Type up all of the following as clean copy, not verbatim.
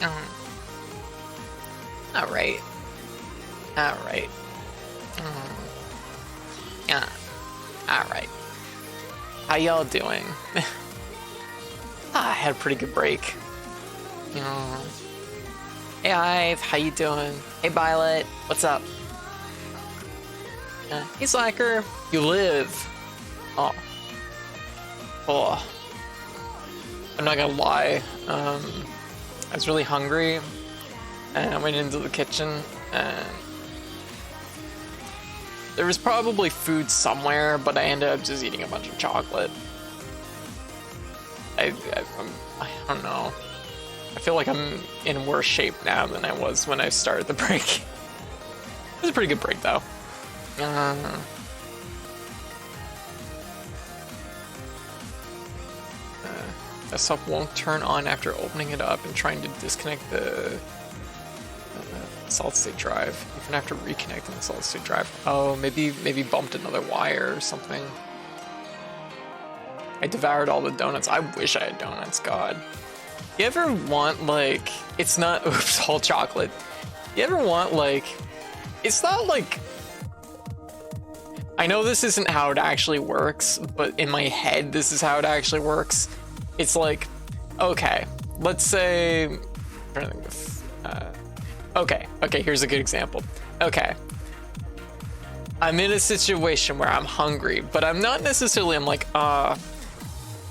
All right. All right. Yeah. All right. How y'all doing? I had a pretty good break. Hey Ive, how you doing? Hey Violet, what's up? Hey Slacker, you live. Oh. Oh. I'm not gonna lie. I was really hungry, and I went into the kitchen, and there was probably food somewhere, but I ended up just eating a bunch of chocolate. I don't know. I feel like I'm in worse shape now than I was when I started the break. It was a pretty good break, though. Desktop won't turn on after opening it up and trying to disconnect the solid state drive, even after reconnecting the solid state drive. Oh, maybe bumped another wire or something. I devoured all the donuts. I wish I had donuts, God. You ever want, like, it's not, oops, all chocolate. You ever want, like, it's not like, I know this isn't how it actually works, but in my head, this is how it actually works. It's like, okay, let's say, I'm trying to think of, okay, here's a good example. Okay, I'm in a situation where I'm hungry, but I'm not necessarily, I'm like,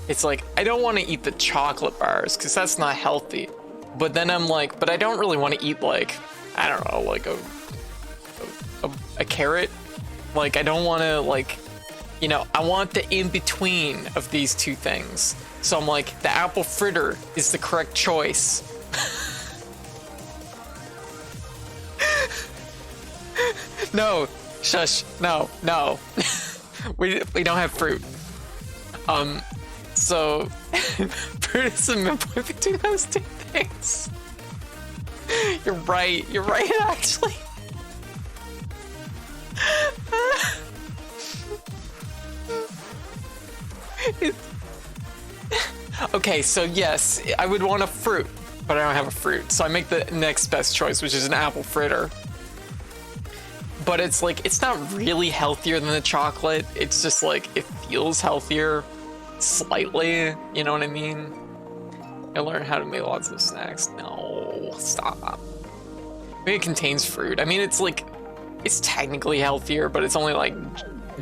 it's like, I don't want to eat the chocolate bars because that's not healthy. But then I'm like, but I don't really want to eat, like, I don't know, like a carrot. Like, I don't want to, like, you know, I want the in-between of these two things. So I'm like, the apple fritter is the correct choice. No, shush, no. we don't have fruit. So fruit is a midpoint between those two things. You're right actually. Okay, so yes, I would want a fruit, but I don't have a fruit. So I make the next best choice, which is an apple fritter. But it's like, it's not really healthier than the chocolate. It's just like, it feels healthier slightly, you know what I mean? I learned how to make lots of snacks. No, stop. Maybe it contains fruit. I mean, it's like, it's technically healthier, but it's only like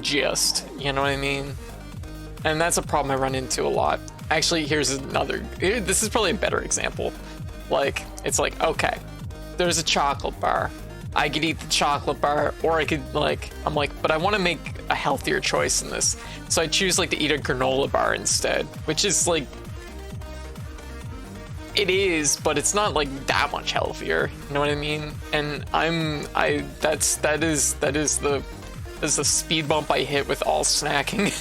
just, you know what I mean? And that's a problem I run into a lot. Actually, here's another, this is probably a better example. Like, it's like, okay, there's a chocolate bar. I could eat the chocolate bar, or I could, like, I'm like, but I want to make a healthier choice in this. So I choose, like, to eat a granola bar instead, which is, like, it is, but it's not, like, that much healthier. You know what I mean? And that is the speed bump I hit with all snacking.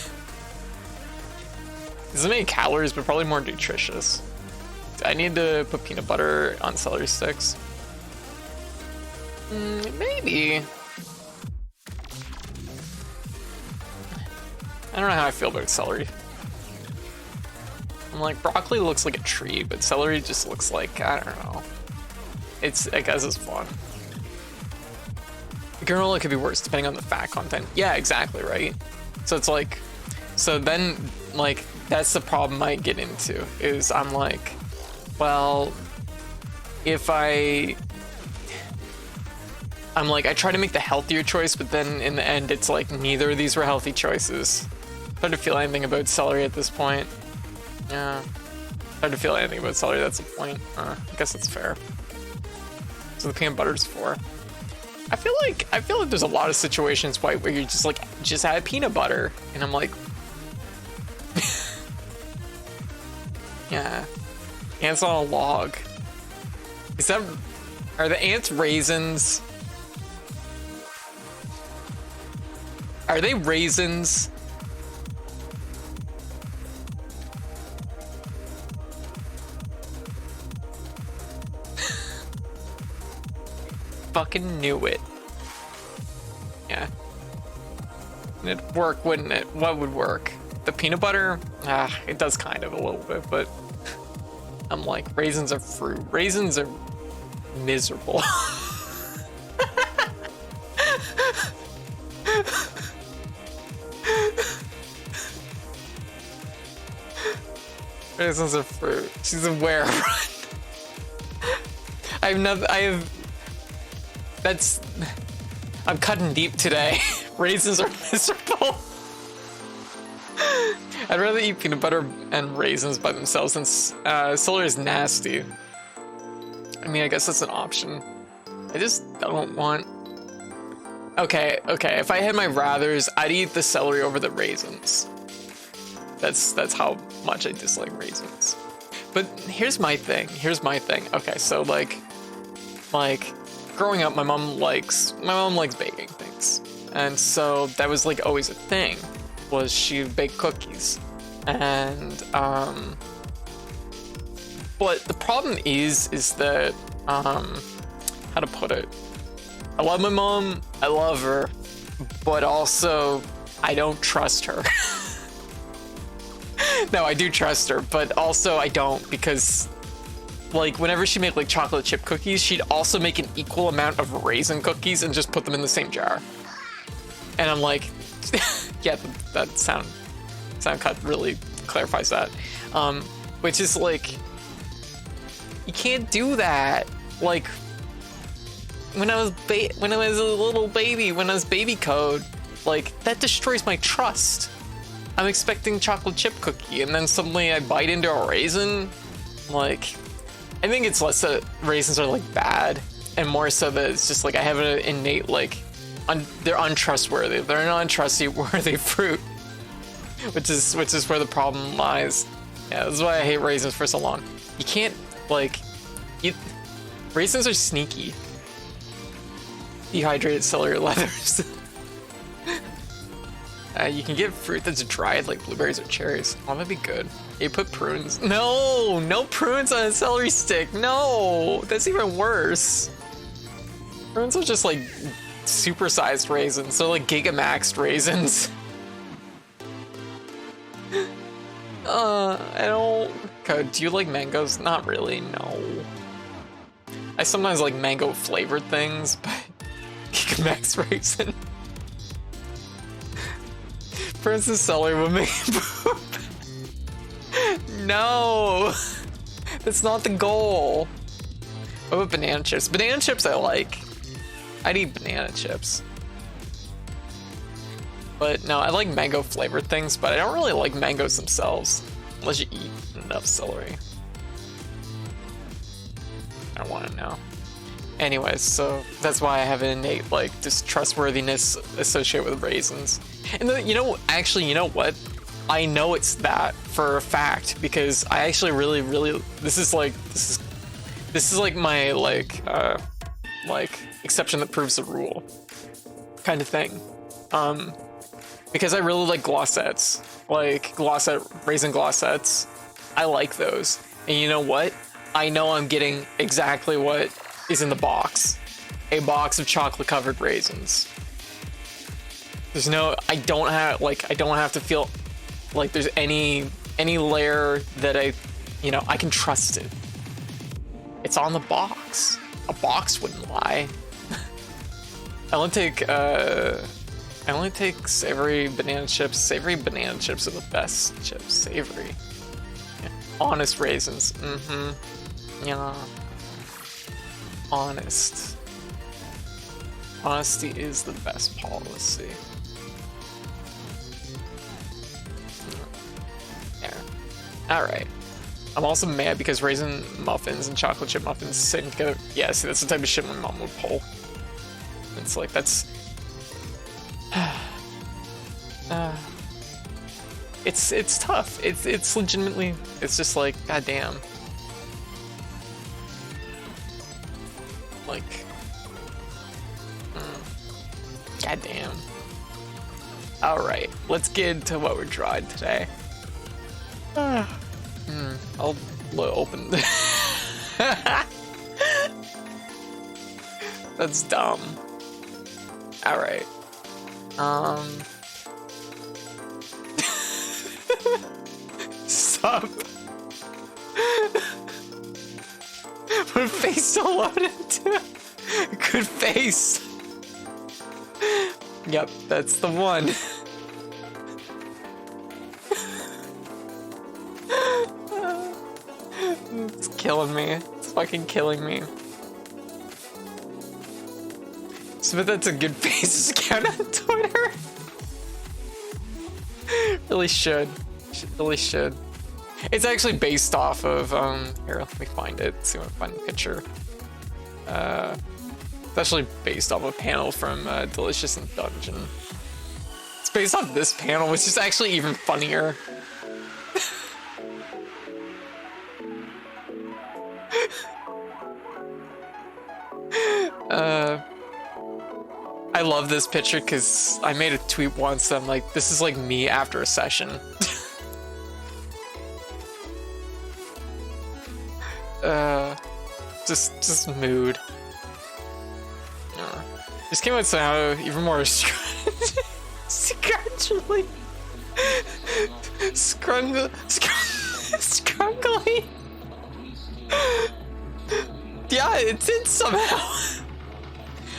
This is many calories, but probably more nutritious. I need to put peanut butter on celery sticks. Maybe. I don't know how I feel about celery. I'm like, broccoli looks like a tree, but celery just looks like, I don't know. I guess it's fun. Granola could be worse depending on the fat content. Yeah, exactly, right? So it's like, so then, like, that's the problem I get into, is I'm like, well, if I'm like, I try to make the healthier choice, but then in the end, it's like, neither of these were healthy choices. Hard to feel anything about celery at this point. Yeah. Hard to feel anything about celery, that's the point. I guess it's fair. So the peanut butter's for. I feel like there's a lot of situations where you're just like, just add peanut butter. And I'm like, yeah. Ants on a log. Are the ants raisins? Are they raisins? Fucking knew it. Yeah. It'd work, wouldn't it? What would work? The peanut butter? It does kind of a little bit, but I'm like, raisins are fruit. Raisins are miserable. Raisins are fruit. She's aware. I'm cutting deep today. Raisins are miserable. I'd rather eat peanut butter and raisins by themselves since celery is nasty. I mean, I guess that's an option. I just don't want... Okay, if I had my rathers, I'd eat the celery over the raisins. That's how much I dislike raisins. But here's my thing. Okay, so like growing up, my mom likes baking things. And so that was like always a thing, was she would bake cookies. And but the problem is that how to put it? I love my mom, I love her, but also I don't trust her. No, I do trust her, but also I don't, because like whenever she made like chocolate chip cookies, she'd also make an equal amount of raisin cookies and just put them in the same jar. And I'm like, yeah, that sound cut really clarifies that. Which is like, you can't do that. Like when I was a little baby, when I was baby code, like that destroys my trust. I'm expecting chocolate chip cookie, and then suddenly I bite into a raisin. Like, I think it's less that raisins are like bad, and more so that it's just like I have an innate like, they're untrustworthy. They're an untrustworthy fruit, which is where the problem lies. Yeah, that's why I hate raisins for so long. You can't like, raisins are sneaky. Dehydrated celery leathers. You can get fruit that's dried, like blueberries or cherries. Oh, that'd be good. You put prunes. No prunes on a celery stick. No, that's even worse. Prunes are just like supersized raisins. They're like Gigamaxed raisins. I don't... God, do you like mangoes? Not really, no. I sometimes like mango flavored things, but Gigamax raisin. Princess Celery will make poop. No, that's not the goal. What about banana chips? Banana chips I like. I'd eat banana chips. But no, I like mango flavored things, but I don't really like mangoes themselves. Unless you eat enough celery. I don't want to know. Anyways, so that's why I have an innate like distrustworthiness associated with raisins. And then, you know what? I know it's that for a fact, because I actually really this is like my like exception that proves the rule kind of thing. Because I really like glossettes, like raisin glossettes. I like those. And you know what? I know I'm getting exactly what is in the box. A box of chocolate covered raisins. There's no, I don't have to feel like there's any layer that I can trust it. It's on the box. A box wouldn't lie. I only take savory banana chips. Savory banana chips are the best chips. Savory. Yeah. Honest raisins. Yeah. Honest. Honesty is the best policy. Yeah. Alright. I'm also mad because raisin muffins and chocolate chip muffins sitting together. Yeah, see, that's the type of shit my mom would pull. It's like, that's... it's tough. It's legitimately... It's just like, goddamn. Like... Goddamn. Alright, let's get into what we're drawing today. I'll open. That's dumb. Alright. Sup? face to load into. Good face. Yep, that's the one. It's killing me. It's fucking killing me. So that's a good face account on Twitter. Really should. Really should. It's actually based off of here, let me find it. See if I can find the picture. It's actually based off a panel from Delicious in Dungeon. It's based off this panel, which is actually even funnier. I love this picture because I made a tweet once. I'm like, this is like me after a session. Just mood. Just came out somehow even more scrungly. Scrungly. Yeah, it's in somehow.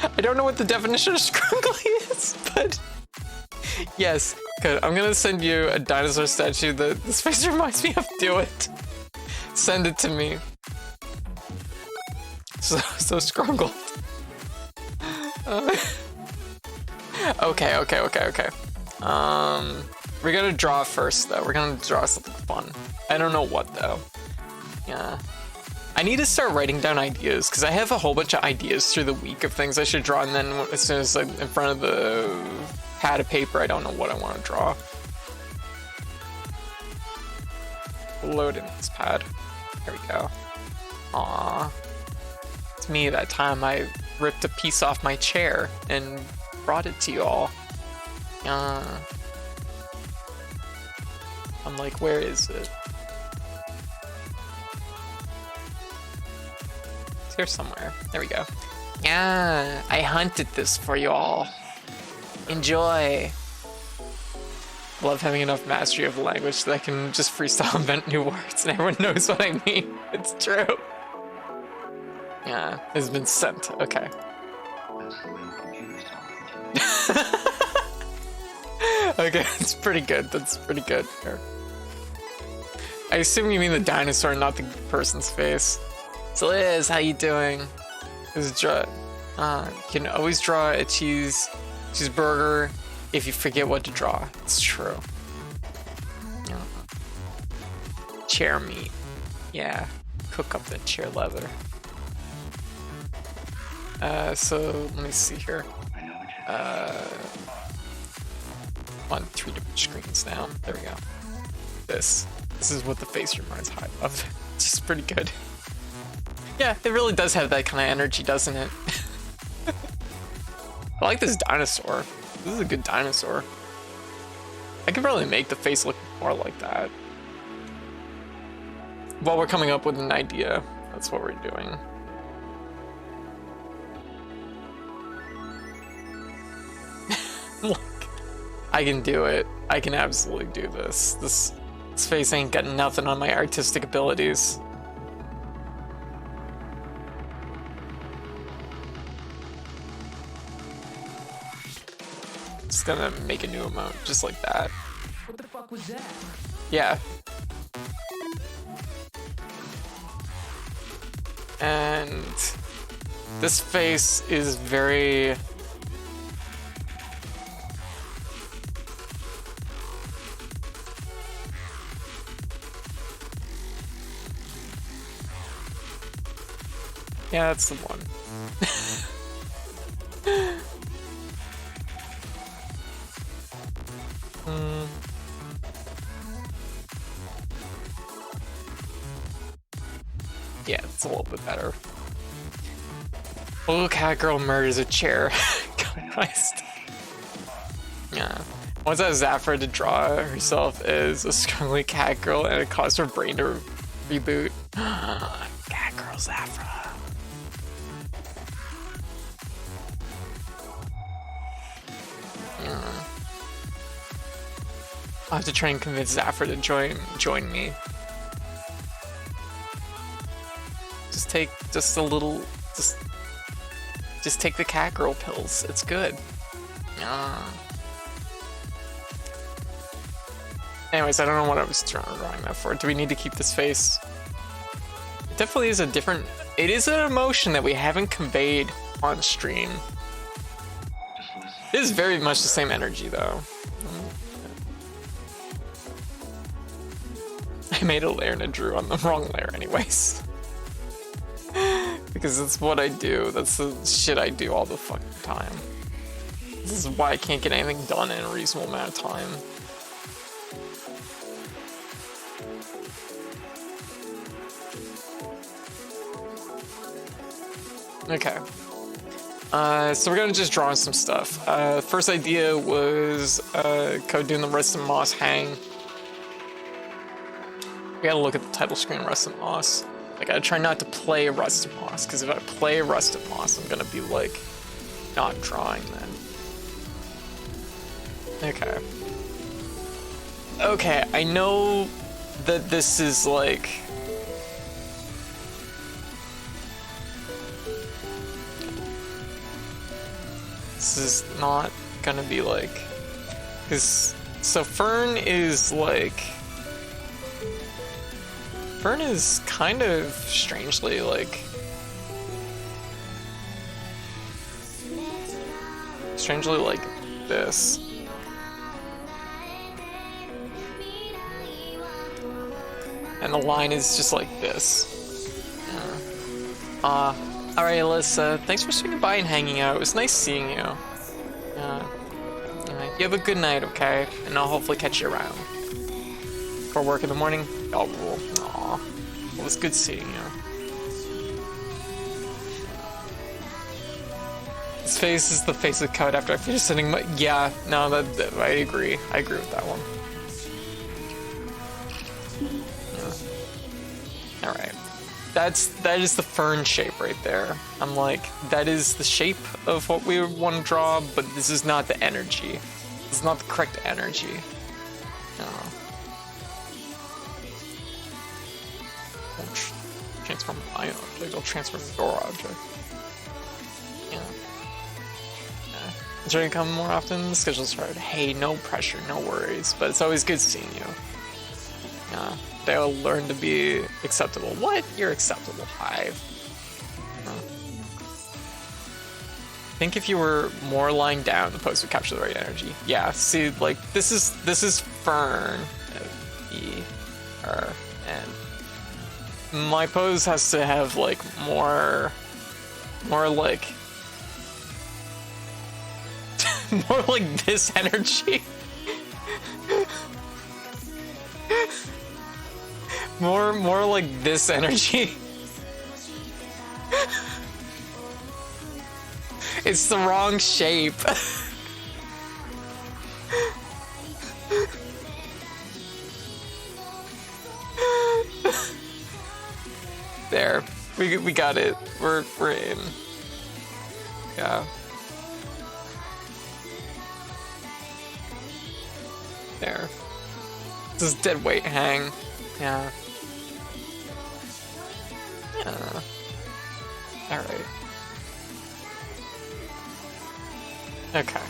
I don't know what the definition of scrungly is, but yes. Good. I'm gonna send you a dinosaur statue that this face reminds me of. Do it. Send it to me. So scrungled. Okay. We're gonna draw first though. We're gonna draw something fun. I don't know what though. Yeah. I need to start writing down ideas because I have a whole bunch of ideas through the week of things I should draw, and then as soon as I'm in front of the pad of paper, I don't know what I want to draw. Load in this pad. There we go. Aww. It's me that time I ripped a piece off my chair and brought it to you all. I'm like, where is it? It's here somewhere. There we go. Yeah, I hunted this for you all. Enjoy. Love having enough mastery of the language that I can just freestyle invent new words and everyone knows what I mean. It's true. Yeah, it's been sent. Okay. Okay, it's pretty good. That's pretty good. Here. I assume you mean the dinosaur, not the person's face. So Liz, how you doing? You can always draw a cheeseburger if you forget what to draw. It's true. Chair meat. Yeah, cook up the chair leather. So let me see here. On 3 different screens now. There we go. This is what the face reminds me of. It's just pretty good. Yeah, it really does have that kind of energy, doesn't it? I like this dinosaur. This is a good dinosaur. I could probably make the face look more like that. While we're coming up with an idea, that's what we're doing. Look, I can do it. I can absolutely do this. This face ain't got nothing on my artistic abilities. Just gonna make a new emote just like that. What the fuck was that? Yeah. And this face is very... Yeah, that's the one. Yeah, it's a little bit better. Little cat girl murders a chair. God Christ. Yeah. Once I was Zafra to draw herself as a scruggly cat girl and it caused her brain to reboot. Cat girl Zafra. I'll have to try and convince Zafra to join me. Just take just a little, just take the cat girl pills. It's good. Anyways, I don't know what I was drawing that for. Do we need to keep this face? It definitely is a different... It is an emotion that we haven't conveyed on stream. It is very much the same energy, though. I made a layer and I drew on the wrong layer anyways. Because that's what I do. That's the shit I do all the fucking time. This is why I can't get anything done in a reasonable amount of time. Okay. So we're gonna just draw some stuff. First idea was Code doing the Rusted Moss hang. We gotta look at the title screen, Rusted Moss. I gotta try not to play Rusted Moss, because if I play Rusted Moss, I'm gonna be like not drawing then. Okay. Okay, I know that this is like... This is not gonna be like... Cause, so Fern is like... Fern is kind of strangely like... Strangely like this. And the line is just like this. Yeah. Alright, Alyssa, thanks for swinging by and hanging out. It was nice seeing you. Anyway, you have a good night, okay? And I'll hopefully catch you around. For work in the morning? Oh, cool. Aw. Well, it was good seeing you. His face is the face of Code after I finish sending my... Yeah, no, that I agree. I agree with that one. Yeah. Alright. That is the Fern shape right there. I'm like, that is the shape of what we want to draw, but this is not the energy. This is not the correct energy. No. Won't transform my object, I'll transform your object. Yeah. Is ready to come more often? The schedule's hard. Hey, no pressure, no worries, but it's always good seeing you. Yeah. They'll learn to be acceptable. What? You're acceptable, Hive. Think if you were more lying down, the pose would capture the right energy. Yeah, see, like, this is Fern. And my pose has to have, like, more like... more like this energy. More like this energy. It's the wrong shape. There, we got it. We're in. Yeah. There. This is dead weight hang. Yeah. Alright. Okay.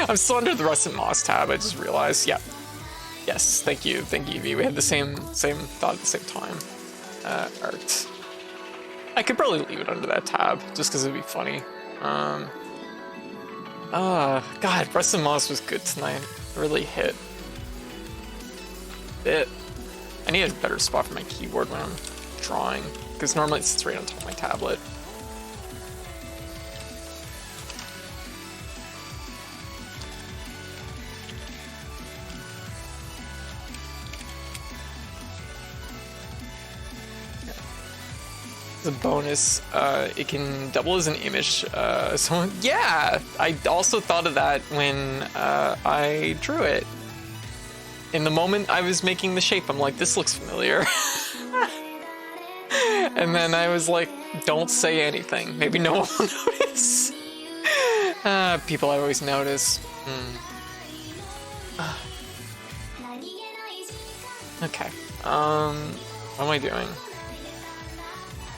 I'm still under the Rusted Moss tab, I just realized. Yeah. Yes, thank you, V. We had the same thought at the same time. Art. I could probably leave it under that tab, just because it'd be funny. God, Rusted Moss was good tonight. It really hit. I need a better spot for my keyboard when I'm drawing, because normally it sits right on top of my tablet. As a bonus, it can double as an image. So yeah, I also thought of that when I drew it. In the moment I was making the shape, I'm like, this looks familiar. And then I was like, don't say anything. Maybe no one will notice. People I always notice. Okay. What am I doing?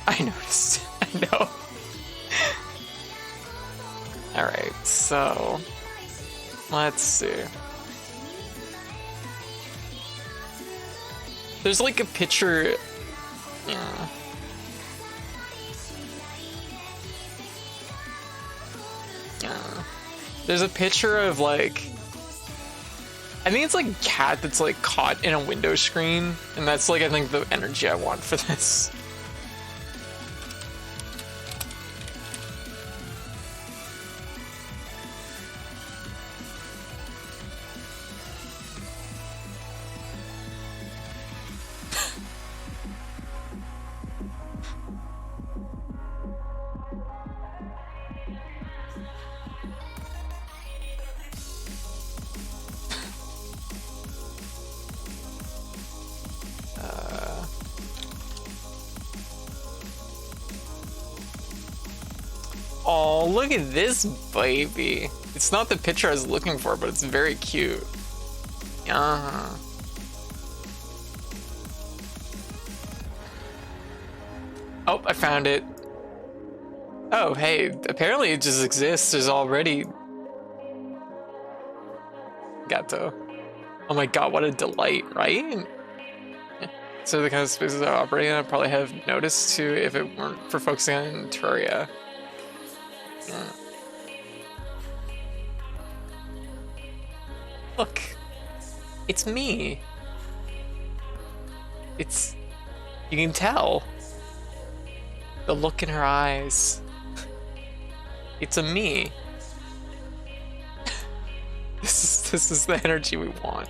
I noticed. I know. Alright, so let's see. There's like a picture. Yeah. Yeah. There's a picture of like, I think it's like a cat that's like caught in a window screen, and that's like I think the energy I want for this. Oh, look at this baby. It's not the picture I was looking for, but it's very cute. Yeah. Oh, I found it. Oh, hey, apparently it just exists. There's already Gato. Oh my god, what a delight, right? So the kind of spaces I'm operating in, I'd probably have noticed too if it weren't for focusing on Turia. Yeah. Look, it's me. It's, you can tell. The look in her eyes. It's a me. This is the energy we want.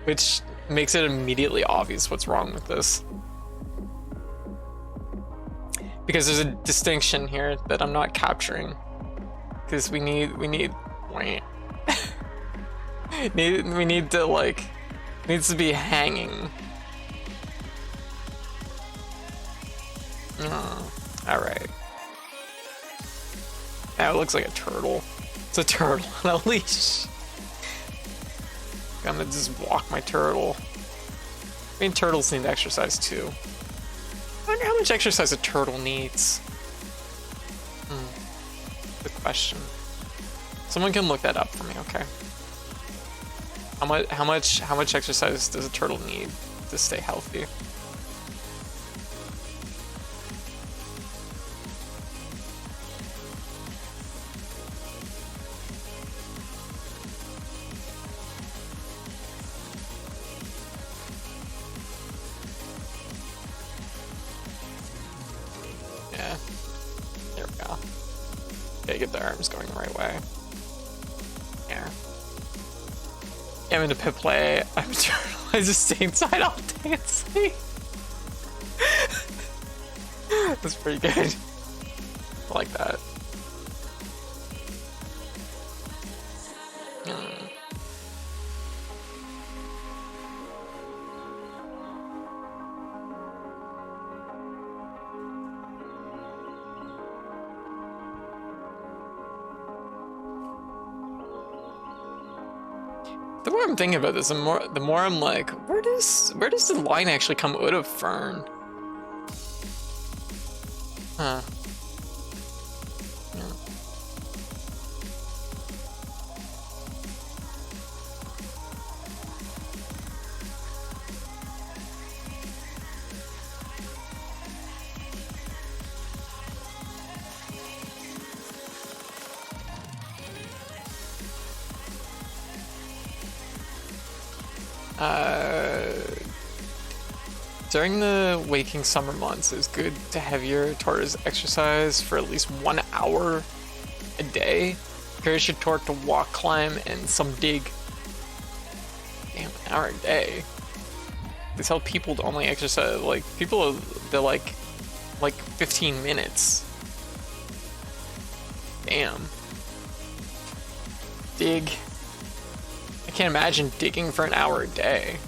Which makes it immediately obvious what's wrong with this. Because there's a distinction here that I'm not capturing. Because we need we need to like, it needs to be hanging. Oh, all right. Now it looks like a turtle. It's a turtle on a leash. I'm gonna just walk my turtle. I mean, turtles need exercise too. I wonder how much exercise a turtle needs. Good question. Someone can look that up for me, okay? How much exercise does a turtle need to stay healthy? Yeah. There we go. Gotta get the arms going the right way. Yeah. I'm into pit play. I'm a turtle. I just stay inside all day and sleep. That's pretty good. I like that. The more I'm thinking about this, the more I'm like, where does the line actually come out of Fern? Huh. During the waking summer months, it's good to have your tortoise exercise for at least 1 hour a day. Encourage your torque to walk, climb, and some dig. Damn, an hour a day. They tell people to only exercise, like, people, they're like 15 minutes. Damn. Dig. I can't imagine digging for an hour a day.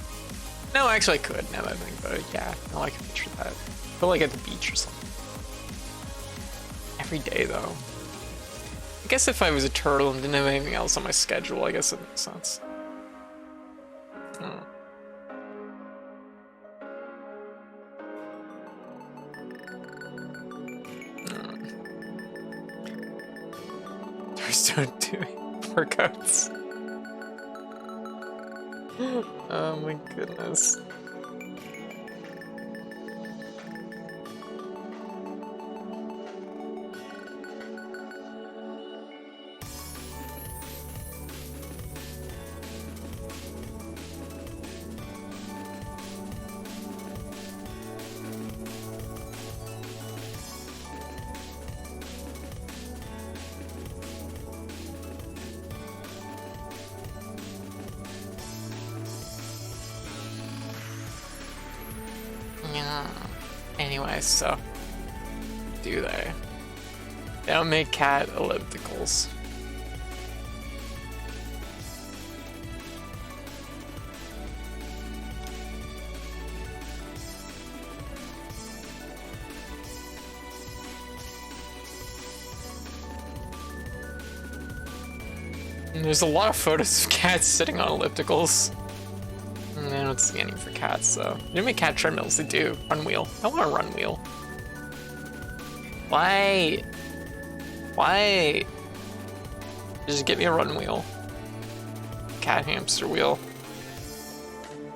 No, actually I could, now that I think about it. Yeah, no, I can picture that. But like at the beach or something. Every day, though. I guess if I was a turtle and didn't have anything else on my schedule, I guess it makes sense. First don't do workouts. Oh my goodness. Yeah. Anyway, so do they? They don't make cat ellipticals. And there's a lot of photos of cats sitting on ellipticals. I don't see any for cats, so. They don't make cat treadmills, they do. Run wheel. I want a run wheel. Why? Why? Just get me a run wheel. Cat hamster wheel.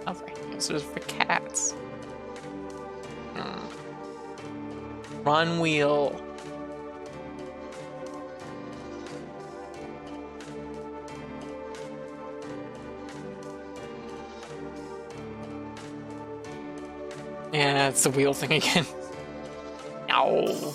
Not for hamsters, for cats. Run wheel. Yeah, it's the wheel thing again. Ow.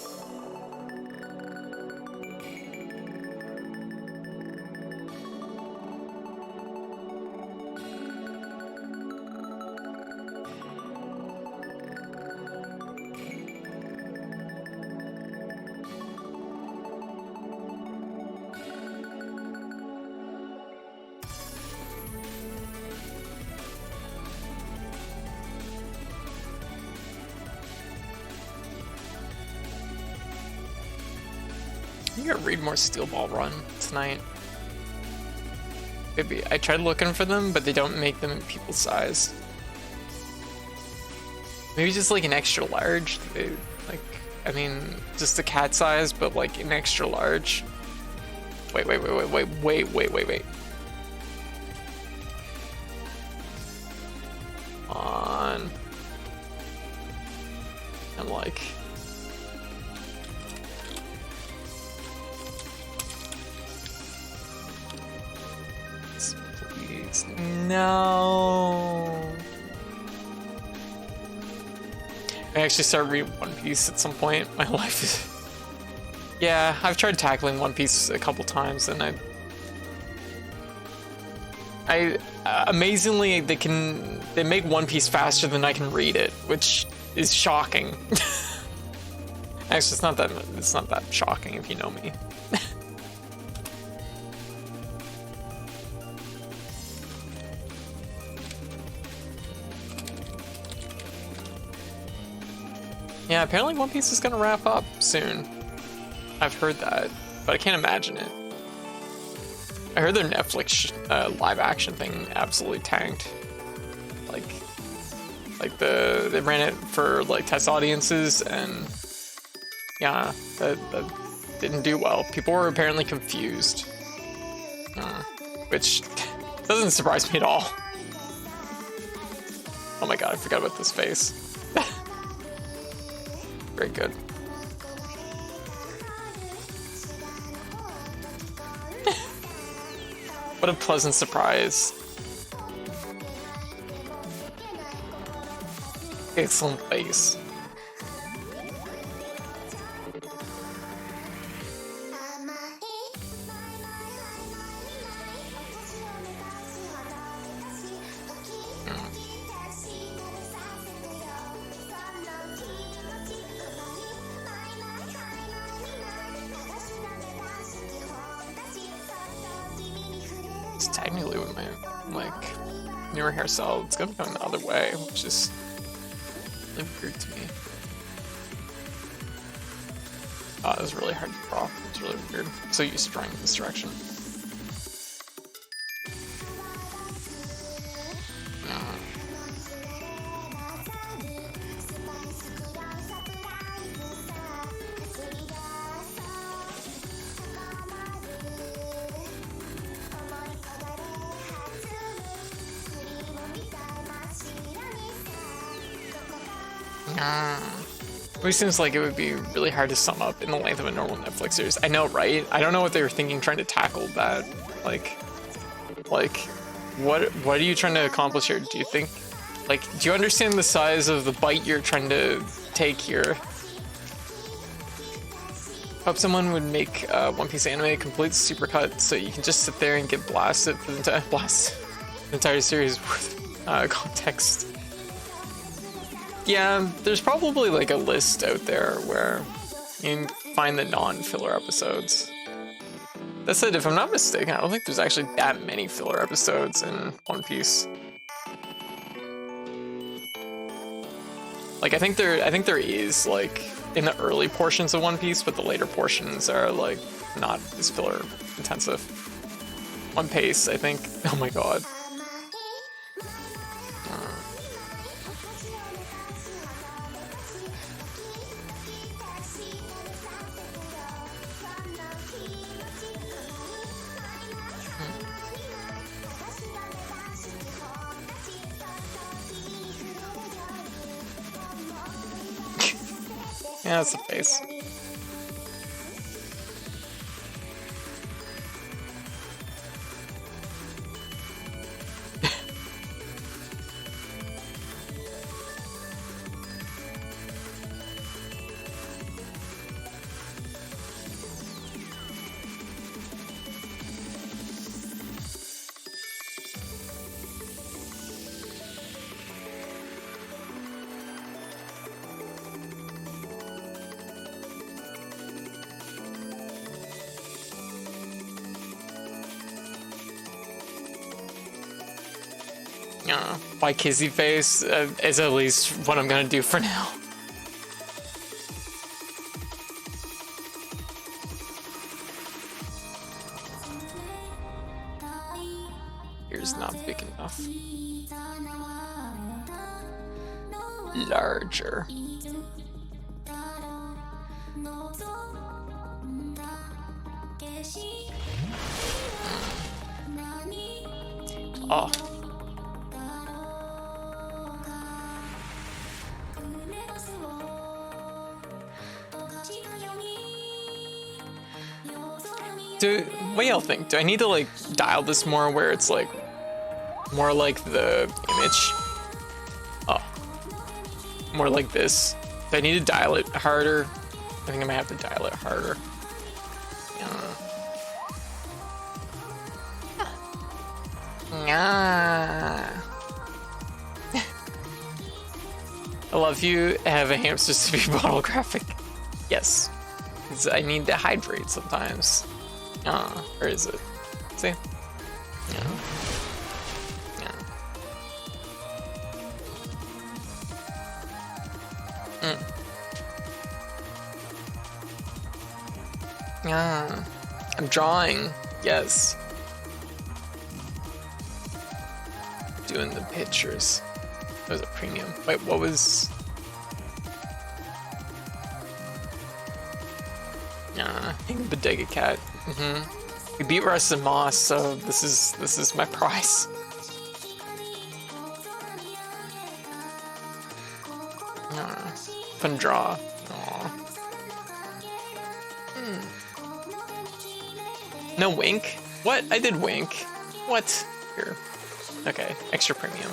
I gotta read more Steel Ball Run tonight. Maybe I tried looking for them, but they don't make them in people size. Maybe just like an extra large. Like, I mean, just the cat size, but like an extra large. Wait. On. I'm like. Please. No. I actually started reading One Piece at some point in my life. Yeah, I've tried tackling One Piece a couple times, and amazingly they make One Piece faster than I can read it, which is shocking. Actually, it's not that shocking if you know me. Yeah, apparently One Piece is gonna wrap up soon. I've heard that, but I can't imagine it. I heard their Netflix live action thing absolutely tanked. Like they ran it for like test audiences, and yeah, that didn't do well. People were apparently confused, which doesn't surprise me at all. Oh my god, I forgot about this face. Very good. What a pleasant surprise. Excellent face. Technically with my newer hairstyle, it's gonna be going the other way, which is really weird to me. Oh, it was really hard to draw. It's really weird. I'm so used to drawing in this direction. It seems like it would be really hard to sum up in the length of a normal Netflix series. I know, right? I don't know what they were thinking trying to tackle that. Like, what are you trying to accomplish here? Do you think, like, do you understand the size of the bite you're trying to take here? Hope someone would make One Piece anime a complete supercut so you can just sit there and get blasted for the entire series with context. Yeah, there's probably like a list out there where you can find the non-filler episodes. That said, if I'm not mistaken, I don't think there's actually that many filler episodes in One Piece. Like I think there is like in the early portions of One Piece, but the later portions are like not as filler intensive. One Piece, I think. Oh my god. Yeah, that's the face. My kizzy face is at least what I'm gonna do for now. Here's not big enough. Larger. Oh. What y'all think? Do I need to like dial this more where it's like more like the image? Oh, more like this. Do I need to dial it harder? I think I might have to dial it harder. Yeah. I love you. Have a hamster to be bottle graphic. Yes, because I need to hydrate sometimes. Or is it? See? Yeah. Yeah. I'm drawing. Yes. Doing the pictures. That was a premium. Wait, what was? Bodega Cat. We beat Russ and Moss, so this is my prize. Fun draw. No wink? What? I did wink. What? Here. Okay, extra premium.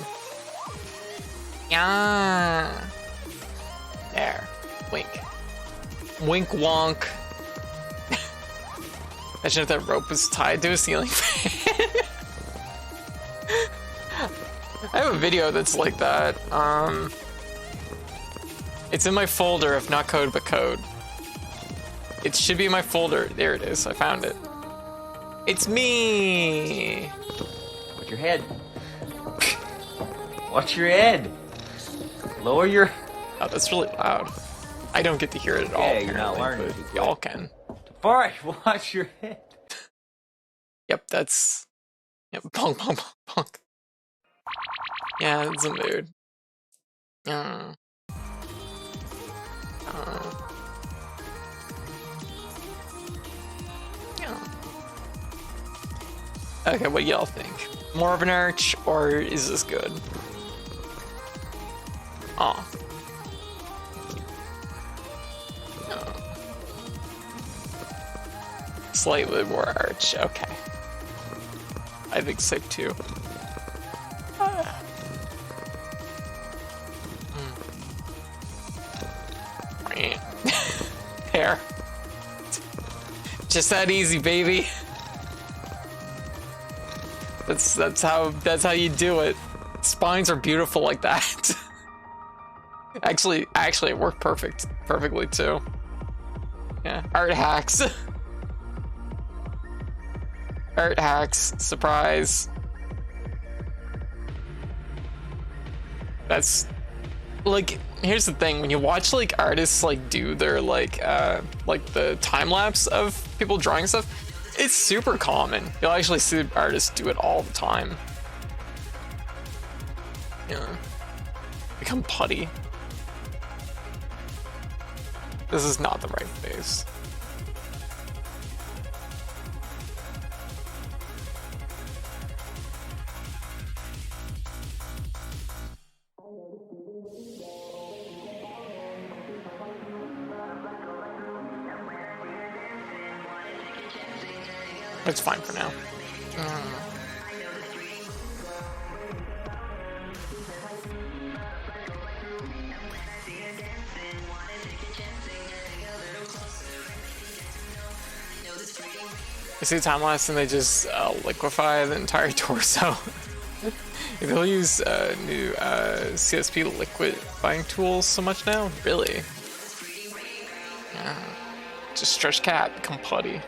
Yeah. There. Wink. Wink wonk. Imagine if that rope was tied to a ceiling fan. I have a video that's like that. It's in my folder of not code but code. It should be in my folder. There it is. I found it. It's me. Watch your head. Watch your head. Lower your. Oh, that's really loud. I don't get to hear it at all. Yeah, you're not learning. Y'all can. Alright, watch your head. Yep, that's. Yep, bonk, bonk, bonk, bonk. Yeah, it's a mood. Yeah. Okay, what y'all think? More of an arch, or is this good? Oh. slightly more arch. Okay. I think so too. There. Just that easy, baby. That's how you do it. Spines are beautiful like that. actually, it worked perfectly too. Yeah, art hacks. Art hacks, surprise. That's like, here's the thing, when you watch like artists like do their like the time lapse of people drawing stuff, it's super common. You'll actually see artists do it all the time. Yeah. Become putty. This is not the right face. It's fine for now. I see time lapse and they just liquefy the entire torso. They'll use new CSP liquefying tools so much now? Really? Yeah. Just stretch cat, become putty.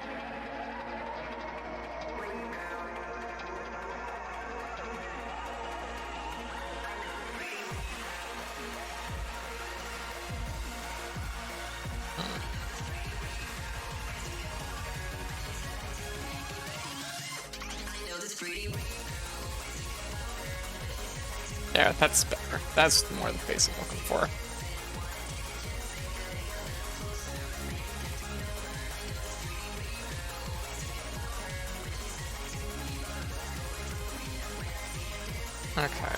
Yeah, that's better. That's more the face I'm looking for. Okay.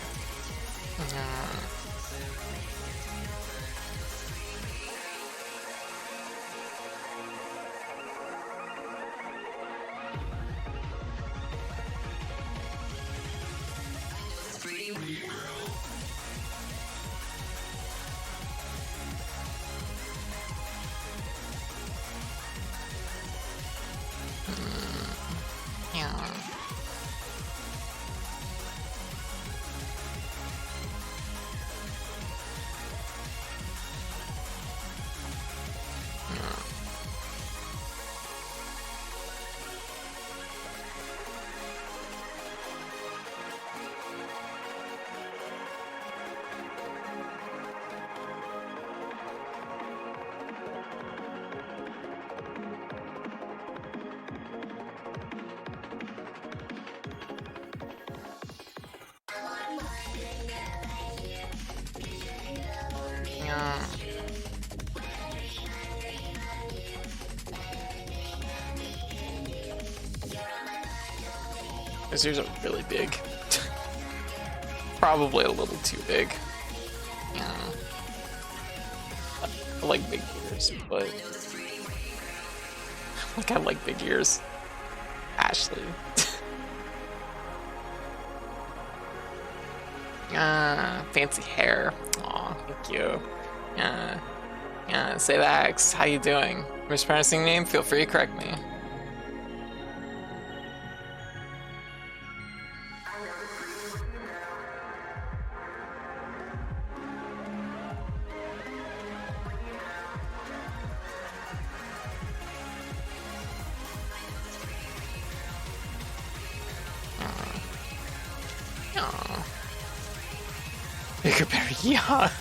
His ears are really big. Probably a little too big. Yeah. I like big ears, but like I like big ears. Ashley. Fancy hair. Aw, thank you. Say that. How you doing? Mispronouncing name? Feel free to correct me. Bigger berry, yeah.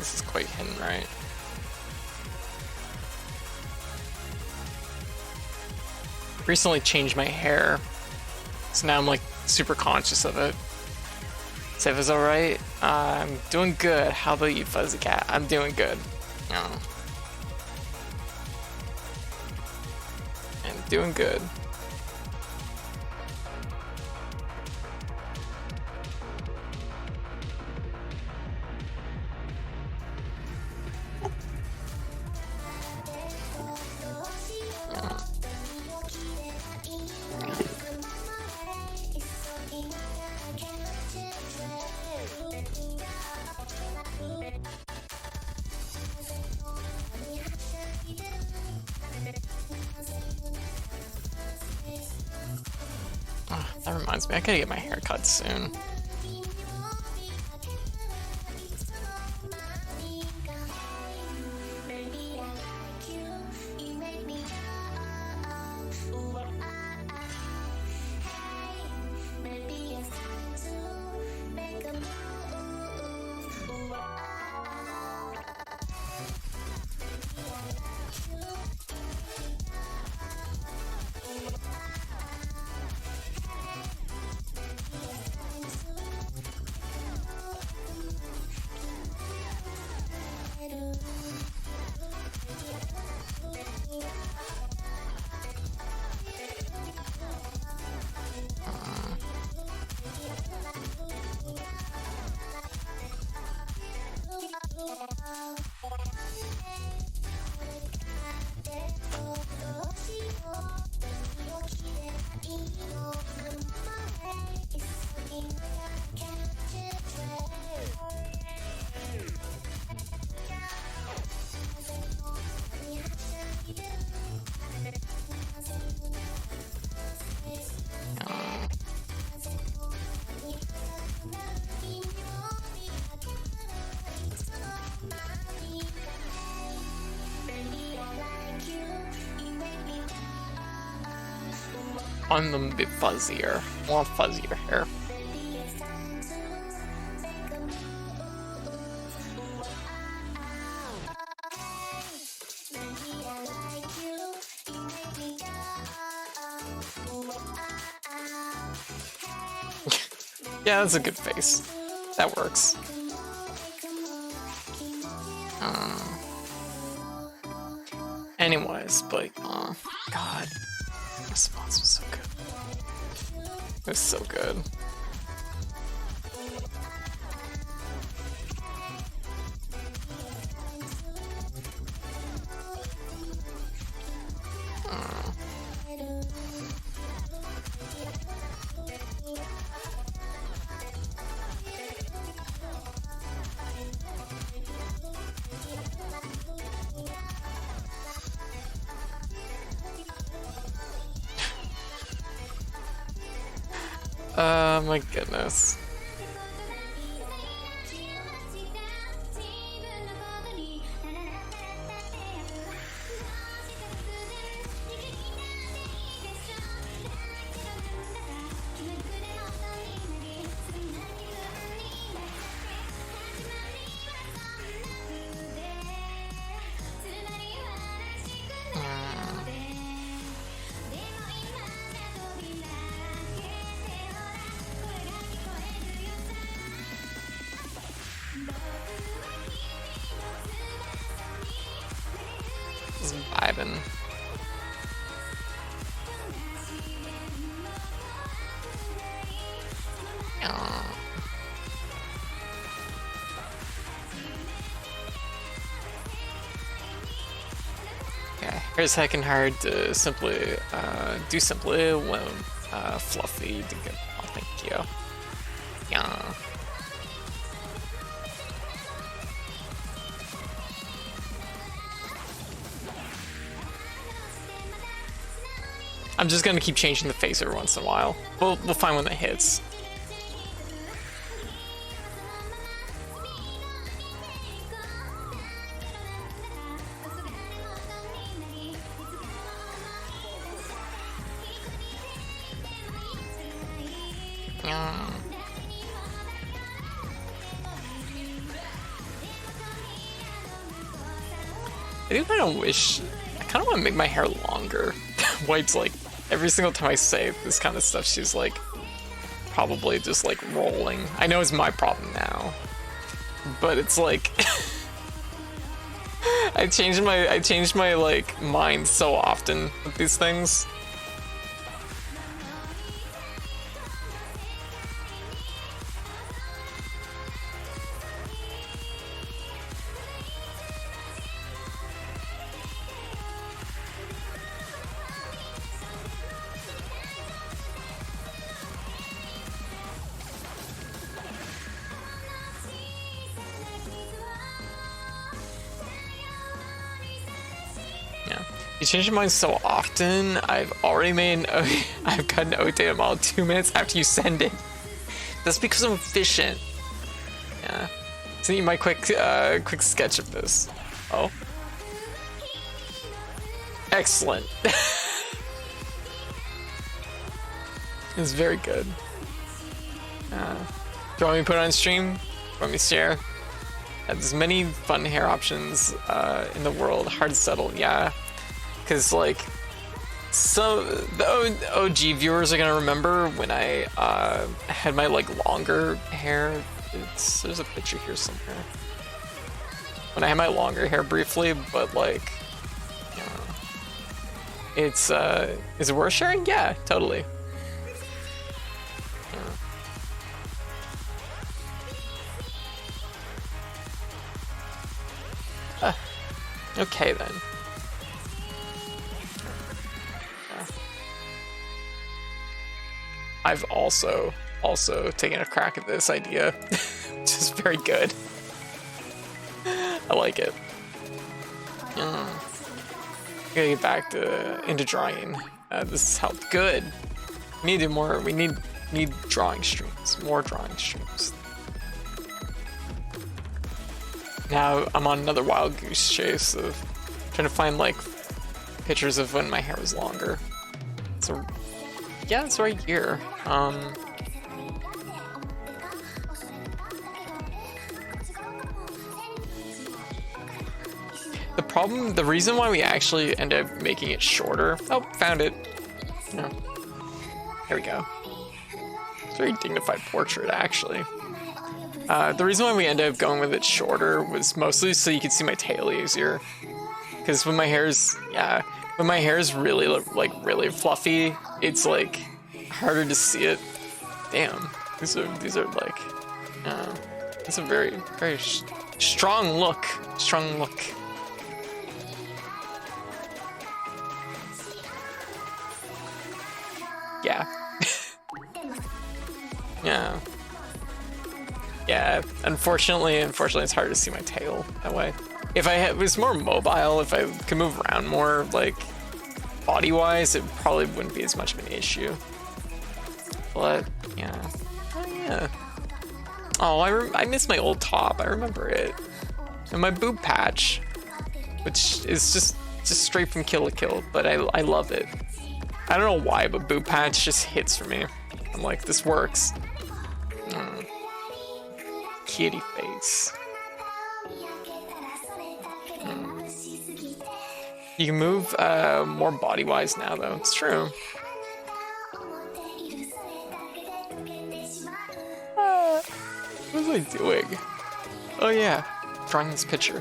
this is quite hidden, right? Recently changed my hair, so now I'm like super conscious of it. Say if it's alright. I'm doing good. How about you, Fuzzy Cat? I'm doing good. I'm doing good. That reminds me, I gotta get my hair cut soon. Want them a bit fuzzier. I want fuzzier hair. Yeah, that's a good face. That works. Anyways, but God, the response was so good. It was so good. My goodness. Just vibing. Yeah, here's heckin' hard to simply do simply when fluffy to get. Oh, thank you. Yeah. I'm just gonna keep changing the face every once in a while. We'll find when that hits. I do kind of wish, I kind of want to make my hair longer. Wife's like, every single time I say this kind of stuff, she's like, probably just like rolling. I know it's my problem now, but it's like, I changed my like mind so often with these things. You change your mind so often. I've already made I've got an OData model 2 minutes after you send it. That's because I'm efficient. Yeah. Send you my quick sketch of this. Oh. Excellent. It's very good. Do you want me to put it on stream? Do you want me to share? There's many fun hair options in the world. Hard to settle, yeah. Because like, the OG viewers are gonna remember when I had my like longer hair. There's a picture here somewhere. When I had my longer hair briefly, but like, you know, it's is it worth sharing? Yeah, totally. Okay then. I've also taken a crack at this idea, which is very good. I like it. Gotta get back into drawing. This has helped. Good. We need to do more. We need drawing streams. More drawing streams. Now I'm on another wild goose chase of trying to find like pictures of when my hair was longer. So yeah, it's right here. The reason why we actually end up making it shorter. Oh, found it. Yeah. Here we go. It's a very dignified portrait, actually. The reason why we ended up going with it shorter was mostly so you could see my tail easier. Because when my hair's really like really fluffy, it's like harder to see it. Damn, these are like, it's a very strong look. Strong look. Yeah. Yeah. Yeah, unfortunately, it's hard to see my tail that way. If I was more mobile, if I could move around more, like, body-wise, it probably wouldn't be as much of an issue. But, yeah. Oh, yeah. Oh, I miss my old top. I remember it. And my boob patch, which is just straight from Kill la Kill, but I love it. I don't know why, but boob patch just hits for me. I'm like, this works. Kitty face. You can move more body-wise now, though. It's true. What was I doing? Oh yeah, drawing this picture.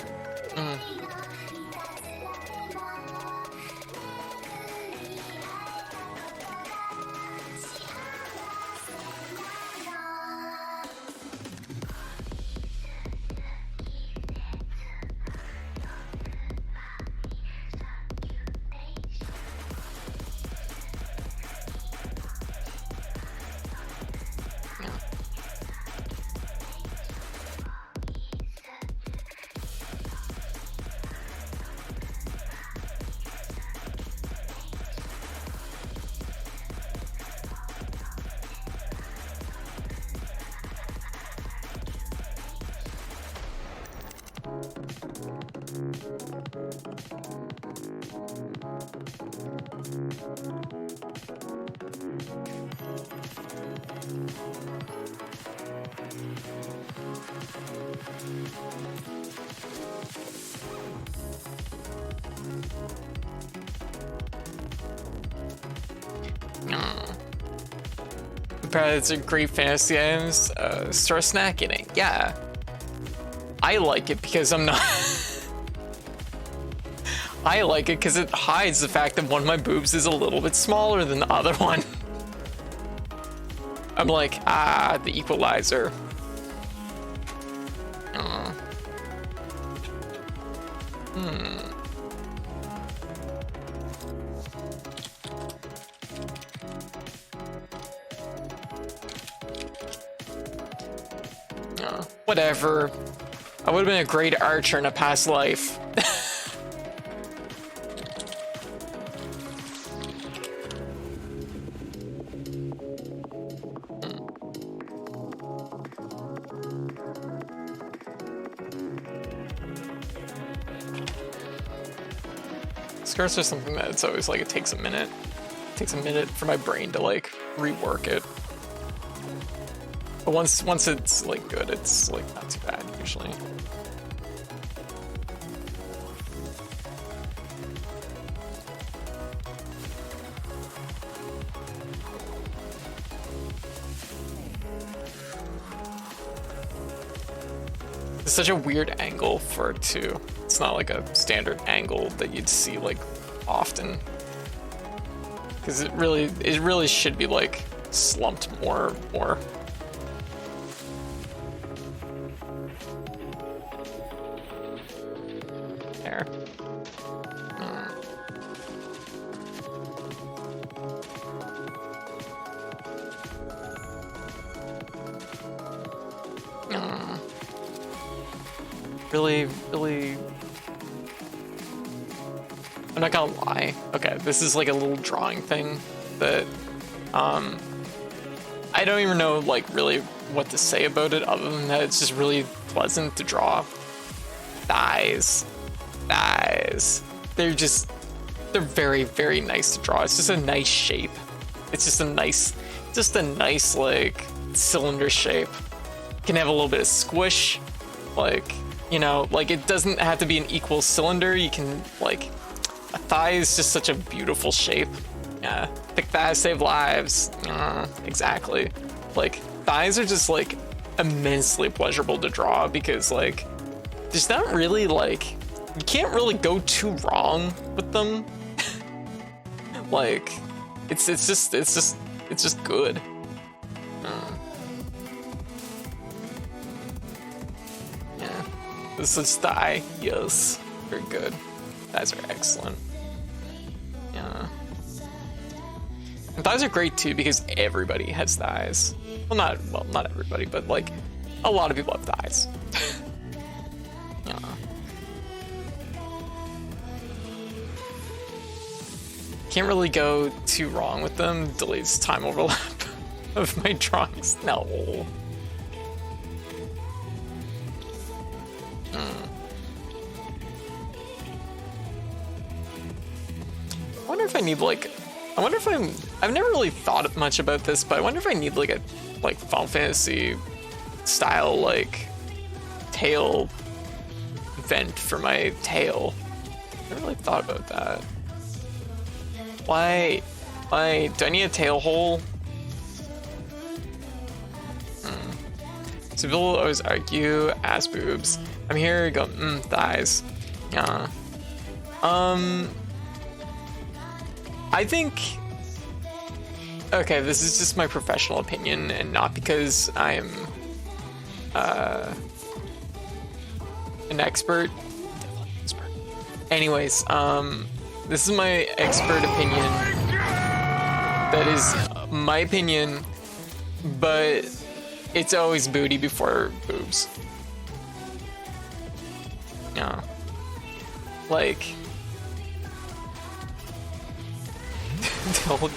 It's a great fantasy items. Start snacking it. Yeah. I like it because I'm not. I like it because it hides the fact that one of my boobs is a little bit smaller than the other one. I'm like, the equalizer. Whatever. I would have been a great archer in a past life. Skirts are something that it's always like it takes a minute. It takes a minute for my brain to like rework it. But once it's like good, it's like not too bad usually. It's such a weird angle for it too. It's not like a standard angle that you'd see like often. Because it really should be like slumped more. There. Really, I'm not gonna lie. Okay, this is like a little drawing thing that I don't even know like really what to say about it other than that it's just really pleasant to draw. Thighs. They're very, very nice to draw. It's just a nice shape. It's just a nice like cylinder shape. Can have a little bit of squish, like, you know, like it doesn't have to be an equal cylinder. You can like, a thigh is just such a beautiful shape. Yeah, thick thighs save lives. Exactly. Like thighs are just like immensely pleasurable to draw because like there's not really like, you can't really go too wrong with them. Like it's just good. Yeah, this is thigh. Yes, very good. Thighs are excellent. Yeah, and thighs are great too because everybody has thighs. Well, not everybody, but like a lot of people have thighs. Yeah. Can't really go too wrong with them. Deletes time overlap of my drawings. No. I wonder if I need like, I've never really thought much about this, but I wonder if I need like a Final Fantasy style like tail vent for my tail. I never really thought about that. Why do I need a tail hole? So people always argue ass boobs. I'm here going thighs. Yeah. I think, okay, this is just my professional opinion and not because I'm an expert. Anyways, this is my expert opinion. That is my opinion, but it's always booty before boobs. Yeah. Like,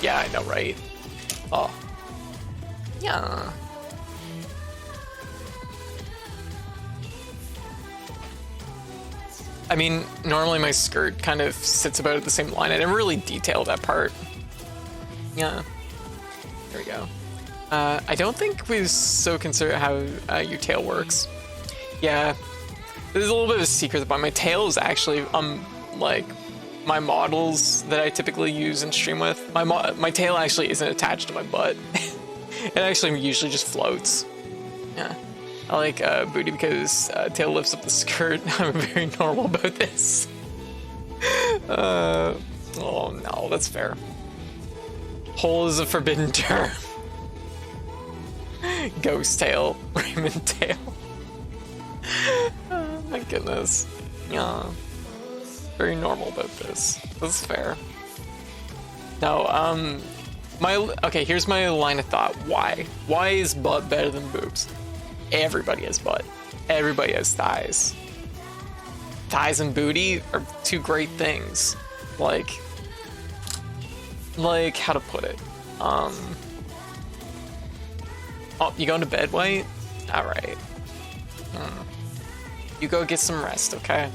yeah, I know, right? Oh. Yeah. I mean, normally my skirt kind of sits about at the same line. I never really detailed that part. Yeah. There we go. I don't think we so consider how your tail works. Yeah. There's a little bit of a secret about my tail is actually, like, my models that I typically use and stream with. My tail actually isn't attached to my butt. It actually usually just floats. Yeah. I like booty because tail lifts up the skirt. I'm very normal about this. Oh no, that's fair. Hole is a forbidden term. Ghost tail, Raymond tail. Oh my goodness. Yeah. Very normal about this. That's fair. No, okay, here's my line of thought. Why? Why is butt better than boobs? Everybody has butt. Everybody has thighs. Thighs and booty are two great things. Like how to put it? Oh, you going to bed, White? Alright. You go get some rest, okay?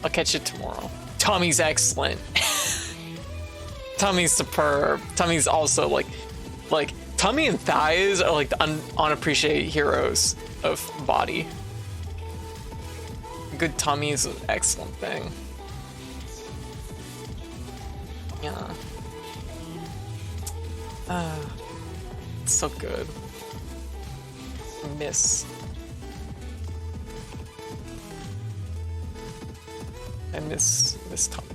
I'll catch you tomorrow. Tommy's excellent. Tommy's superb. Tommy's also like tummy and thighs are like the unappreciated heroes of body. Good tummy is an excellent thing. Yeah. It's so good. Miss. I miss tummy.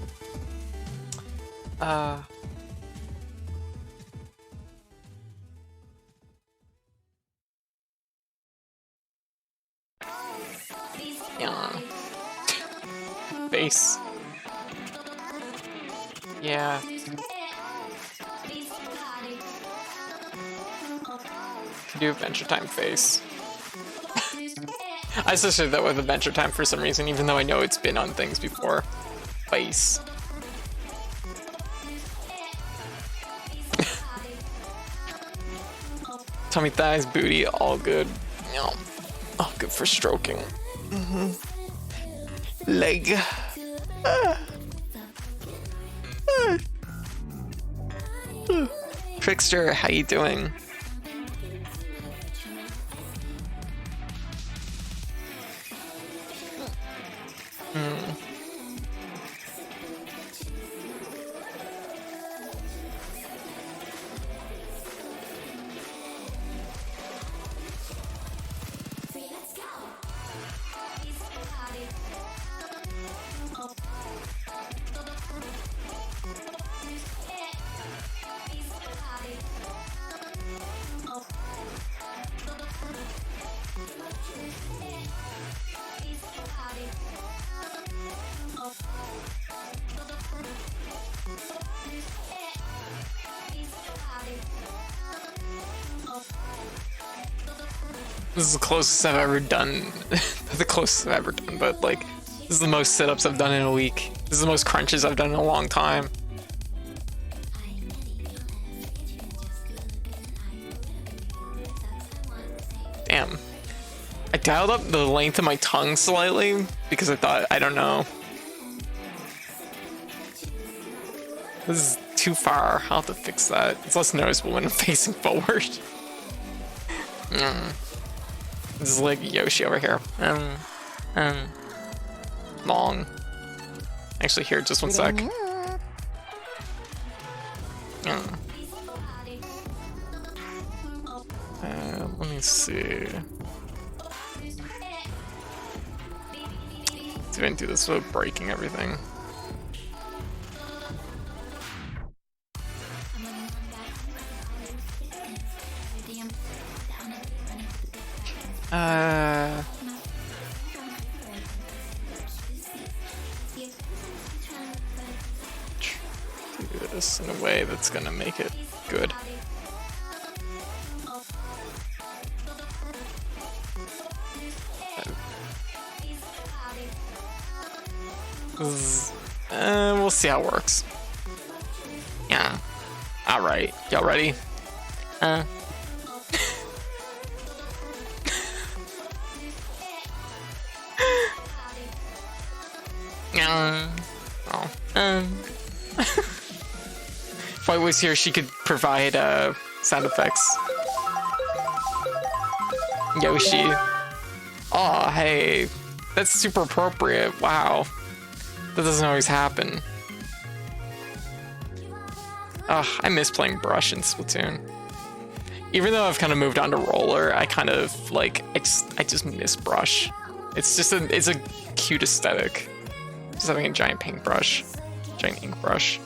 Yeah. Face. Yeah. Do Adventure Time face. I associate that with Adventure Time for some reason, even though I know it's been on things before. Face. Tummy, thighs, booty, all good. Yeah. All good for stroking. Leg. Trickster, how you doing? This is the closest I've ever done. The closest I've ever done, but like, this is the most sit-ups I've done in a week. This is the most crunches I've done in a long time. Damn. I dialed up the length of my tongue slightly because I thought, I don't know. This is too far. I'll have to fix that. It's less noticeable when I'm facing forward. This is like Yoshi over here. Long. Actually, here, just one sec. Let me see. See if I can do this without breaking everything. Do this in a way that's gonna make it good. We'll see how it works. Yeah. Alright. Y'all ready? If I was here, she could provide sound effects. Yoshi. Oh, hey. That's super appropriate. Wow. That doesn't always happen. Ugh, I miss playing brush in Splatoon. Even though I've kind of moved on to roller, I kind of like I just miss brush. It's just it's a cute aesthetic. Just having a giant paintbrush, giant ink brush.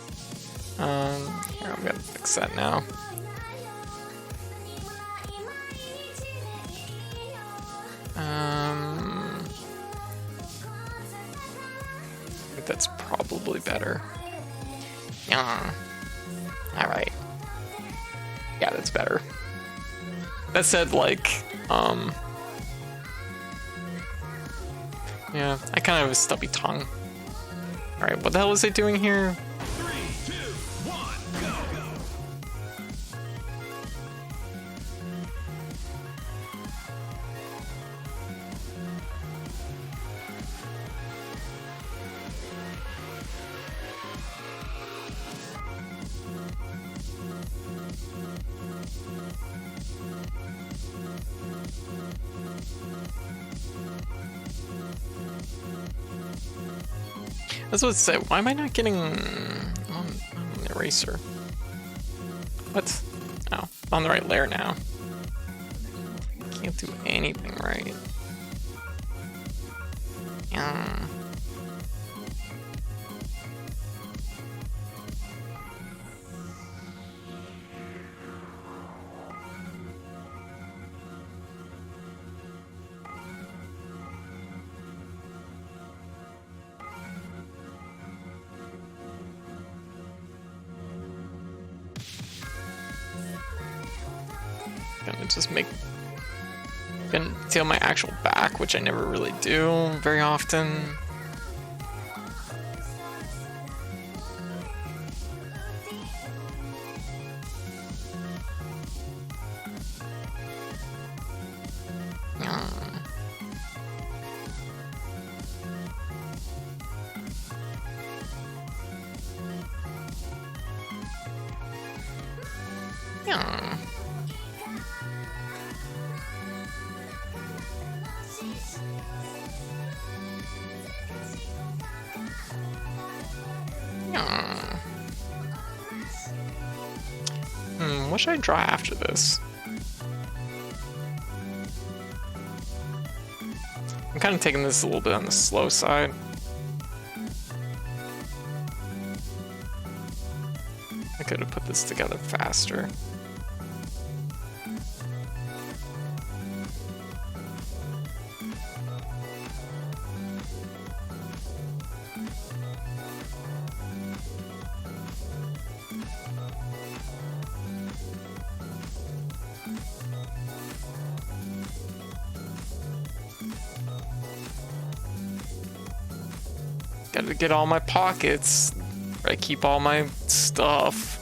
Here, I'm gonna fix that now. I think that's probably better. Yeah. All right. Yeah, that's better. That said, like, yeah, I kind of have a stubby tongue. All right, what the hell is it doing here? 3, 2, 1, go! I was about to say, why am I not getting on an eraser? What? Oh, on the right layer now. Can't do anything right. Yeah. Gonna just gonna tail my actual back, which I never really do very often. Yeah. What should I draw after this? I'm kind of taking this a little bit on the slow side. I could have put this together faster. Gotta get all my pockets where I keep all my stuff.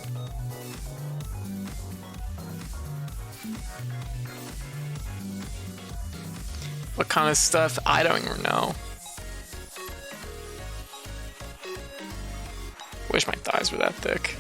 What kind of stuff? I don't even know. Wish my thighs were that thick.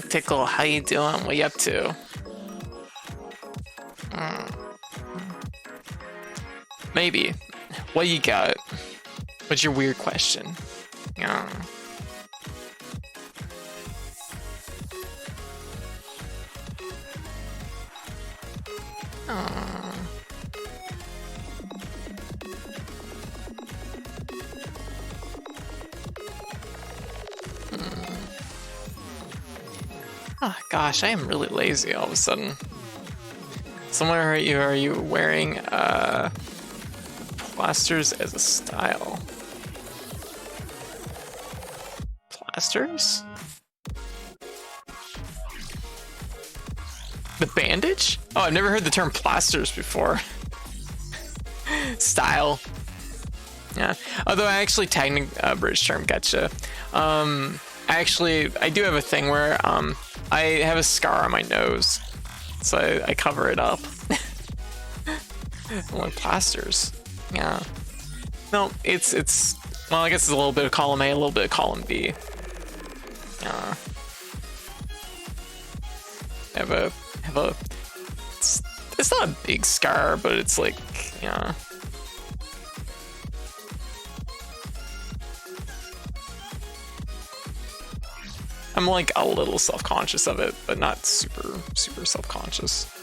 Tickle, how you doing? What you up to? Maybe. What you got? What's your weird question? Oh gosh, I am really lazy all of a sudden. Somewhere are you wearing plasters as a style? Plasters? The bandage? Oh, I've never heard the term plasters before. Style. Yeah. Although I actually tagged a British term, gotcha. Actually, I do have a thing where I have a scar on my nose, so I cover it up. Like plasters. Yeah. No, it's well, I guess it's a little bit of column A, a little bit of column B. Yeah. Have a it's not a big scar, but it's like, yeah. I'm like a little self-conscious of it, but not super self-conscious.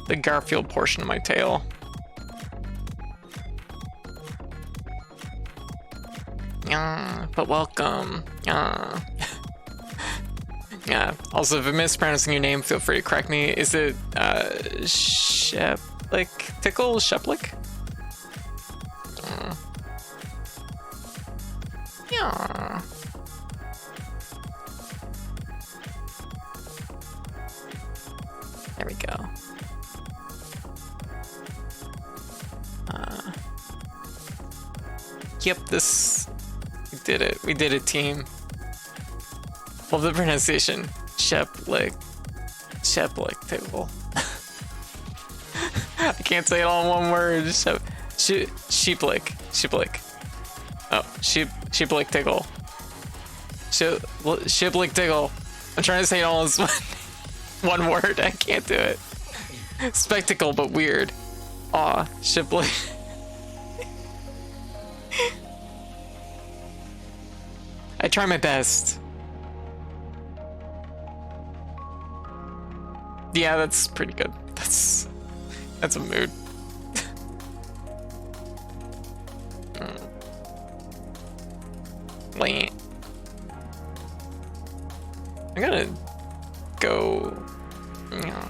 The Garfield portion of my tail. Yeah, but welcome. Yeah. Yeah. Also, if I'm mispronouncing your name, feel free to correct me. Is it Sheplik? Tickle? Sheplik? Yeah. There we go. Yep, we did it. We did it, team. Love the pronunciation. Sheplik tickle. I can't say it all in one word. Sheeplik. Oh, sheeplik tickle. Shiplik tickle. I'm trying to say it all in one word. I can't do it. Spectacle, but weird. Aw, shiplik. I try my best. Yeah, that's pretty good. That's a mood. Wait. I gotta go. Yeah.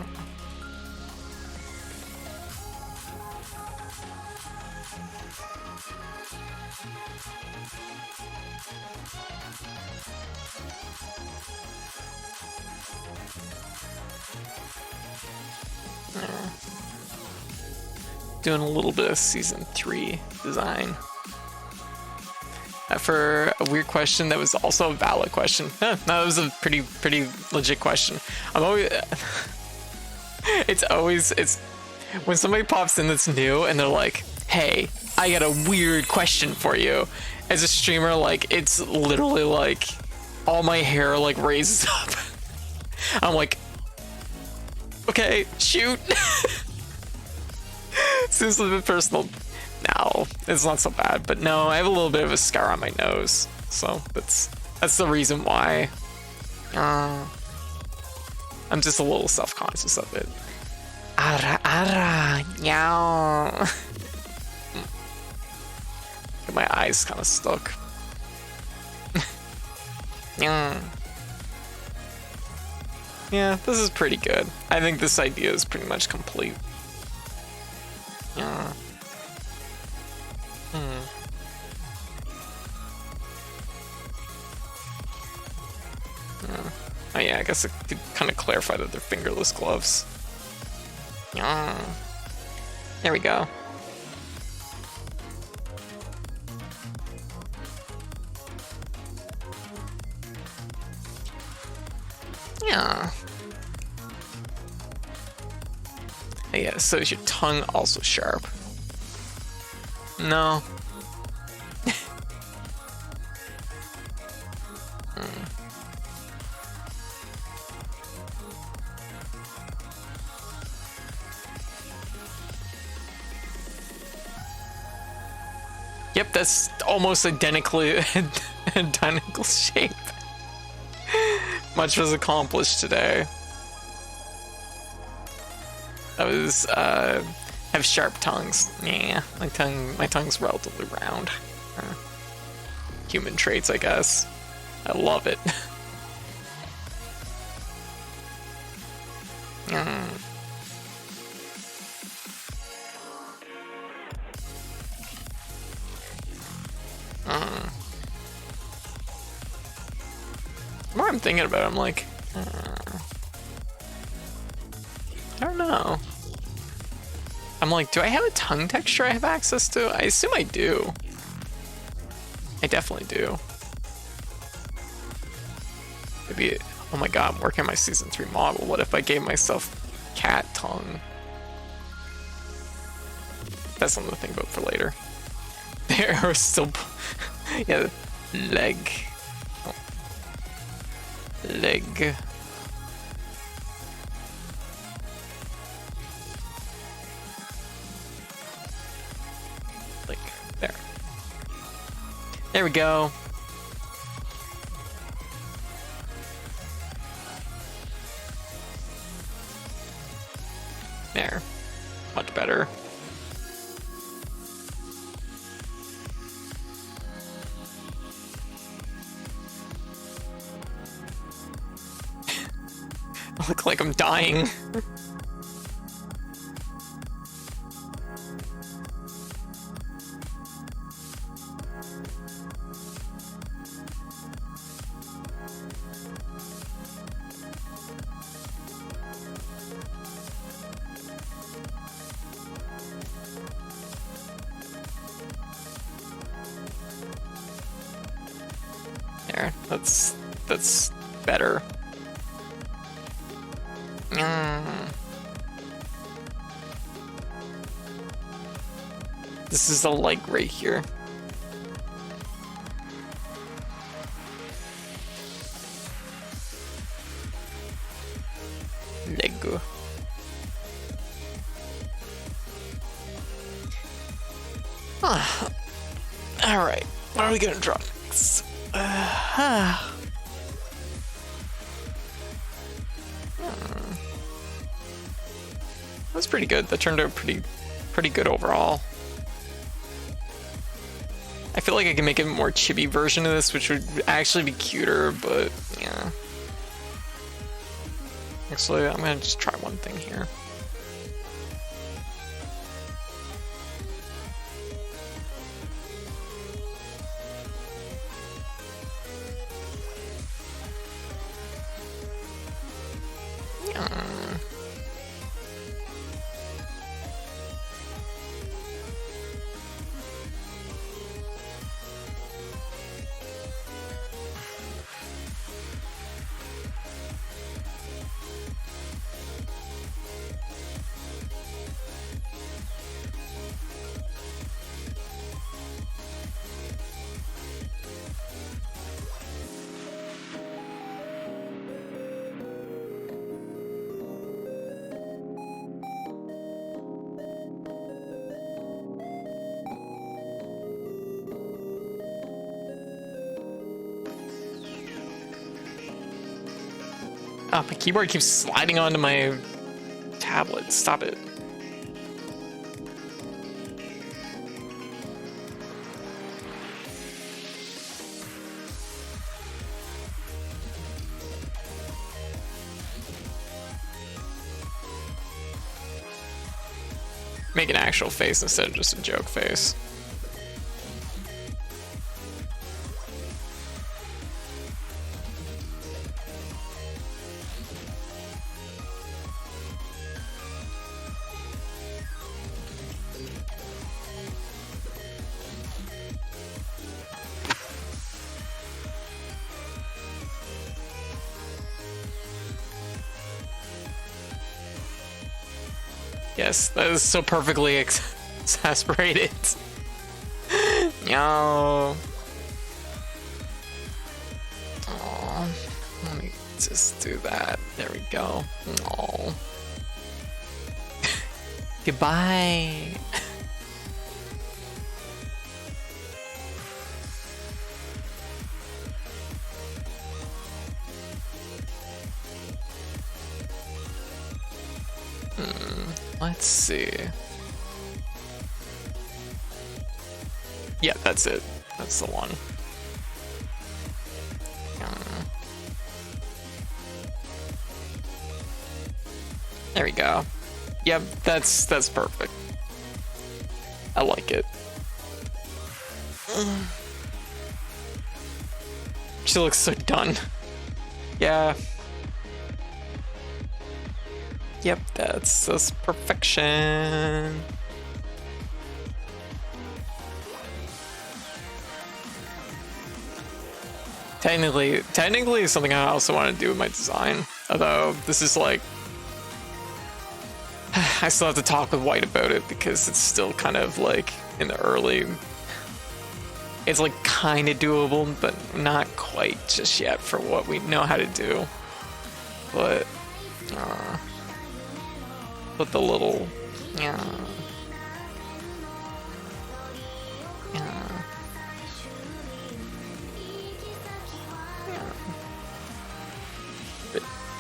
Doing a little bit of season 3 design. For a weird question that was also a valid question. No, that was a pretty legit question. I'm always it's when somebody pops in that's new and they're like, hey, I got a weird question for you. As a streamer, like, it's literally like all my hair like raises up. I'm like, okay, shoot. Seems a bit personal. No, it's not so bad, but no, I have a little bit of a scar on my nose, so that's the reason why. I'm just a little self-conscious of it. Ara, meow. My eyes kind of stuck. Yeah, this is pretty good. I think this idea is pretty much complete. Yeah. Oh yeah, I guess it could kind of clarify that they're fingerless gloves. Yeah. There we go. Yeah. Yeah, so is your tongue also sharp? No. Yep, that's almost identically identical shape. Much was accomplished today. I was have sharp tongues. Yeah, my tongue's relatively round. Human traits, I guess. I love it. The more I'm thinking about it, I'm like, I don't know. I'm like, do I have a tongue texture I have access to? I assume I do. I definitely do. Maybe, oh my god, I'm working on my season 3 model. What if I gave myself cat tongue? That's something to think about for later. There are still, yeah, leg. Oh. Leg. Like, there. There we go. There. Much better. I look like I'm dying. There, that's better. This is the leg right here. Leg. All right, what are we gonna draw next? That's pretty good. That turned out pretty good overall. I feel like I can make a more chibi version of this, which would actually be cuter, but yeah. Actually, I'm gonna just try one thing here. Oh, my keyboard keeps sliding onto my tablet. Stop it. Make an actual face instead of just a joke face. Yes, that is so perfectly exasperated. No. Aw, let me just do that. There we go. Oh. Goodbye. Let's see. Yeah, that's it. That's the one. There we go. Yep, that's perfect. I like it. She looks so done. Yeah. Yep, that's perfection. Technically something I also want to do with my design. Although this is like, I still have to talk with White about it because it's still kind of like in the early. It's like kind of doable, but not quite just yet for what we know how to do. But put the little, yeah.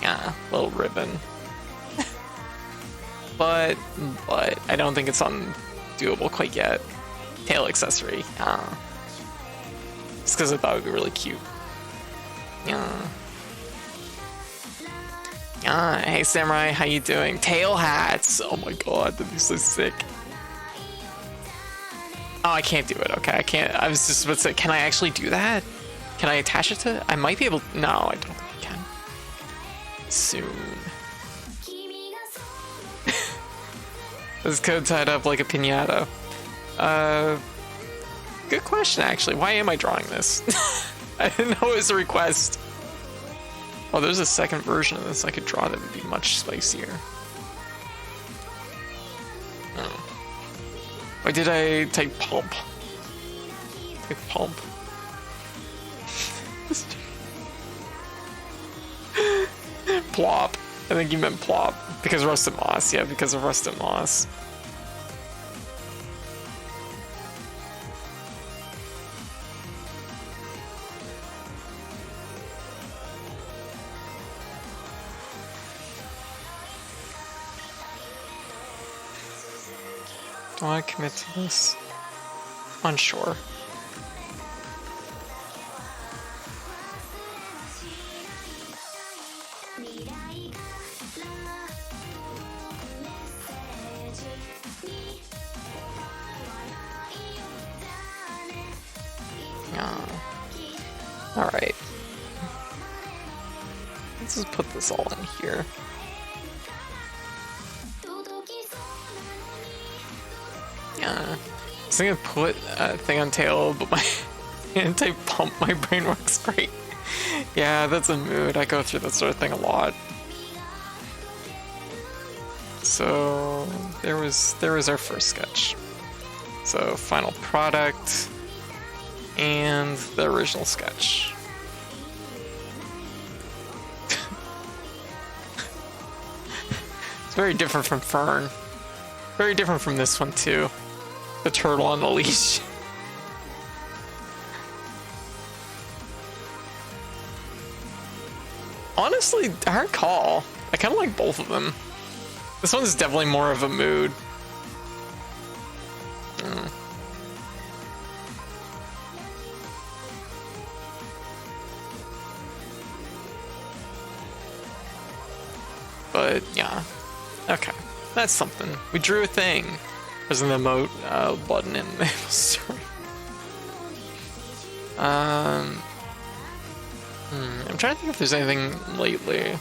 Yeah, little ribbon. but I don't think it's undoable quite yet. Tail accessory. Just because I thought it would be really cute. Hey Samurai, how you doing? Tail hats! Oh my god, that'd be so sick. Oh, I can't do it. Okay, I can't. I was just about to say, can I actually do that? Can I attach it to? I might be able. No, I don't think I can. Soon. This code tied up like a piñata. Good question, actually. Why am I drawing this? I didn't know it was a request. Oh, there's a second version of this I could draw that would be much spicier. Oh. Why did I type pump? Type pump. Plop. I think you meant plop. Because rusted moss. Yeah, because of rusted moss. Do I commit to this? Unsure. Alright. Let's just put this all in here. Yeah. I was gonna put a thing on tail, but my anti-pump, my brain works great. Yeah, that's a mood. I go through that sort of thing a lot. So there was our first sketch. So final product and the original sketch. It's very different from Fern. Very different from this one too. The turtle on the leash. Honestly, hard call. I kind of like both of them. This one's definitely more of a mood. But yeah, okay, that's something. We drew a thing. There's an emote button in the Maple Story. I'm trying to think if there's anything lately.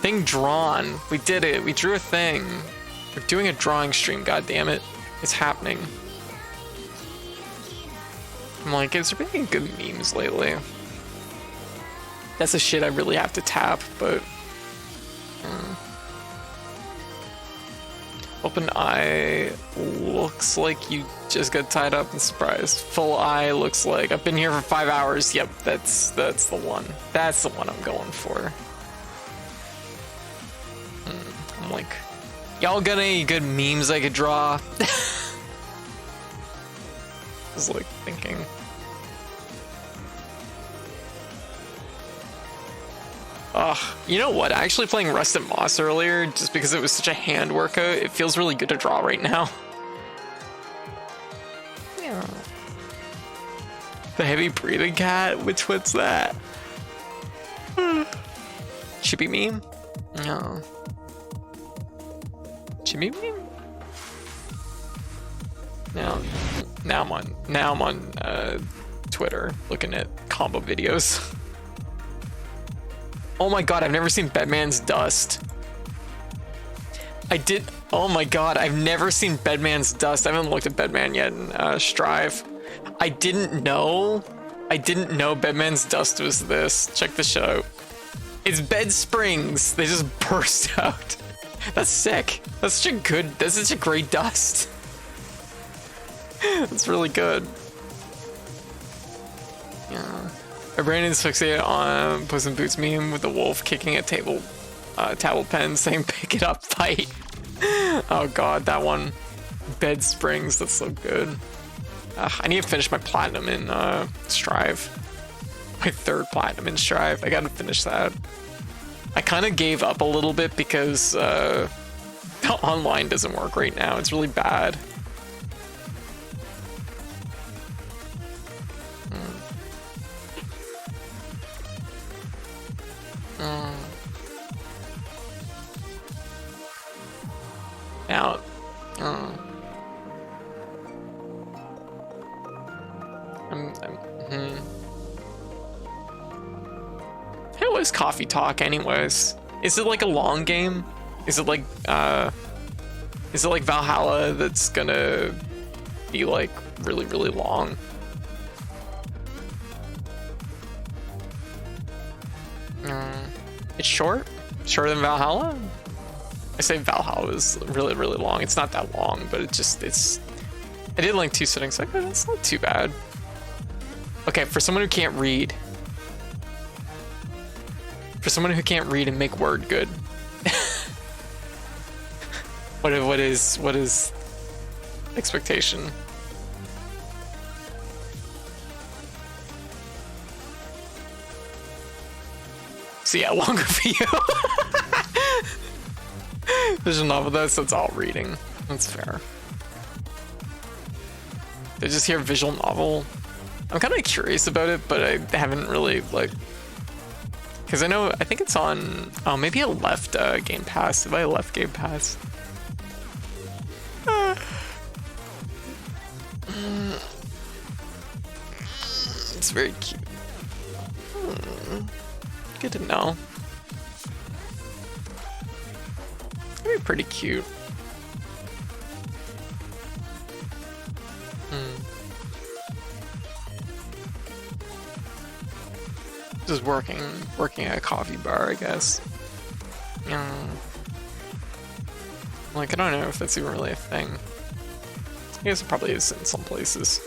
Thing drawn. We did it. We drew a thing. We're doing a drawing stream. God damn it, it's happening. I'm like, is there been any good memes lately? That's the shit I really have to tap, but. Open eye looks like you just got tied up and surprised. Full eye looks like I've been here for 5 hours. Yep, that's the one. That's the one I'm going for. I'm like, y'all got any good memes I could draw? I was like thinking. You know what? Actually playing Rusted Moss earlier, just because it was such a hand workout, it feels really good to draw right now. Yeah. The heavy breathing cat? Which one's that? Chippy meme? No. Chippy meme? No. Now I'm on Twitter looking at combo videos. Oh my god, I've never seen Bedman's Dust. Oh my god, I've never seen Bedman's Dust. I haven't looked at Bedman yet in Strive. I didn't know Bedman's Dust was this. Check this shit out. It's bed springs. They just burst out. That's sick. That's such a great dust. That's really good. Yeah. Brandon's fixated on Puss in Boots meme with the wolf kicking a towel pen saying pick it up, fight. Oh god, that one. Bed springs, that's so good. I need to finish my platinum in Strive. My 3rd platinum in Strive. I gotta finish that. I kind of gave up a little bit because the online doesn't work right now. It's really bad. Out. How is Coffee Talk anyways? Is it like a long game? Is it like Valhalla that's gonna be like really, really long? It's short? Shorter than Valhalla? I say Valhalla is really, really long. It's not that long, but I did like 2 sittings. Like, it's not too bad. Okay, for someone who can't read. For someone who can't read and make word good. What is expectation? So yeah, longer for you. Visual novel, that's all reading. That's fair. Did I just hear visual novel? I'm kind of curious about it, but I haven't really like, because I think it's on. Oh, maybe I left Game Pass. If I left Game Pass. It's very cute. Good to know. That'd be pretty cute. Just working at a coffee bar, I guess. Like, I don't know if that's even really a thing. I guess it probably is in some places.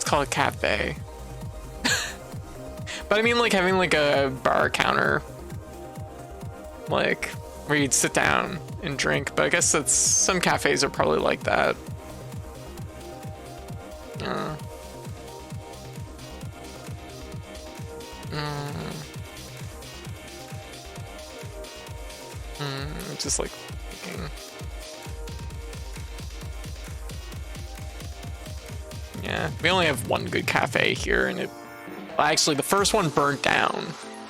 Called a cafe. But I mean, like, having like a bar counter, like where you'd sit down and drink. But I guess that's, some cafes are probably like that. Just like thinking. Yeah, we only have one good cafe here, and well, actually the first one burnt down,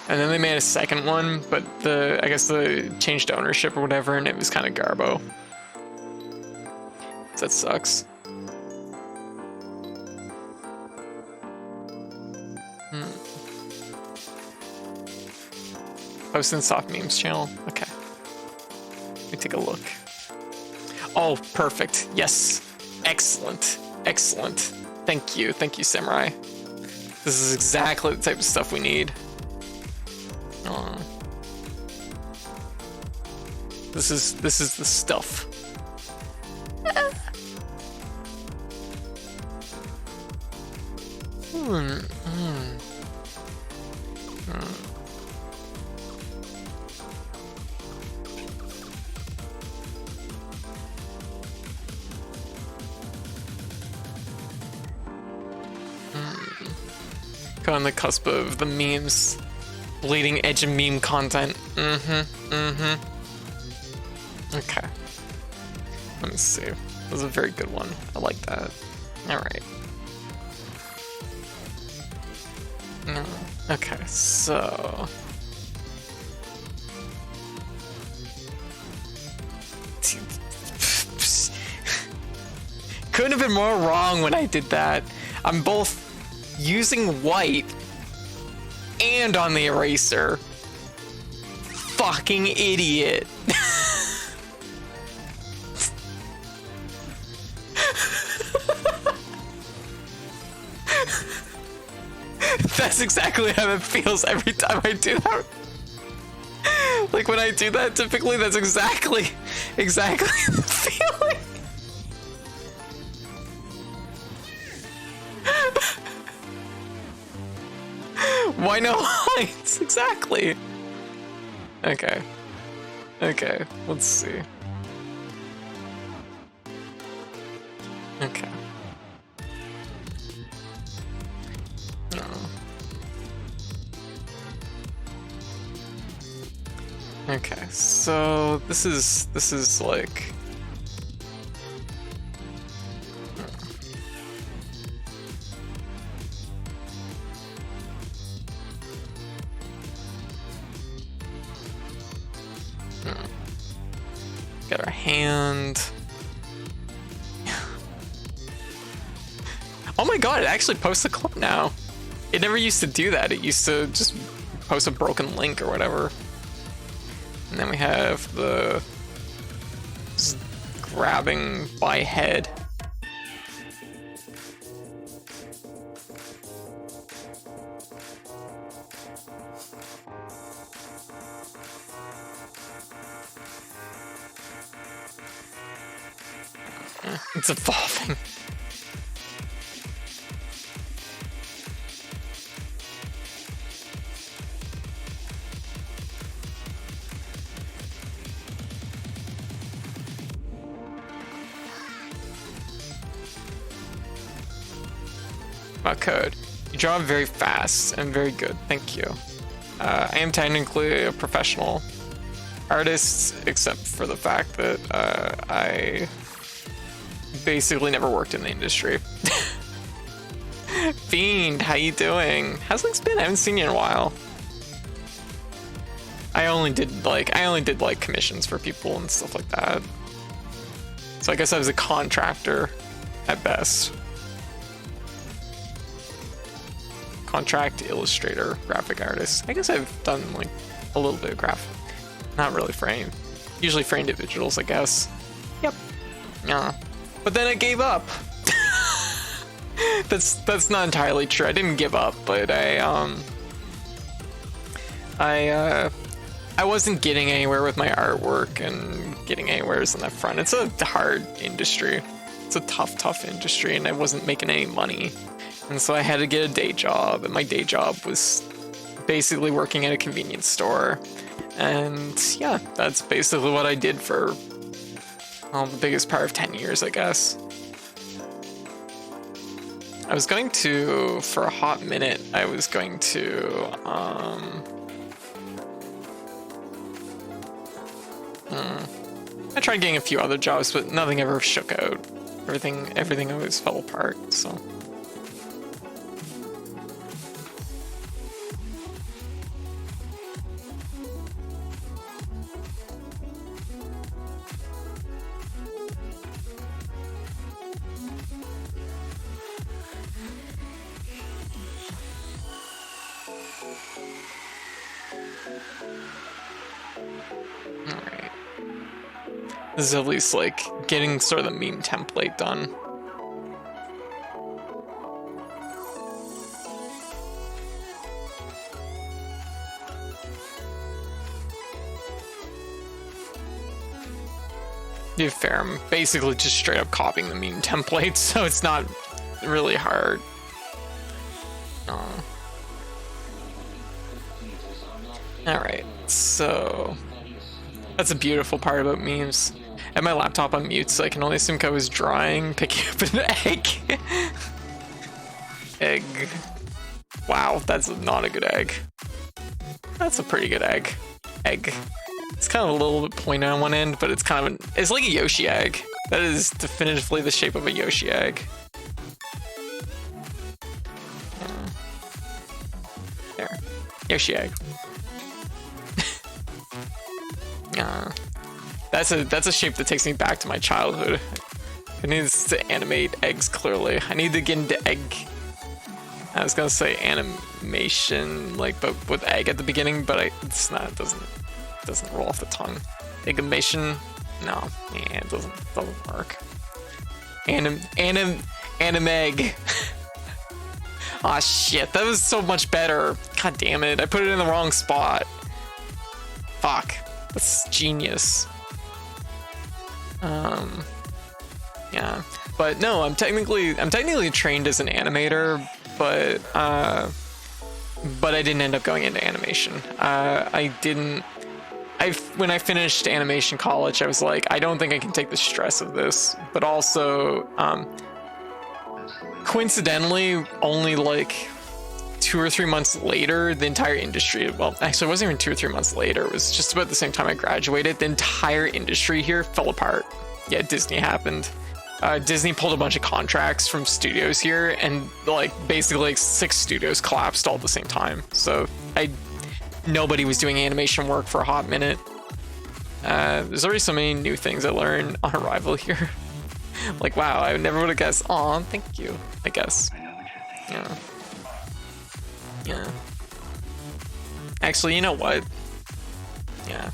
and then they made a second one, but I guess they changed ownership or whatever, and it was kind of garbo. So that sucks. Posting soft memes channel. Okay. Let me take a look. Oh, perfect. Yes. Excellent. Excellent. Thank you. Thank you, Samurai. This is exactly the type of stuff we need. This is the stuff. On the cusp of the memes, bleeding edge of meme content. Okay. Let me see. That was a very good one. I like that. All right. Okay, so. Couldn't have been more wrong when I did that. I'm both using white and on the eraser. Fucking idiot. That's exactly how it feels every time I do that. Like when I do that, typically that's exactly the feeling. Why no lines? Exactly. Okay. Okay, let's see. Okay. No. Okay, so this is like got our hand. Oh my god, it actually posts a clip now. It never used to do that. It used to just post a broken link or whatever. And then we have the grabbing by head. It's evolving. About code. You draw very fast and very good. Thank you. I am technically a professional artist, except for the fact that I basically never worked in the industry. Fiend, how you doing? How's things been? I haven't seen you in a while. I only did like commissions for people and stuff like that. So I guess I was a contractor at best. Contract illustrator, graphic artist. I guess I've done like a little bit of graphic. Not really frame. Usually for individuals, I guess. Yep. Yeah. But then I gave up. That's not entirely true. I didn't give up, but I wasn't getting anywhere with my artwork and getting anywhere on that front. It's a hard industry. It's a tough industry, and I wasn't making any money. And so I had to get a day job, and my day job was basically working at a convenience store. And yeah, that's basically what I did for the biggest part of 10 years, I guess. I was going to, for a hot minute, I was going to, I tried getting a few other jobs, but nothing ever shook out. Everything always fell apart, so. This is at least like getting sort of the meme template done. To be fair, I'm basically just straight up copying the meme template, so it's not really hard. Alright, so that's a beautiful part about memes. I have my laptop on mute, so I can only assume I was drawing, picking up an egg. Egg. Wow, that's not a good egg. That's a pretty good egg. Egg. It's kind of a little bit pointed on one end, but it's kind of it's like a Yoshi egg. That is definitively the shape of a Yoshi egg. There. Yoshi egg. That's a shape that takes me back to my childhood. It needs to animate eggs clearly. I need to get into egg. I was gonna say animation, like, but with egg at the beginning, but it's not. It doesn't roll off the tongue. Animation, no, yeah, it doesn't work. Anime egg. Aw, shit, that was so much better. God damn it, I put it in the wrong spot. Fuck, that's genius. Yeah, but no, I'm technically trained as an animator, but I didn't end up going into animation. When I finished animation college, I was like, I don't think I can take the stress of this, but also, coincidentally, only like 2 or 3 months later, the entire industry, well, actually it wasn't even 2 or 3 months later, it was just about the same time I graduated, the entire industry here fell apart. Yeah, Disney happened. Disney pulled a bunch of contracts from studios here, and like basically like 6 studios collapsed all at the same time. So nobody was doing animation work for a hot minute. There's already so many new things I learned on arrival here. Like, wow, I never would have guessed. Aw, thank you, I guess. Yeah. Yeah. Actually, you know what? Yeah.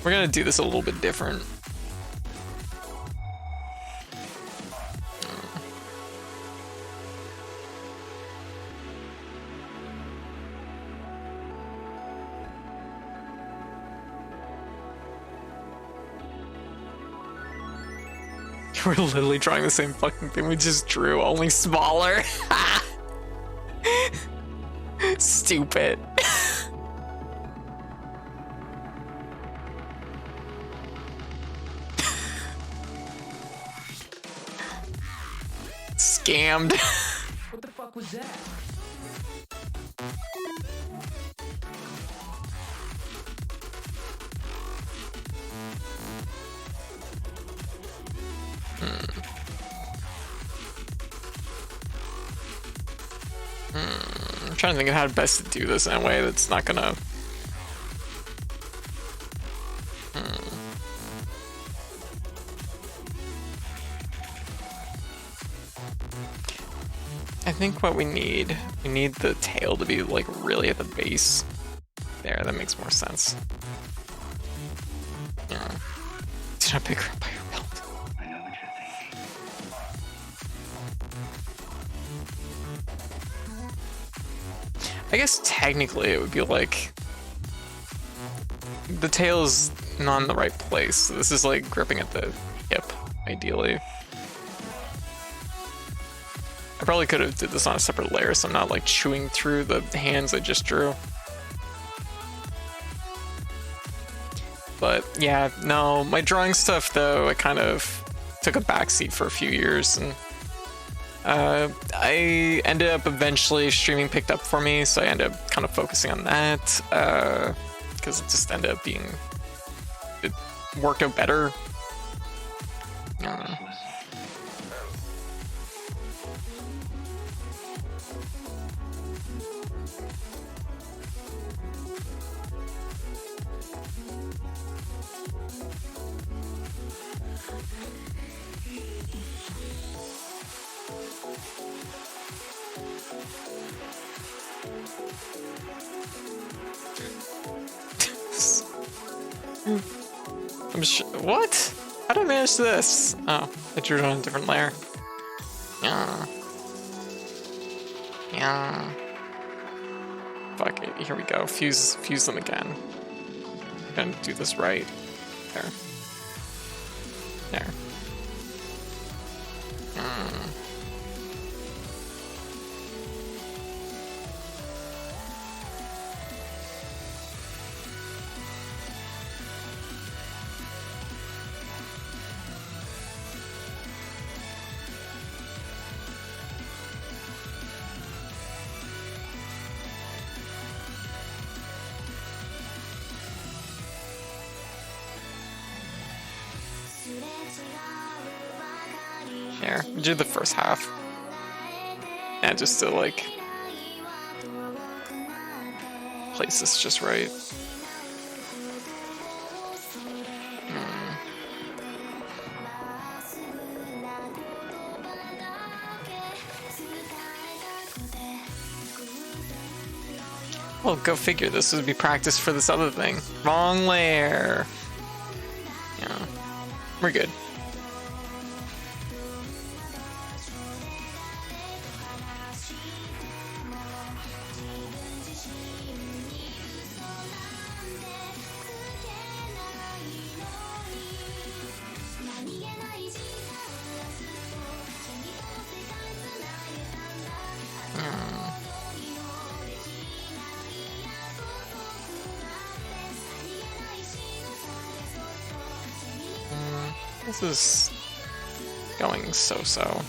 We're gonna do this a little bit different. We're literally drawing the same fucking thing we just drew, only smaller. Stupid. Scammed. What the fuck was that? I'm trying to think of how best to do this in a way that's not gonna... I think what we need the tail to be like really at the base. There, that makes more sense. Yeah. Did I pick her up by her belt? I know what you're thinking. I guess technically it would be like the tail's not in the right place. So this is like gripping at the hip, ideally. I probably could have did this on a separate layer, so I'm not like chewing through the hands I just drew. But yeah, no, my drawing stuff though, I kind of took a backseat for a few years, and I ended up eventually streaming picked up for me, so I ended up kind of focusing on that, because it just ended up being, it worked out better. I'm sure. What? How did I manage this? Oh, I drew it on a different layer. Yeah. Yeah. Fuck it. Here we go. Fuse them again. I'm gonna do this right. There. There. Here, do the first half. And just to like place this just right. Well, go figure. This would be practice for this other thing. Wrong layer. Yeah, we're good. This is going so-so.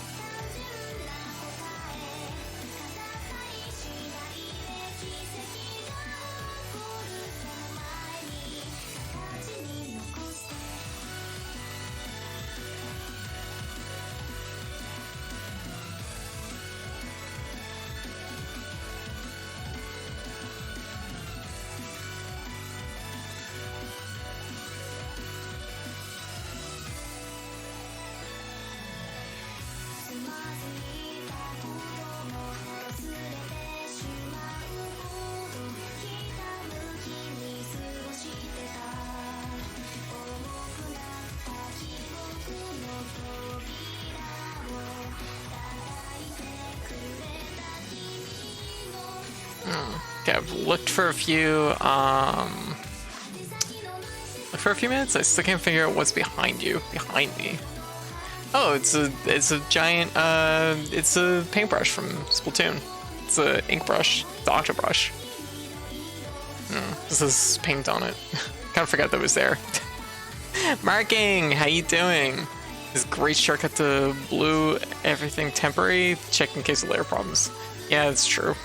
Okay, I've looked for a few minutes. I still can't figure out what's behind you. Behind me. Oh, it's a giant it's a paintbrush from Splatoon. It's a ink brush, the Octobrush. This is paint on it. Kind of forgot that was there. Marking, how you doing? This great shortcut to blue everything temporary. Check in case of layer problems. Yeah, that's true.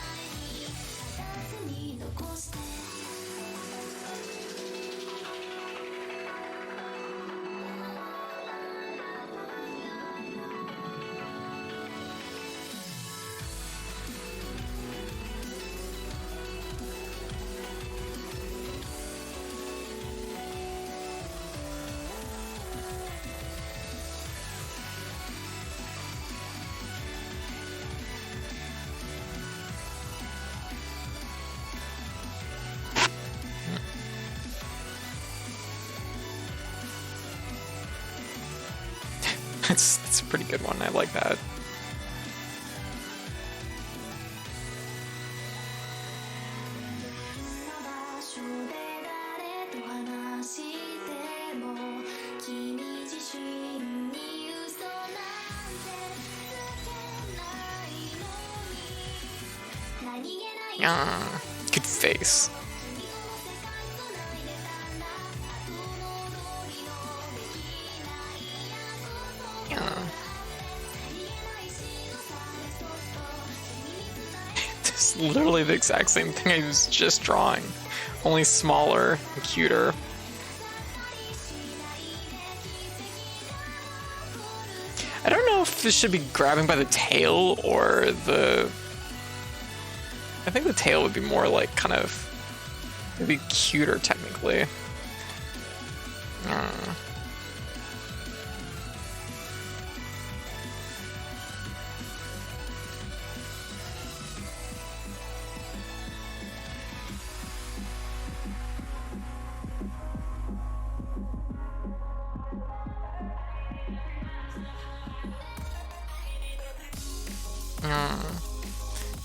It's a pretty good one. I like that. Good face. It's literally the exact same thing I was just drawing, only smaller and cuter. I don't know if this should be grabbing by the tail or the... I think the tail would be more like kind of maybe cuter technically.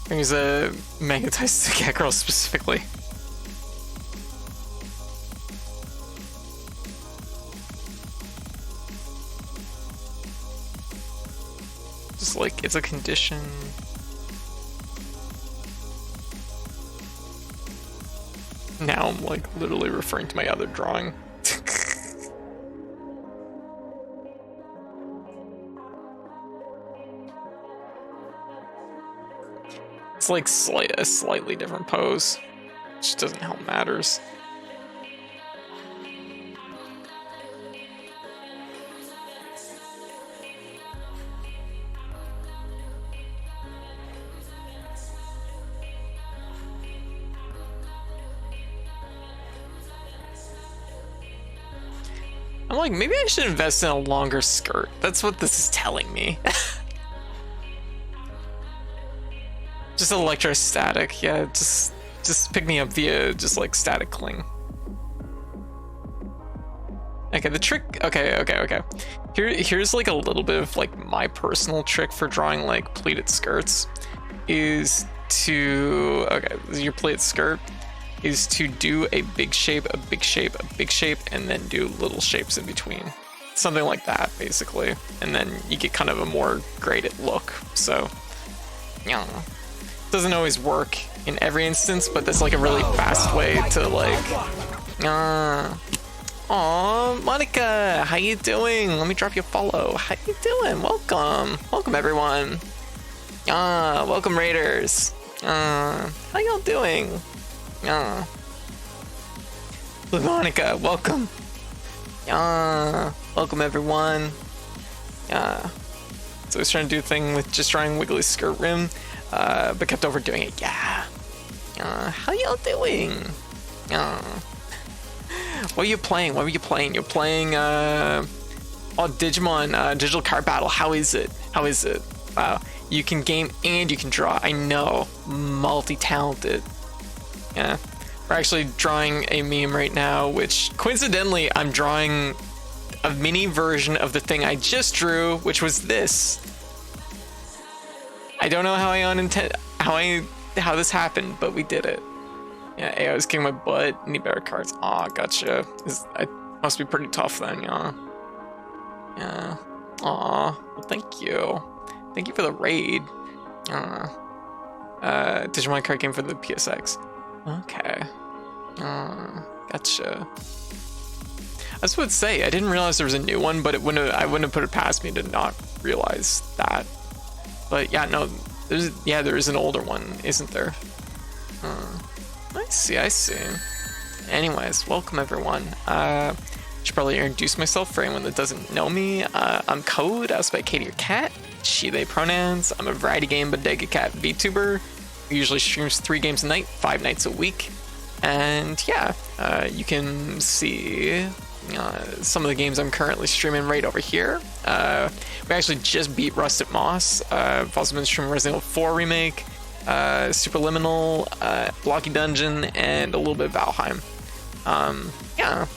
There's a magnetized cat girl specifically. Just like it's a condition. Now I'm like literally referring to my other drawing. It's like a slightly different pose, which doesn't help matters. I'm like, maybe I should invest in a longer skirt. That's what this is telling me. Just electrostatic, yeah, just pick me up via just like static cling. Okay, the trick, okay. Here's like a little bit of like my personal trick for drawing like pleated skirts is to, okay, this is your pleated skirt, is to do a big shape, a big shape, a big shape, and then do little shapes in between. Something like that, basically. And then you get kind of a more graded look, so, yeah. Doesn't always work in every instance, but that's like a really fast way to like, aw, Monica, how you doing? Let me drop you a follow. How you doing? Welcome everyone. Welcome Raiders. How y'all doing? Blue Monica, welcome. Welcome everyone. So I was trying to do a thing with just drawing wiggly skirt rim. But kept overdoing it. Yeah. How y'all doing? What are you playing? What were you playing? You're playing Digimon Digital Card Battle. How is it? Wow. You can game and you can draw. I know. Multi-talented. Yeah. We're actually drawing a meme right now, which coincidentally I'm drawing a mini version of the thing I just drew, which was this. I don't know how how this happened, but we did it. Yeah, I was kicking my butt. Need better cards. Aw, gotcha. I must be pretty tough then, yeah. Yeah. Aw, well, thank you. Thank you for the raid. Digimon card game for the PSX. Okay. Gotcha. I was about to say, I didn't realize there was a new one, but I wouldn't have put it past me to not realize that. But yeah, no, there is an older one, isn't there? I see. Anyways, welcome everyone. Should probably introduce myself for anyone that doesn't know me. I'm Code, I was by Katie or Cat, she, they pronouns. I'm a variety game bodega cat VTuber. Usually streams 3 games a night, 5 nights a week. And yeah, you can see some of the games I'm currently streaming right over here. We actually just beat Rusted Moss. I've also been streaming Resident Evil 4 Remake, Superliminal, Blocky Dungeon, and a little bit of Valheim. Yeah.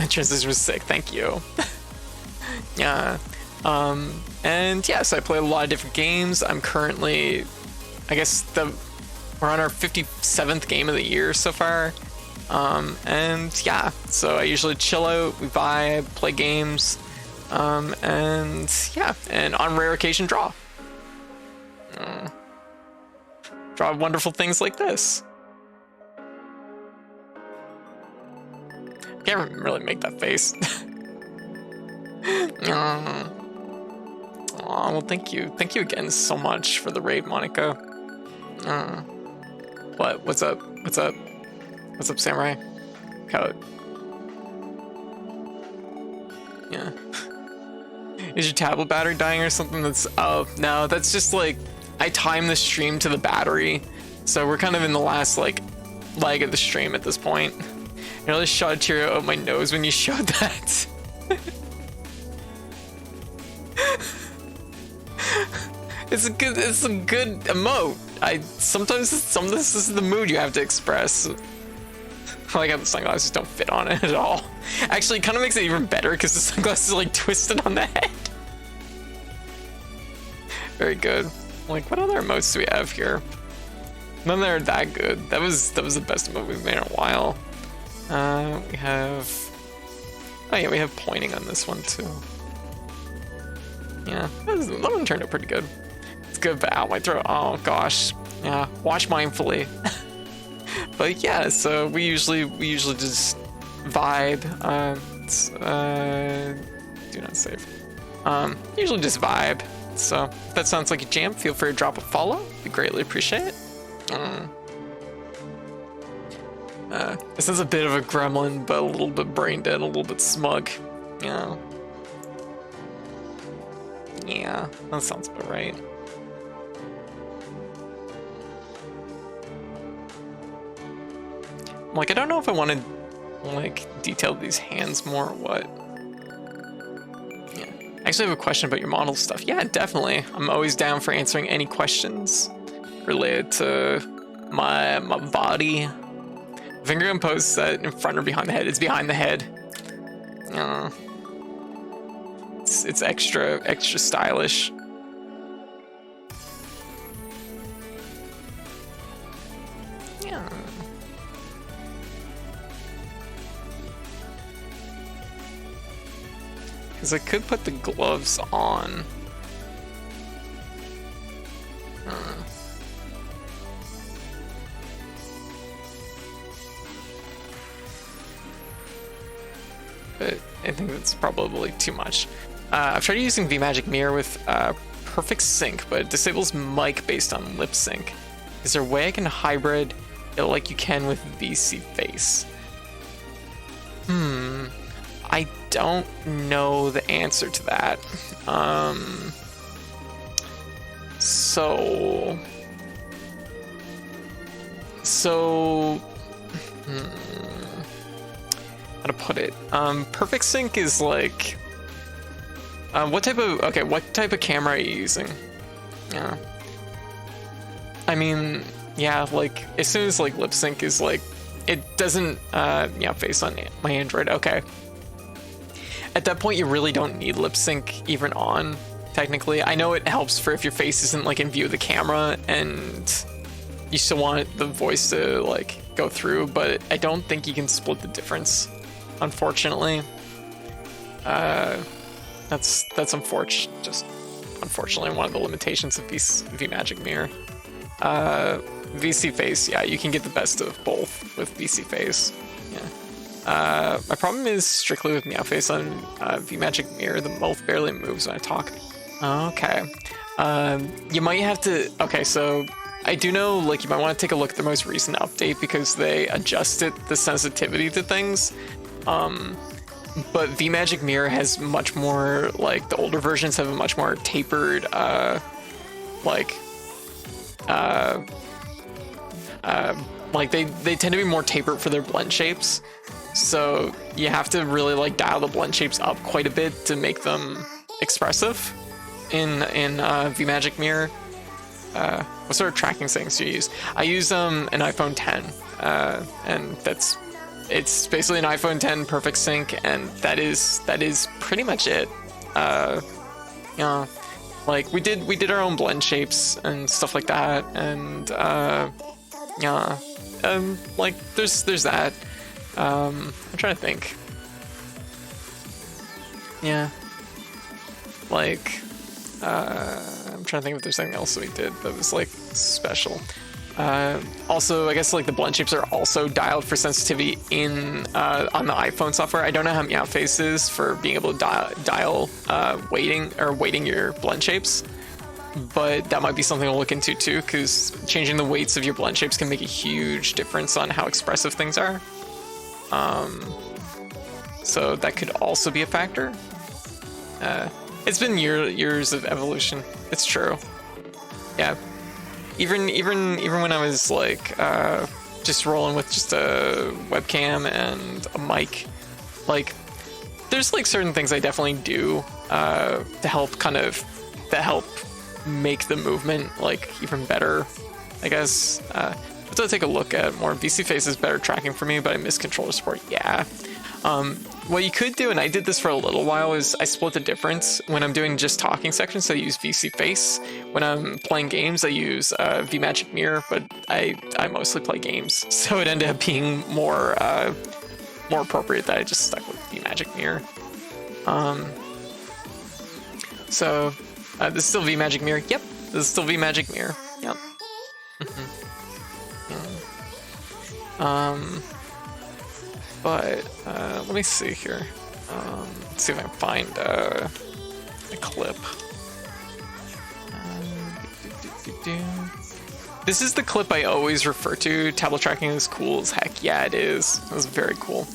Transition was sick, thank you. Yeah. And yeah, so I play a lot of different games. I'm currently, I guess we're on our 57th game of the year so far. And yeah, so I usually chill out, we vibe, play games, and yeah, and on rare occasion draw. Draw wonderful things like this. Can't really make that face. Aw, well, thank you again so much for the raid, Monica. What's up, Samurai? Code. Yeah. Is your tablet battery dying or something? Oh, no, that's just like, I time the stream to the battery. So we're kind of in the last like leg of the stream at this point. I really shot a tear out of my nose when you showed that. It's a good emote. Sometimes this is the mood you have to express. I like how the sunglasses don't fit on it at all. Actually, it kind of makes it even better because the sunglasses are like twisted on the head. Very good. Like, what other emotes do we have here? None that are that good. That was the best emote we've made in a while. We have... Oh yeah, we have pointing on this one too. Yeah, that one turned out pretty good. It's good, but out my throat. Oh gosh. Yeah, watch mindfully. But yeah, so we usually just vibe. Do not save. Usually just vibe. So if that sounds like a jam, feel free to drop a follow. We greatly appreciate it. This is a bit of a gremlin, but a little bit brain dead, a little bit smug. Yeah. Yeah, that sounds about right. Like, I don't know if I want to, like, detail these hands more or what. Yeah. I actually have a question about your model stuff. Yeah, definitely. I'm always down for answering any questions related to my body. Finger gun pose that in front or behind the head. It's behind the head. It's extra stylish. Yeah. Because I could put the gloves on. But I think that's probably too much. I've tried using VMagic Mirror with perfect sync, but it disables mic based on lip sync. Is there a way I can hybrid it like you can with VC Face? I don't know the answer to that. So how to put it? Perfect sync is like, what type of camera are you using? Yeah. I mean, yeah, like as soon as like lip sync is like, it doesn't, yeah, face on my Android. Okay. At that point, you really don't need lip sync even on, technically. I know it helps for if your face isn't like in view of the camera and you still want the voice to like go through, but I don't think you can split the difference, unfortunately. That's unfortunate. Just unfortunately one of the limitations of VMagic Mirror. VC Face, yeah, you can get the best of both with VC Face. Yeah. My problem is strictly with Meow Face on VMagic Mirror. The mouth barely moves when I talk. Okay. You might have to. Okay, so I do know, like, you might want to take a look at the most recent update because they adjusted the sensitivity to things. But VMagic Mirror has much more, like, the older versions have a much more tapered, like they tend to be more tapered for their blend shapes. So you have to really, like, dial the blend shapes up quite a bit to make them expressive in VMagic Mirror. What sort of tracking settings do you use? I use an iPhone 10, and it's basically an iPhone 10 perfect sync, and that is pretty much it. Yeah, like we did our own blend shapes and stuff like that, and yeah, like there's that. I'm trying to think. Yeah, like I'm trying to think if there's anything else that we did that was like special. Also, I guess like the blend shapes are also dialed for sensitivity in on the iPhone software. I don't know how Meow Face is for being able to dial weighting your blend shapes, but that might be something to look into too, because changing the weights of your blend shapes can make a huge difference on how expressive things are. So that could also be a factor. It's been years of evolution. It's true. Yeah. Even when I was like just rolling with just a webcam and a mic, like there's like certain things I definitely do to help make the movement like even better, I guess. Let's take a look at more. VC Face is better tracking for me, but I miss controller support. Yeah. what you could do, and I did this for a little while, is I split the difference. When I'm doing just talking sections, I use VC Face. When I'm playing games, I use VMagic Mirror, but I mostly play games, so it ended up being more appropriate that I just stuck with VMagic Mirror. So this is still VMagic Mirror. Yep, this is still VMagic Mirror. Yep. But let me see here. Let's see if I can find a clip. This is the clip I always refer to. Tablet tracking is cool as heck. Yeah, it is. It was very cool.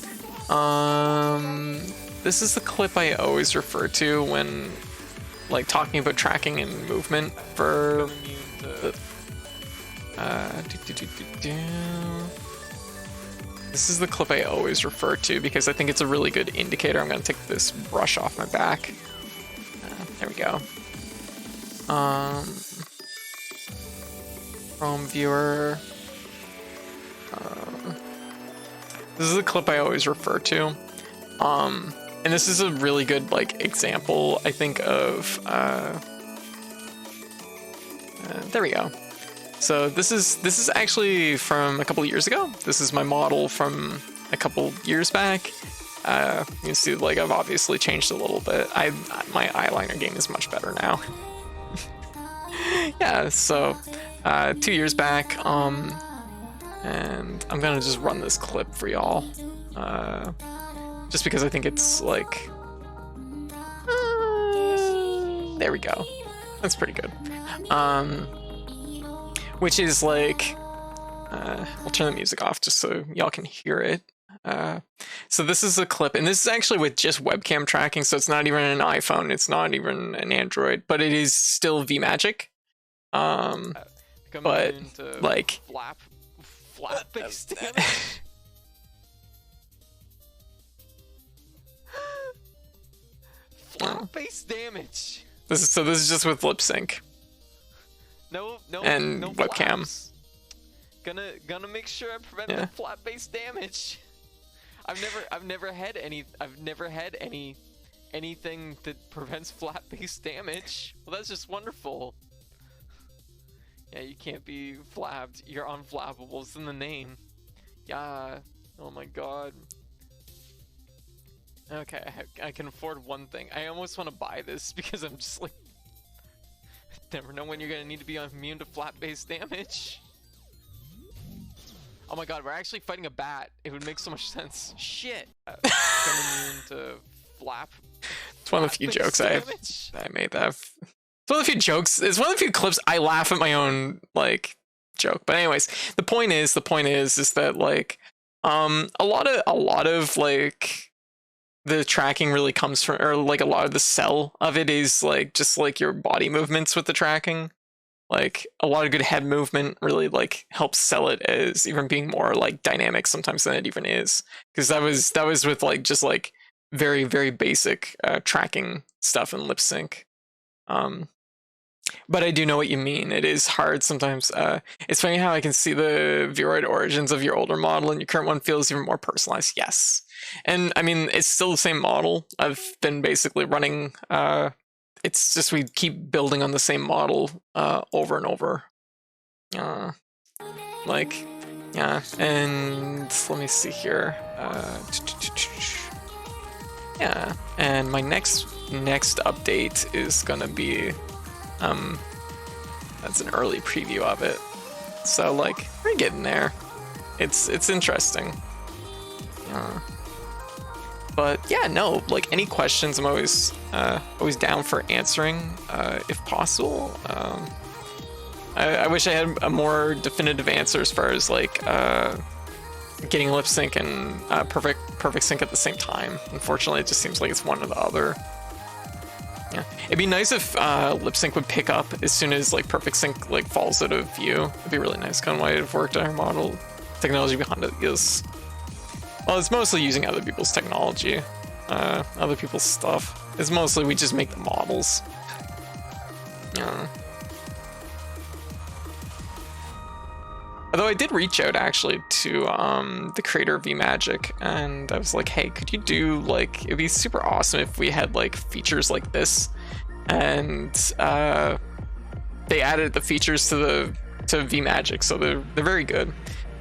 This is the clip I always refer to when, like, talking about tracking and movement for the. This is the clip I always refer to because I think it's a really good indicator. I'm going to take this brush off my back. There we go. Chrome viewer. This is the clip I always refer to. And this is a really good, like, example, I think, of... there we go. So this is actually from a couple of years ago. This is my model from a couple years back. You can see, like, I've obviously changed a little bit. My eyeliner game is much better now. Yeah, so 2 years back, and I'm gonna just run this clip for y'all, just because I think it's like, there we go. That's pretty good. Which is like, I'll turn the music off just so y'all can hear it. So this is a clip, and this is actually with just webcam tracking, so it's not even an iPhone, it's not even an Android, but it is still VMagic. But like flap based damage. Flap based damage. This is just with lip sync. No webcam. Flaps. Gonna make sure I prevent the flap based damage. I've never had anything that prevents flap based damage. Well, that's just wonderful. Yeah, you can't be flapped. You're unflappable. It's in the name. Yeah. Oh my god. Okay, I can afford one thing. I almost want to buy this because I'm just like, never know when you're gonna need to be immune to flap-based damage. Oh my god, we're actually fighting a bat. It would make so much sense. Shit. Immune to flap. It's one of the few jokes I made that. It's one of the few jokes. It's one of the few clips I laugh at my own, like, joke. But anyways, the point is that, like, a lot of like the tracking really comes from, or like a lot of the sell of it is like just like your body movements with the tracking. Like a lot of good head movement really like helps sell it as even being more like dynamic sometimes than it even is. Because that was with like just like very, very basic tracking stuff in lip sync. But I do know what you mean. It is hard sometimes. It's funny how I can see the Viroid origins of your older model and your current one feels even more personalized. Yes. And I mean, it's still the same model. I've been basically running, it's just we keep building on the same model over and over. Like, yeah, and let me see here. Yeah, and my next update is gonna be, that's an early preview of it. So like, we're getting there. It's interesting. But yeah, no, like any questions, I'm always down for answering, if possible. I wish I had a more definitive answer as far as like getting lip sync and perfect sync at the same time. Unfortunately, it just seems like it's one or the other. Yeah, it'd be nice if lip sync would pick up as soon as like perfect sync like falls out of view. It'd be really nice. Kind of why it worked on our model. Technology behind it is, well, it's mostly using other people's technology, other people's stuff. It's mostly we just make the models. By Although I did reach out actually to the creator of VMagick, and I was like, hey, could you do like, it'd be super awesome if we had like features like this. And they added the features to VMagick, so they're very good.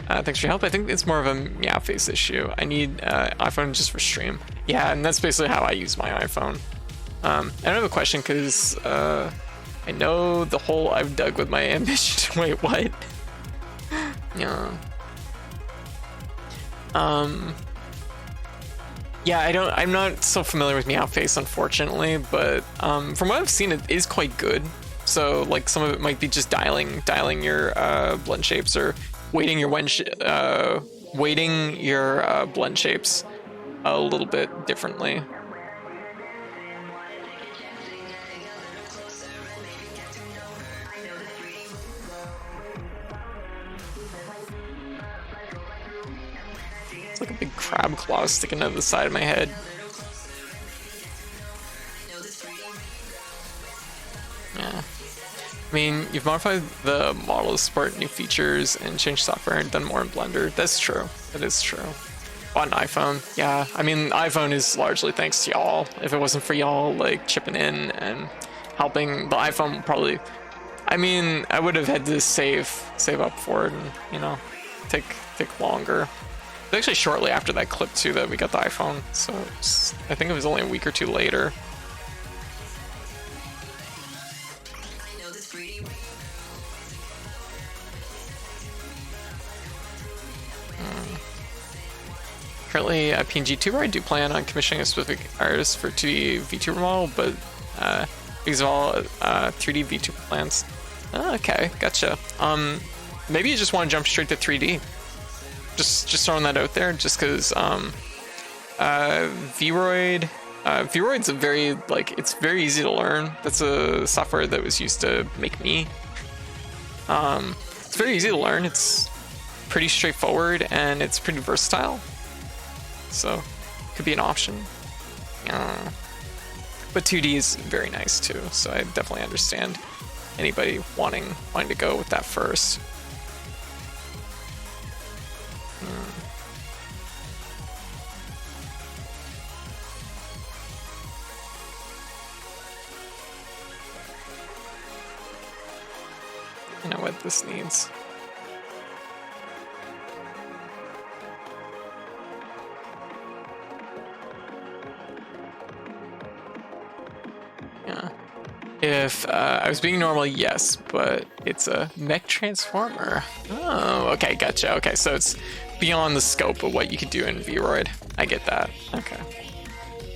Thanks for your help. I think it's more of a meow face issue. I need iPhone just for stream. Yeah, and that's basically how I use my iPhone. I don't have a question because I know the hole I've dug with my ambition. Wait, what? Yeah. Yeah, I'm not so familiar with meow face, unfortunately, but from what I've seen, it is quite good. So like some of it might be just dialing your blend shapes, or weighting your blend shapes a little bit differently. It's like a big crab claw sticking out of the side of my head. Yeah. I mean, you've modified the model to support new features and changed software and done more in Blender. That's true. That is true. On iPhone, yeah. I mean, iPhone is largely thanks to y'all. If it wasn't for y'all, like, chipping in and helping, the iPhone probably... I mean, I would have had to save up for it and, you know, take longer. It was actually shortly after that clip, too, that we got the iPhone. So, I think it was only a week or two later. Currently at PNG Tuber, I do plan on commissioning a specific artist for 2D VTuber model, but because of all 3D VTuber plans. Oh, okay, gotcha. Maybe you just want to jump straight to 3D. Just throwing that out there, just because Vroid, Vroid's a very, like, it's very easy to learn. That's a software that was used to make me. It's very easy to learn. It's pretty straightforward and it's pretty versatile. So, could be an option. But 2D is very nice too, so I definitely understand anybody wanting to go with that first. I know what this needs. Yeah. If I was being normal, yes, but it's a mech transformer. Oh, okay, gotcha. Okay, so it's beyond the scope of what you could do in Vroid. I get that. Okay.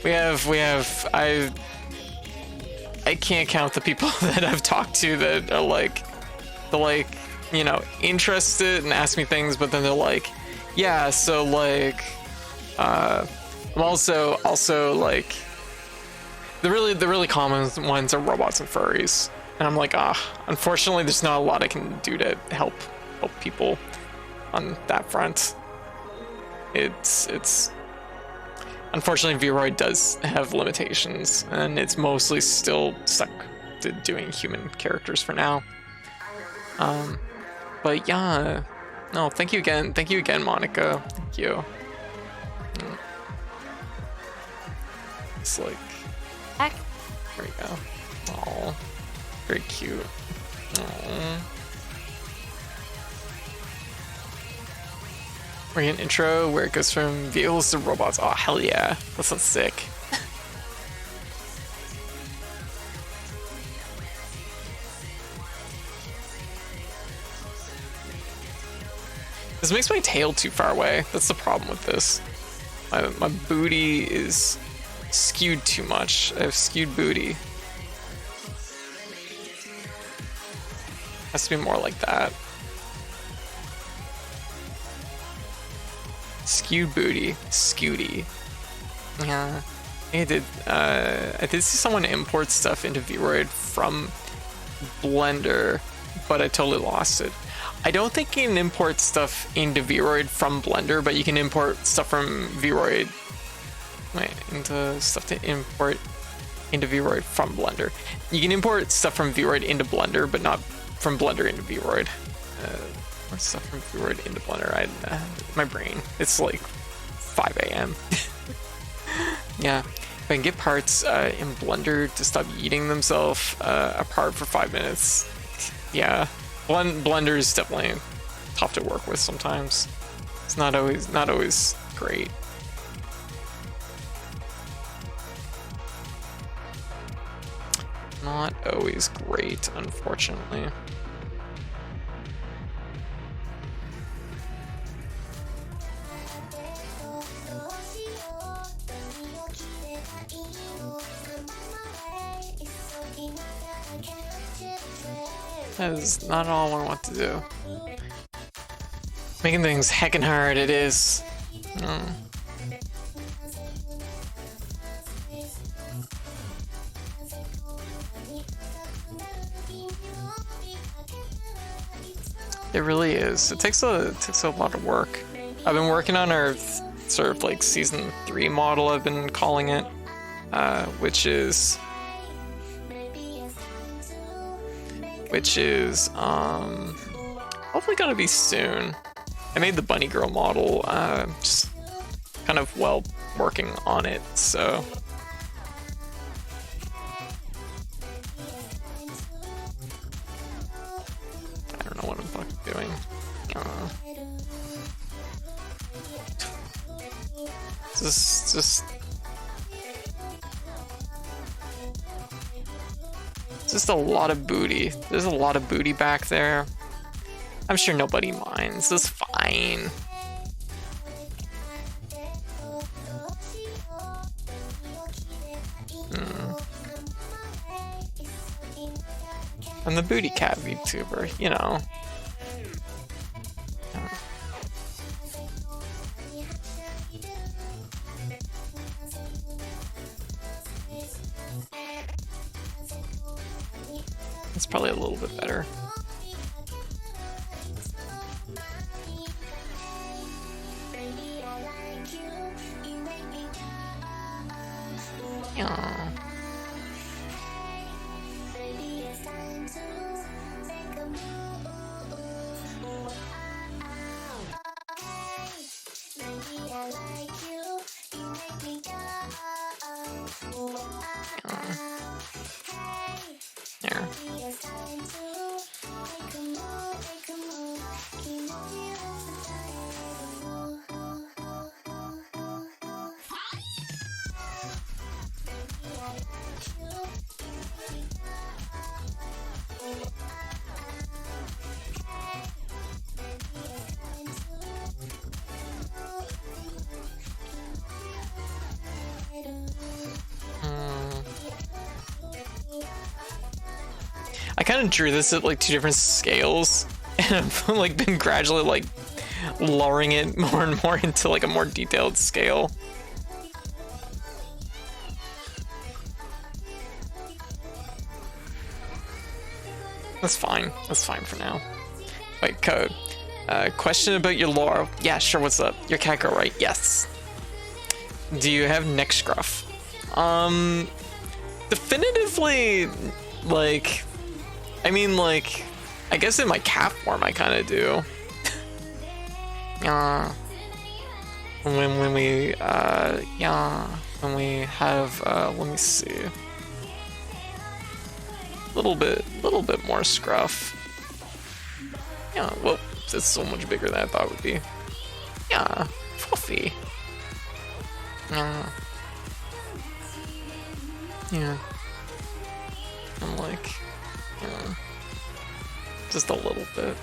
We have. I can't count the people that I've talked to that are like, you know, interested and ask me things, but then they're like, yeah, so like, I'm also like. The really common ones are robots and furries, and I'm like, unfortunately, there's not a lot I can do to help people on that front. It's unfortunately Vroid does have limitations, and it's mostly still stuck to doing human characters for now. But yeah, no, thank you again, Monica. Thank you. It's like. There we go. Oh, very cute. Aww. We're in an intro where it goes from vehicles to robots. Oh, hell yeah. That sounds sick. This makes my tail too far away. That's the problem with this. My booty is skewed too much. I have skewed booty. Has to be more like that. Skewed booty. Scooty. Yeah. I did see someone import stuff into Vroid from Blender, but I totally lost it. I don't think you can import stuff into Vroid from Blender, but you can import stuff from Vroid. Wait, into stuff to import into Vroid from Blender. You can import stuff from Vroid into Blender, but not from Blender into Vroid. More stuff from Fluid into Blender. My brain. It's like 5 a.m. Yeah. If I can get parts in Blender to stop eating themselves apart for 5 minutes. Yeah. Blender is definitely tough to work with sometimes. It's not always great. Not always great, unfortunately. That is not all I want to do. Making things heckin' hard, it is. It really is. It takes a lot of work. I've been working on our sort of like season 3 model, I've been calling it, which is hopefully gonna be soon. I made the bunny girl model, just kind of while working on it, so. I don't know what I'm fucking doing. Just a lot of booty. There's a lot of booty back there. I'm sure nobody minds. It's fine. I'm the booty cat VTuber, you know. It's probably a little bit better. Yeah. There. I kind of drew this at like 2 different scales, and I've like been gradually like lowering it more and more into like a more detailed scale. That's fine. That's fine for now. Wait, Code. Question about your lore. Yeah, sure. What's up? You're cat girl, right? Yes. Do you have neck scruff? Definitively, like. I mean, like, I guess in my cat form, I kind of do. Yeah. When we have, let me see. Little bit more scruff. Yeah, well, it's so much bigger than I thought it would be. Yeah, fluffy. Yeah. Yeah. I'm like, yeah. Just a little bit.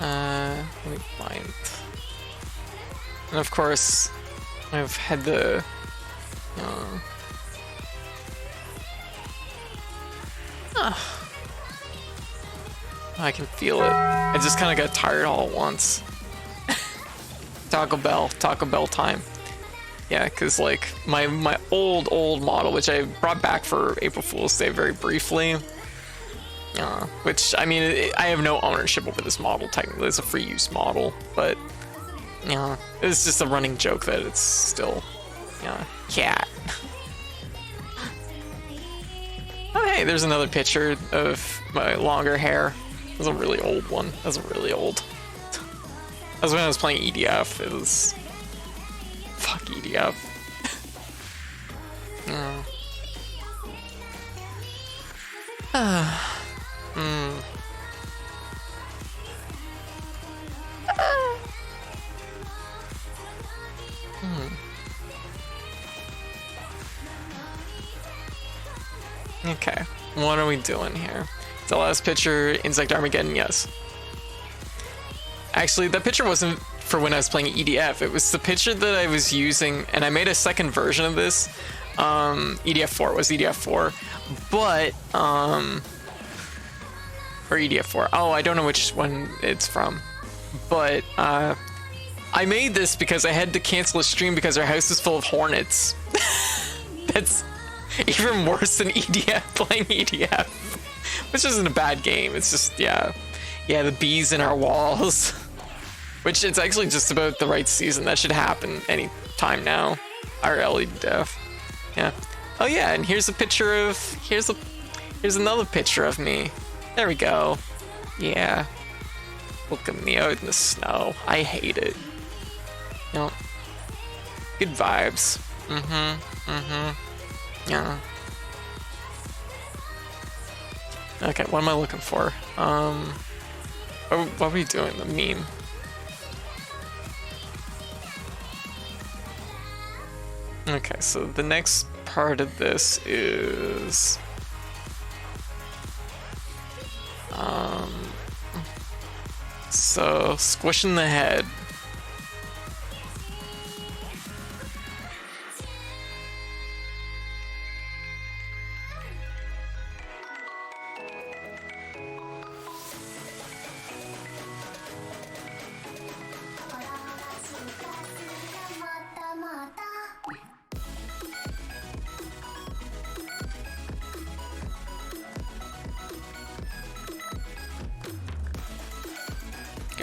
Let me find. And of course, I've had the. I can feel it. I just kind of got tired all at once. Taco Bell time. Yeah, because like my old model, which I brought back for April Fool's Day very briefly. Which, I mean, I have no ownership over this model. Technically, it's a free use model, but it's just a running joke that it's still, cat. Oh, hey, there's another picture of my longer hair. That's a really old one. That's really old. That was when I was playing EDF. It was... Fuck EDF. Yeah. Okay, what are we doing here? The last picture, Insect Armageddon, yes. Actually, that picture wasn't for when I was playing EDF. It was the picture that I was using, and I made a second version of this. EDF4, it was EDF4. But, or EDF4. Oh, I don't know which one it's from. But, I made this because I had to cancel a stream because our house is full of hornets. That's even worse than EDF, playing EDF. Which isn't a bad game, it's just, yeah. Yeah, the bees in our walls. Which it's actually just about the right season. That should happen any time now. Our LED def. Yeah. Oh yeah, and here's a picture of, here's another picture of me. There we go. Yeah. Look at me out in the snow. I hate it. You know, good vibes. Yeah. Okay, what am I looking for? What are we doing? The meme. Okay, so the next part of this is... So, squishing the head.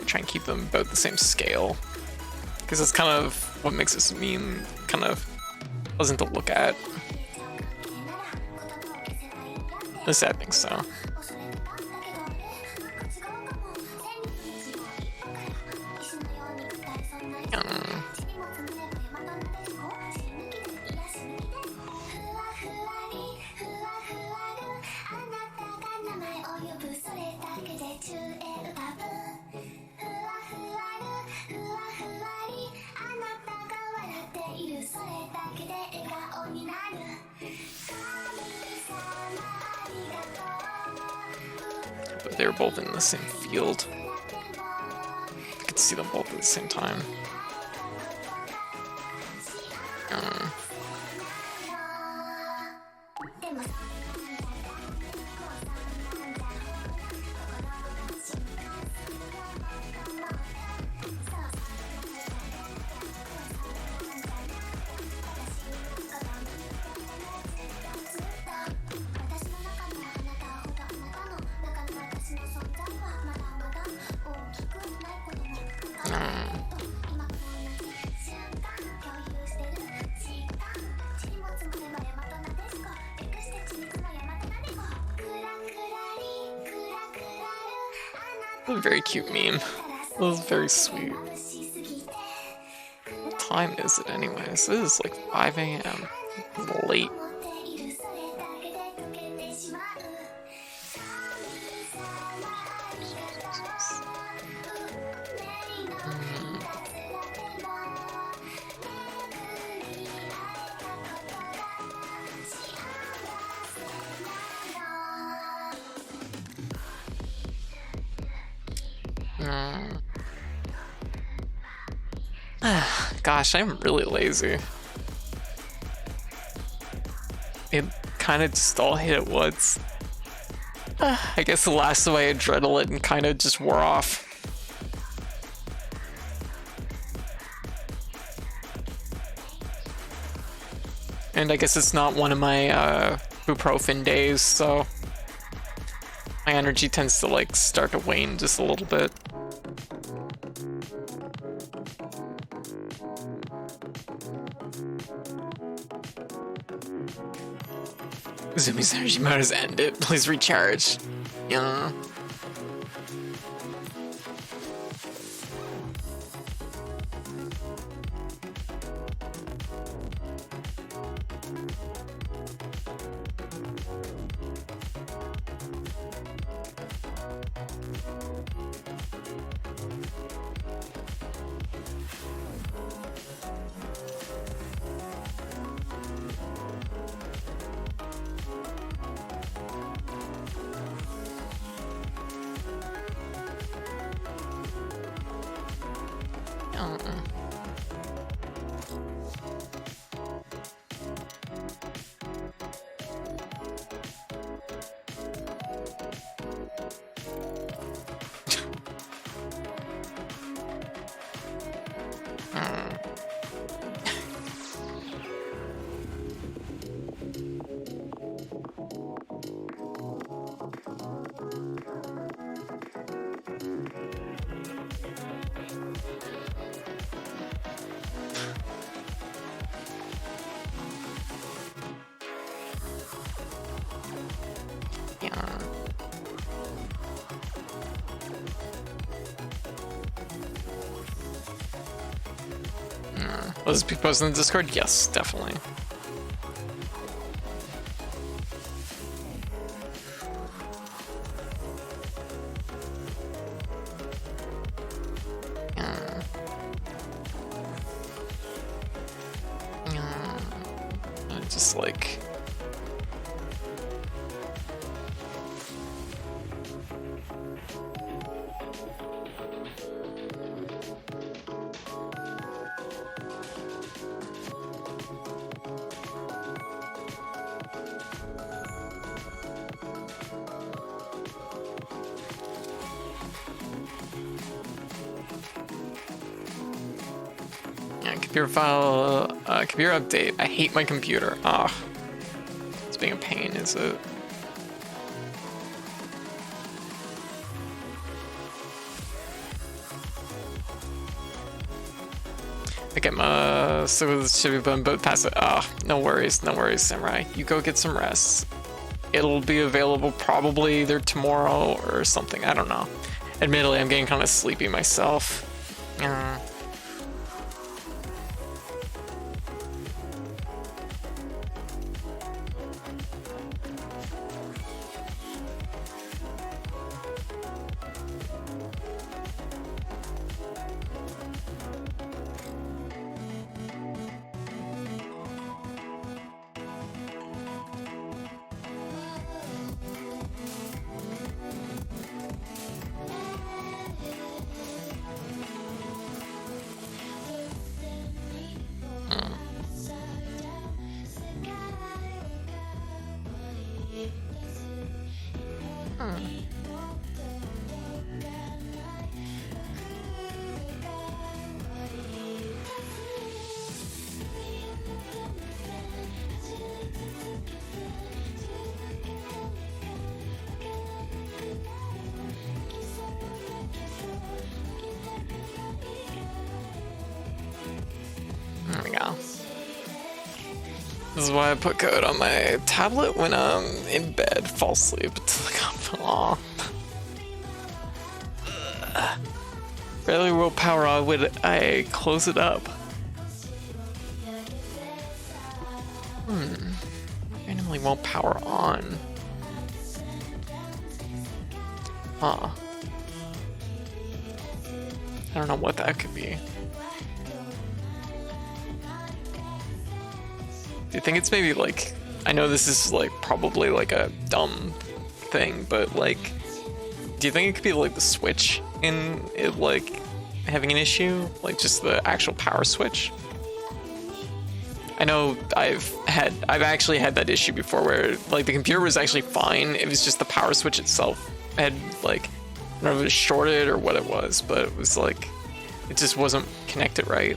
Try and keep them about the same scale, because it's kind of what makes this meme kind of pleasant to look at. At least I think so. But they were both in the same field. I could see them both at the same time. A very cute meme. It was very sweet. What time is it anyways? It is like 5 a.m. It's late. Gosh, I'm really lazy. It kind of just all hit at once. I guess the last of my adrenaline kind of just wore off. And I guess it's not one of my ibuprofen days, so my energy tends to like start to wane just a little bit. Zumi's energy mode has ended. Please recharge. Yeah. Yeah. Will this be posted in the Discord? Yes, definitely. Just like... Computer file, computer update. I hate my computer. Ah, it's being a pain, is it? Okay, so this should be button, but pass it. Ah, no worries, Samurai. You go get some rest. It'll be available probably either tomorrow or something. I don't know. Admittedly, I'm getting kind of sleepy myself. There we go. This is why I put code on my tablet when I'm in bed, fall asleep. It's like, aw. Rarely will power on when I close it up. Randomly won't power on. Huh. I don't know what that could be. Do you think it's maybe like, I know this is like probably like a dumb thing, but like, do you think it could be like the switch in it like having an issue? Like just the actual power switch? I know I've actually had that issue before where like the computer was actually fine. It was just the power switch itself had like, I don't know if it was shorted or what it was, but it was like, it just wasn't connected right.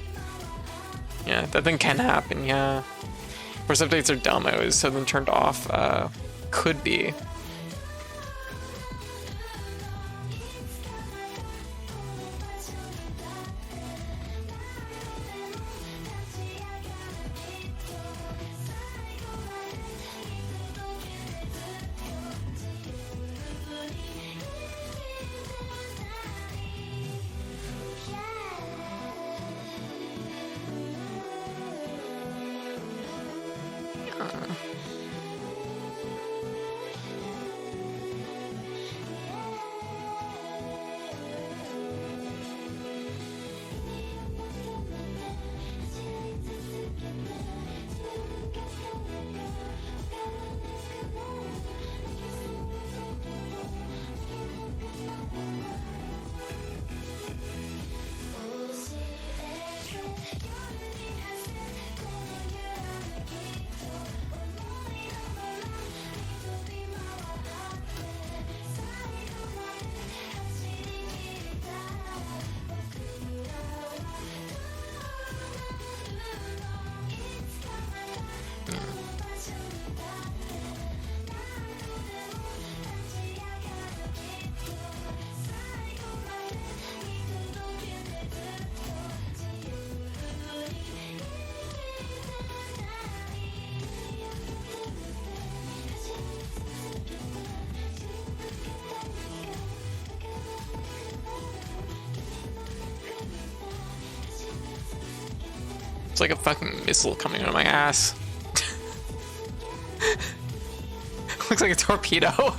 Yeah, that thing can happen, yeah. Of course, updates are dumb. I always have them turned off. Could be. It's like a fucking missile coming out of my ass. Looks like a torpedo.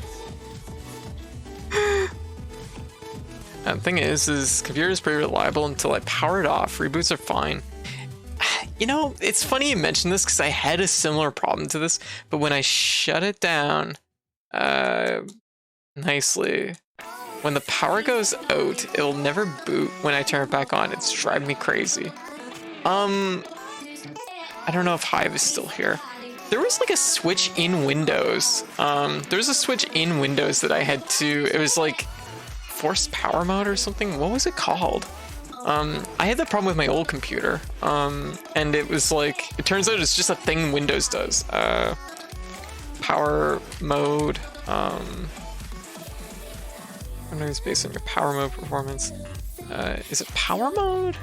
The thing is computer is pretty reliable until I power it off. Reboots are fine. You know, it's funny you mention this because I had a similar problem to this, but when I shut it down nicely, when the power goes out, it'll never boot when I turn it back on. It's driving me crazy. I don't know if Hive is still here. There was like a switch in Windows. There was a switch in Windows that I had to, it was like forced power mode or something. What was it called? I had that problem with my old computer. And it was like, it turns out it's just a thing Windows does. Power mode. Windows based on your power mode performance. Is it power mode?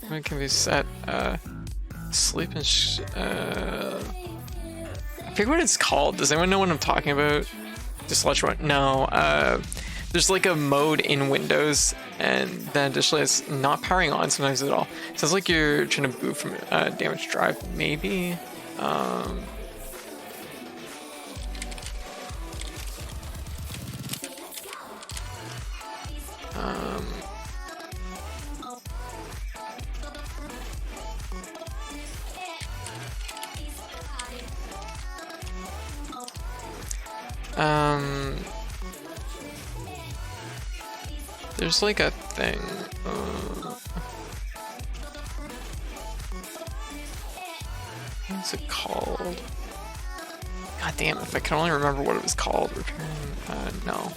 When it can be set, sleep and I forget what it's called. Does anyone know what I'm talking about? Just let you know. No. There's like a mode in Windows, and then additionally it's not powering on sometimes at all. Sounds like you're trying to boot from a damaged drive, maybe. There's like a thing. What's it called? God damn, if I can only remember what it was called. Return, no.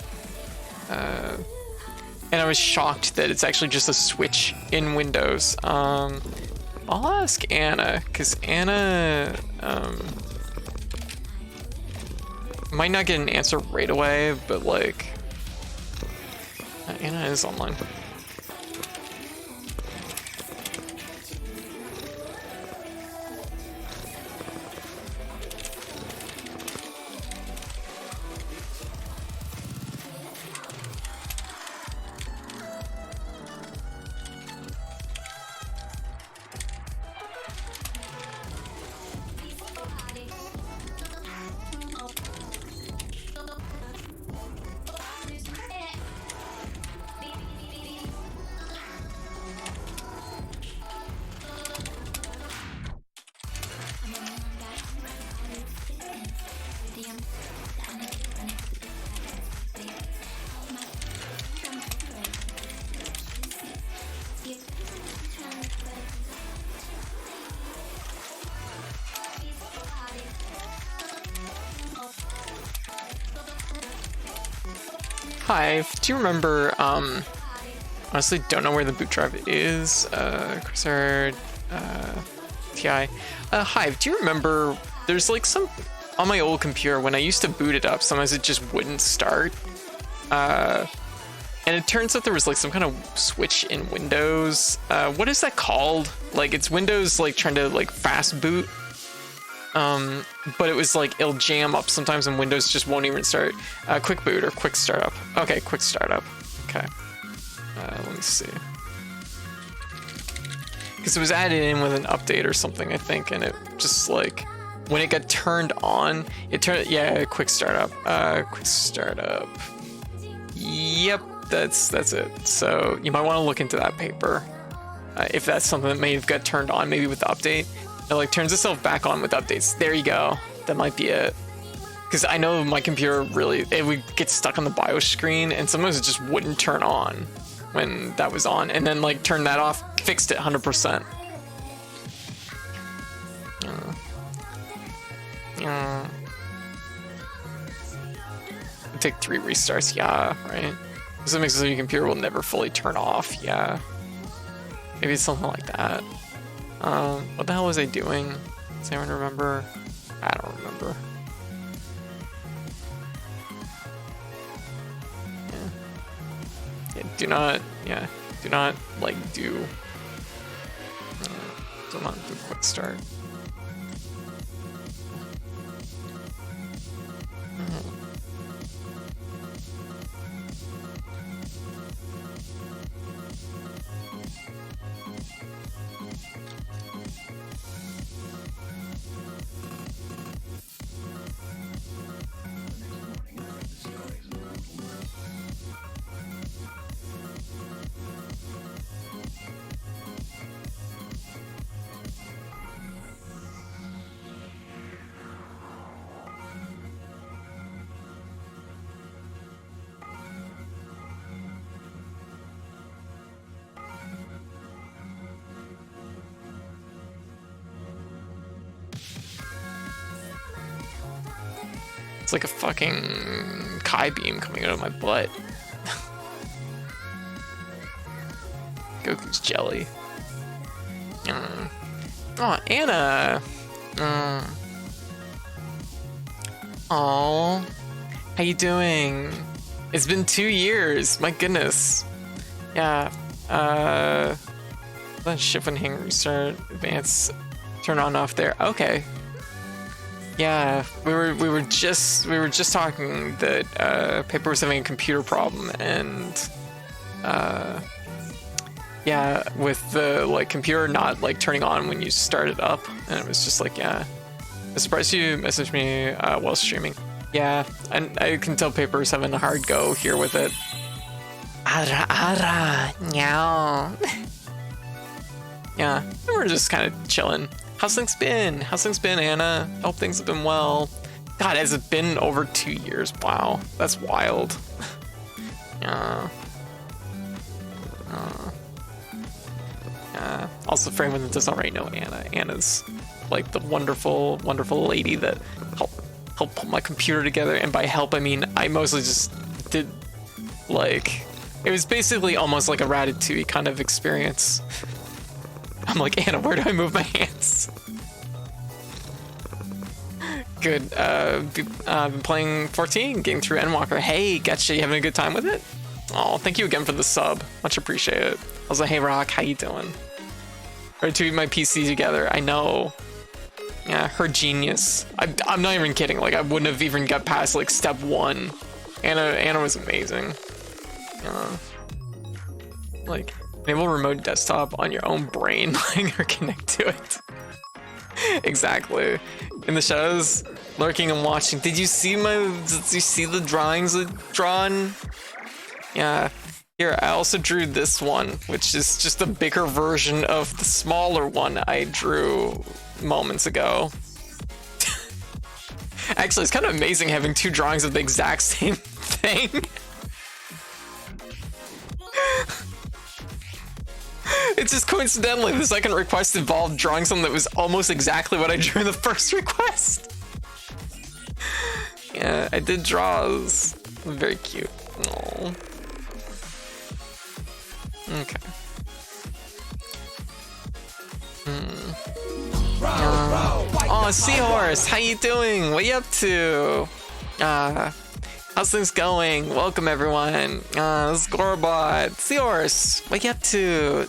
And I was shocked that it's actually just a switch in Windows. I'll ask Anna, because Anna might not get an answer right away, but like Anna is online. Hive, do you remember, honestly don't know where the boot drive is, Corsair, TI. Hive, do you remember, there's like some, on my old computer, when I used to boot it up, sometimes it just wouldn't start, and it turns out there was like some kind of switch in Windows. What is that called? Like, it's Windows like trying to like fast boot. But it was like, it'll jam up sometimes and Windows just won't even start. Quick boot or quick startup. Okay, quick startup. Okay. Let me see. Because it was added in with an update or something, I think, and it just like, when it got turned on, it turned, yeah, quick startup. Quick startup. Yep, that's it. So you might want to look into that paper. If that's something that may have got turned on, maybe with the update. It like turns itself back on with updates. There you go. That might be it. Because I know my computer really, it would get stuck on the BIOS screen and sometimes it just wouldn't turn on when that was on. And then like turn that off, fixed it 100%. Take 3 restarts, yeah, right? This makes it so your computer will never fully turn off, yeah. Maybe it's something like that. What the hell was I doing? Does anyone remember? I don't remember. Yeah, do not like do not do quick start. It's like a fucking Kai beam coming out of my butt. Goku's jelly. Oh, Anna. Oh, how you doing? It's been 2 years. My goodness. Yeah. Shift and hang restart advance. Turn on off there. Okay. Yeah, we were just talking that Paper was having a computer problem, and yeah, with the like computer not like turning on when you start it up, and it was just like, yeah. I'm surprised you messaged me while streaming. Yeah, and I can tell Paper's having a hard go here with it. Ara ara, meow. Yeah, we're just kind of chilling. How's things been? How's things been, Anna? I hope things have been well. God, has it been over 2 years? Wow, that's wild. Yeah. Also, for anyone that doesn't already know Anna, Anna's like the wonderful, wonderful lady that helped put my computer together. And by help, I mean I mostly just did like, it was basically almost like a Ratatouille kind of experience. I'm like, Anna, where do I move my hands? Good. Been playing 14, getting through Endwalker. Hey, gotcha. You having a good time with it? Oh, thank you again for the sub. Much appreciated. I was like, hey, Rock, how you doing? Ready to get my PC together. I know. Yeah, her genius. I'm not even kidding. Like, I wouldn't have even got past like step 1. Anna was amazing. Like, enable remote desktop on your own brain, letting her connect to it. Exactly. In the shadows, lurking and watching. Did you see the drawings I've drawn? Yeah. Here, I also drew this one, which is just a bigger version of the smaller one I drew moments ago. Actually, it's kind of amazing having 2 drawings of the exact same thing. It's just coincidentally, the second request involved drawing something that was almost exactly what I drew in the first request. Yeah, I did draws. Very cute. Aww. Okay. Oh, Seahorse, how you doing? What you up to? How's things going? Welcome everyone. Scorebot, Seahorse, what you up to?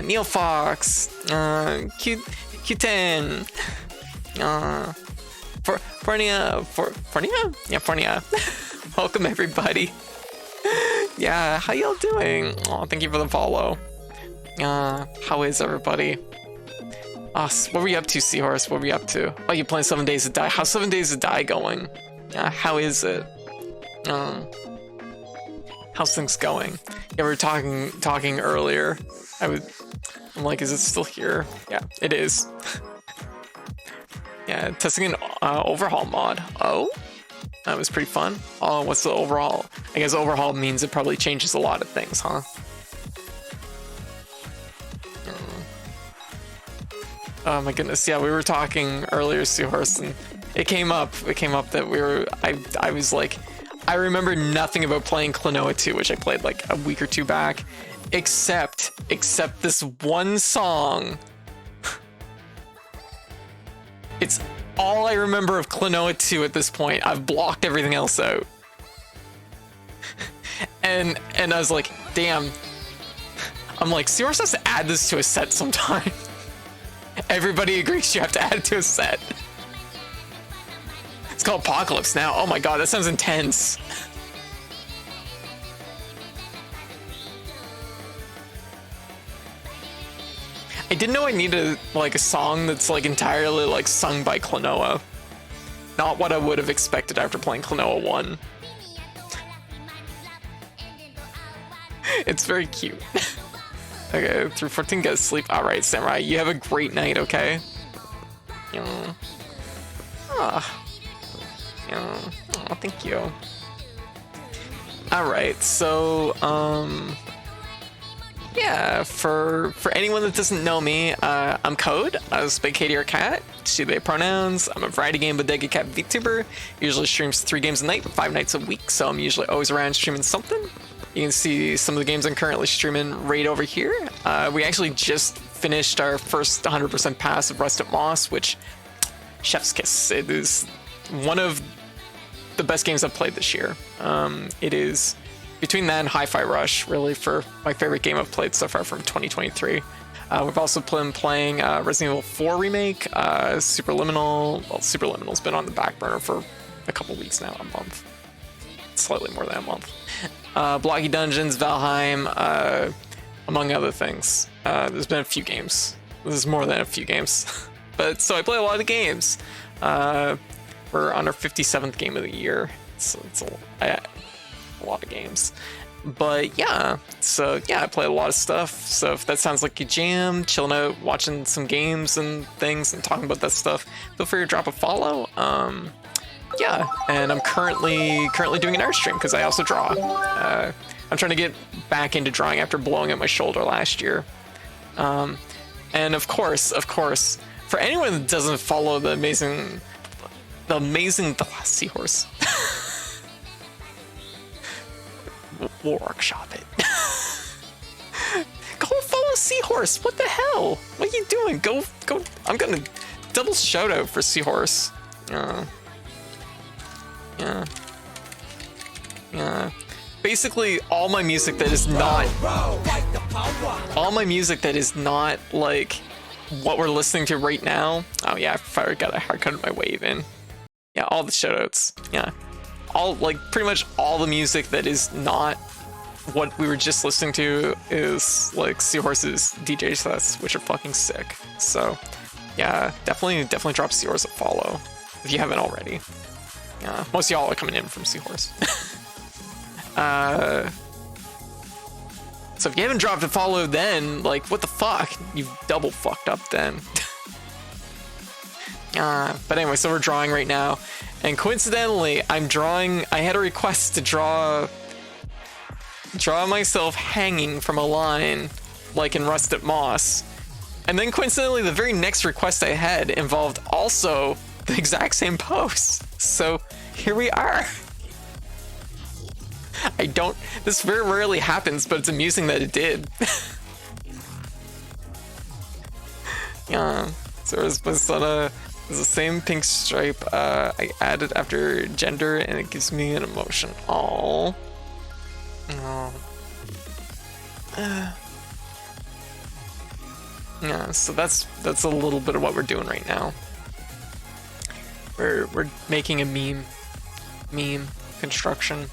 Neil Fox, Q10, Fornia? Yeah, Fornia. Welcome everybody. Yeah, how y'all doing? Oh, thank you for the follow. How is everybody? What were you up to, Seahorse? What were you up to? Oh, you playing 7 Days to Die? How's 7 Days to Die going? How is it? How's things going? Yeah, we were talking earlier. I'm like, is it still here? Yeah, it is. Yeah, testing an overhaul mod. Oh, that was pretty fun. Oh, what's the overhaul? I guess overhaul means it probably changes a lot of things, huh? Oh my goodness, yeah, we were talking earlier, Seahorse, and it came up that I was like, I remember nothing about playing Klonoa 2, which I played like a week or 2 back, except this one song. It's all I remember of Klonoa 2 at this point. I've blocked everything else out. And I was like, damn. I'm like, Seahorse has to add this to a set sometime. Everybody agrees you have to add it to a set. It's called Apocalypse now. Oh my god, that sounds intense. I didn't know I needed like a song that's like entirely like sung by Klonoa. Not what I would have expected after playing Klonoa 1. It's very cute. Okay, through 14, get sleep. Alright, Samurai, you have a great night, okay? Yeah. Ah. Yeah. Oh, thank you. Alright, so, yeah, for anyone that doesn't know me, I'm Code. I was Big Katie or Cat, she, they pronouns. I'm a variety game bodega cat VTuber. Usually streams 3 games a night, 5 nights a week, so I'm usually always around streaming something. You can see some of the games I'm currently streaming right over here. We actually just finished our first 100% pass of Rusted Moss, which, chef's kiss. It is one of the best games I've played this year. It is between that and Hi-Fi Rush, really, for my favorite game I've played so far from 2023. We've also been playing Resident Evil 4 Remake, Superliminal. Well, Superliminal's been on the back burner for a couple weeks now, a month. Slightly more than a month. Blocky Dungeons, Valheim, among other things. There's been a few games. This is more than a few games. But so I play a lot of games. We're on our 57th game of the year. So it's a lot of games. But yeah, so yeah, I play a lot of stuff. So if that sounds like you jam, chilling out, watching some games and things and talking about that stuff, feel free to drop a follow. Yeah, and I'm currently doing an art stream because I also draw. I'm trying to get back into drawing after blowing out my shoulder last year. And of course, for anyone that doesn't follow the amazing seahorse, we'll workshop it. Go follow Seahorse. What the hell? What are you doing? Go. I'm gonna double shout out for Seahorse. Yeah. Basically, all my music that is not like what we're listening to right now. Oh yeah, I got a haircut in my wave in. Yeah, all the shoutouts. Yeah, all like pretty much all the music that is not what we were just listening to is like Seahorse's DJ sets, which are fucking sick. So yeah, definitely drop Seahorse a follow if you haven't already. Yeah, most of y'all are coming in from Seahorse. So if you haven't dropped a follow, then like what the fuck? You've double fucked up then. But anyway, so we're drawing right now, and coincidentally, I had a request to draw myself hanging from a line, like in Rusted Moss, and then coincidentally, the very next request I had involved also the exact same pose. So here we are. This very rarely happens, but it's amusing that it did. Yeah, so it was the same pink stripe I added after gender, and it gives me an emotion. Aww. Yeah, so that's a little bit of what we're doing right now. We're making a meme construction.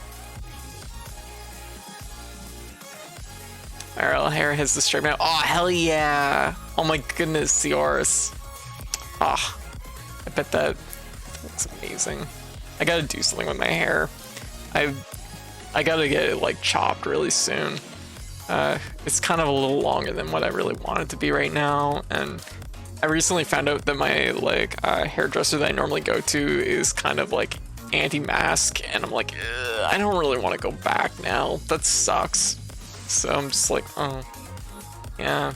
Our hair has the stripe now. Oh hell yeah! Oh my goodness, Seahorse. Ah, I bet that looks amazing. I gotta do something with my hair. I gotta get it like chopped really soon. It's kind of a little longer than what I really want it to be right now, and I recently found out that my like hairdresser that I normally go to is kind of like anti-mask, and I'm like, I don't really want to go back now. That sucks. So I'm just like, oh, yeah.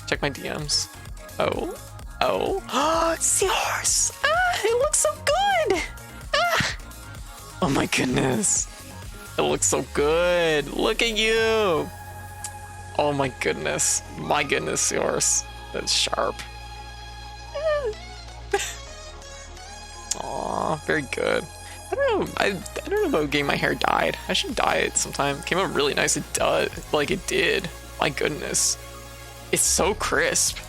Check my DMs. Oh, Seahorse! It looks so good! Oh my goodness. It looks so good. Look at you. Oh my goodness. My goodness, Seahorse. That's sharp. Aw, very good. I don't know. I don't know about getting my hair dyed. I should dye it sometime. It came out really nice. It does. Like it did. My goodness. It's so crisp.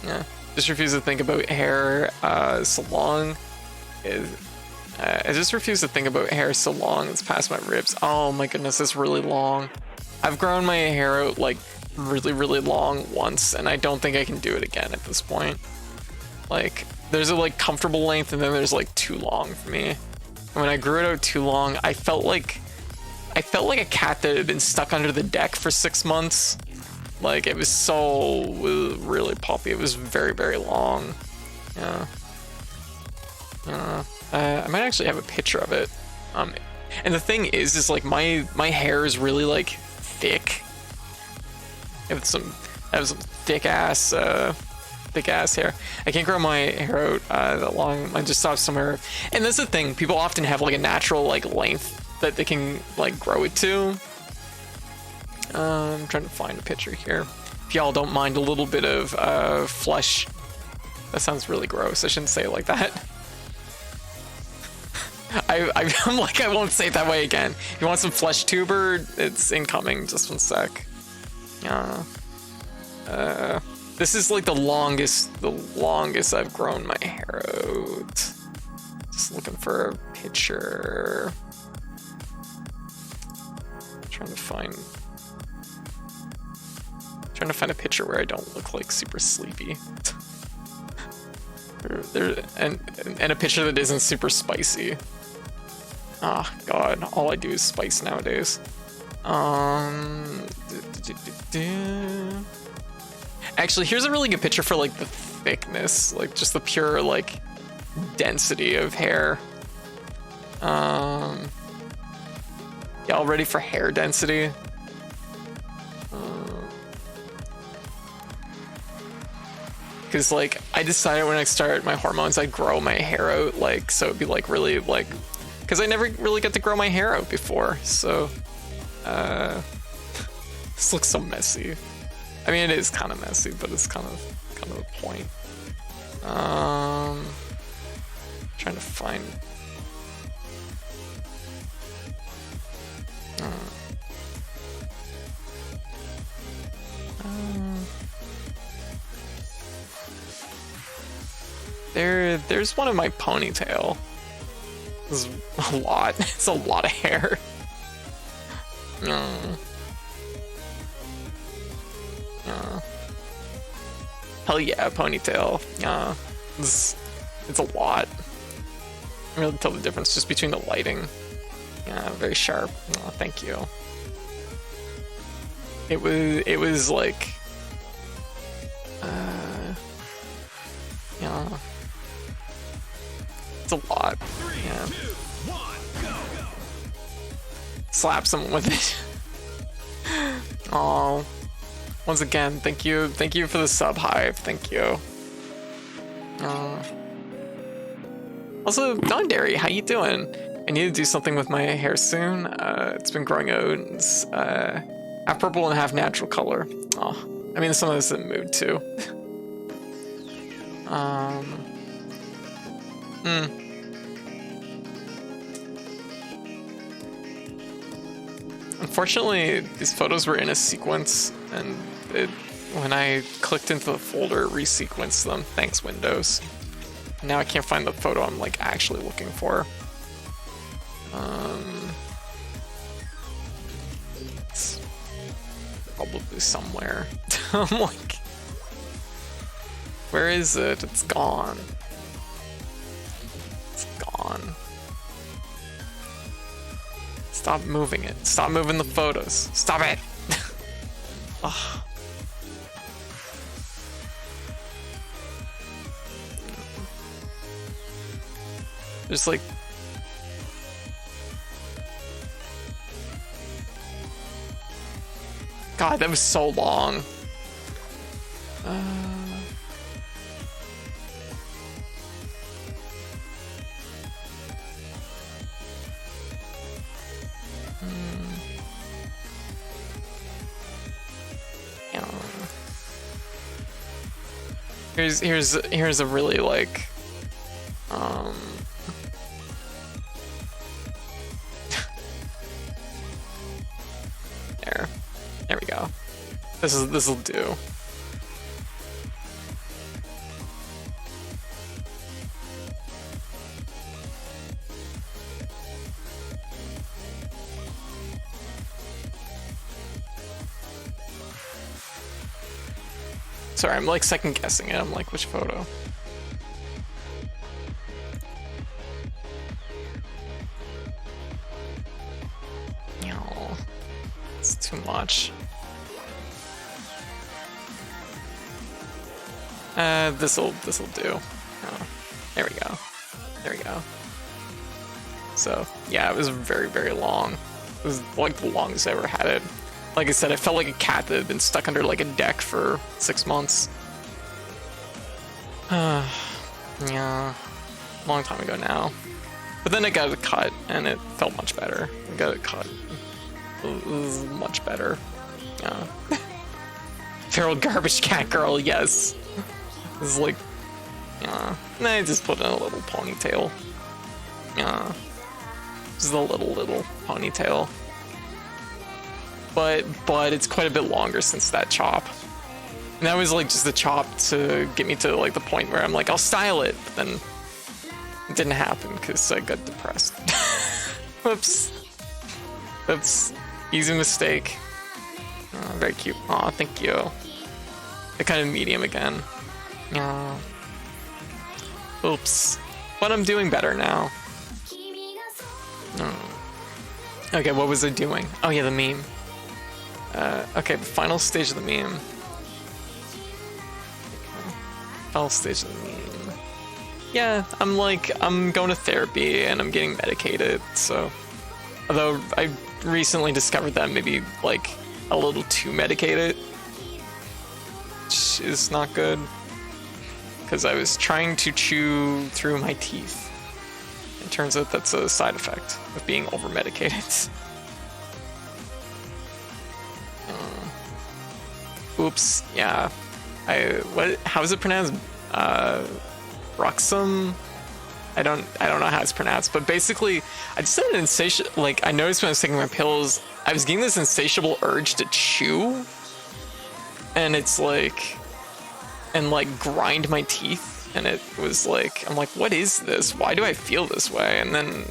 Yeah. Just refuse to think about hair so long. I just refuse to think about hair so long it's past my ribs. Oh my goodness, it's really long. I've grown my hair out like really long once, and I don't think I can do it again at this point. Like there's a like comfortable length, and then there's like too long for me. And when I grew it out too long, I felt like a cat that had been stuck under the deck for 6 months. Like it was really puffy. It was very long. Yeah. I might actually have a picture of it. And the thing is like my hair is really like thick. I have some thick ass hair. I can't grow my hair out that long. I just stop somewhere. And that's the thing. People often have like a natural like length that they can like grow it to. I'm trying to find a picture here. If y'all don't mind a little bit of flesh. That sounds really gross. I shouldn't say it like that. I'm like, I won't say it that way again. If you want some flesh tuber, it's incoming. Just one sec. This is like the longest I've grown my hair out. Just looking for a picture. Trying to find a picture where I don't look like super sleepy. And a picture that isn't super spicy. Oh god, all I do is spice nowadays. Actually, here's a really good picture for like the thickness, like just the pure like density of hair. Y'all ready for hair density? Because like I decided when I started my hormones I'd grow my hair out, like so it'd be like really like, because I never really got to grow my hair out before, so this looks so messy. I mean, it is kind of messy, but it's kind of the point. Trying to find. There's one in my ponytail. This is a lot. It's a lot of hair. Hell yeah, ponytail. It's a lot. I can really tell the difference just between the lighting. Yeah, very sharp. Oh, thank you. It was like yeah. It's a lot. Yeah. Slap someone with it. Oh. Once again, thank you for the sub hype. Thank you. Also, Don Derry, how you doing? I need to do something with my hair soon. It's been growing out. It's half purple and half natural color. Oh, I mean, some of this is in mood too. Unfortunately, these photos were in a sequence, and when I clicked into the folder, it resequenced them. Thanks, Windows. Now I can't find the photo I'm like actually looking for. It's probably somewhere. I'm like, where is it? It's gone. It's gone. Stop moving it. Stop moving the photos. Stop it. Ugh. There's like God, that was so long. Here's a really like there we go. This'll do. Sorry, I'm like second guessing it. I'm like, which photo? No, it's too much. This'll do. Oh, there we go. There we go. So yeah, it was very, very long. It was like the longest I ever had it. Like I said, I felt like a cat that had been stuck under like a deck for 6 months. Yeah, long time ago now. But then I got it cut, and it felt much better. I got it cut. It was much better. Yeah. Feral garbage cat girl, yes. This is like, yeah. Nah, I just put in a little ponytail. Yeah. Just a little ponytail. But it's quite a bit longer since that chop. And that was like just the chop to get me to like the point where I'm like, I'll style it. But then it didn't happen because I got depressed. Whoops. Oops. Easy mistake. Oh, very cute. Aw, thank you. I kind of medium again. Aw. Oops. But I'm doing better now. Oh. Okay, what was I doing? Oh yeah, the meme. Okay, the final stage of the meme. Final stage of the meme. Yeah, I'm going to therapy and I'm getting medicated, so. Although I recently discovered that I'm maybe like a little too medicated, which is not good. Because I was trying to chew through my teeth. It turns out that's a side effect of being over medicated. Oops, yeah. How is it pronounced? Bruxum? I don't know how it's pronounced, but basically, I just had an insatiable, I noticed when I was taking my pills, I was getting this insatiable urge to chew, and it's grind my teeth, and it was like, I'm like, what is this? Why do I feel this way? And then,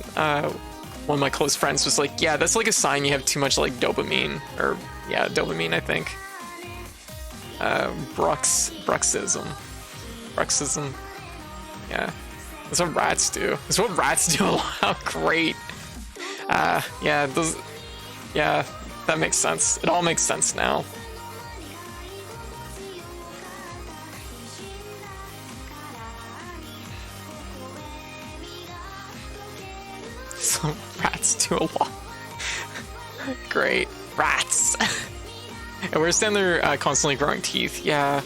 one of my close friends was like, yeah, that's like a sign you have too much dopamine, or, yeah, dopamine, I think. Bruxism. Yeah. That's what rats do. That's what rats do a lot. Great. Yeah, that makes sense. It all makes sense now. So rats do a lot. Great. Rats. And we're standing there constantly growing teeth. Yeah.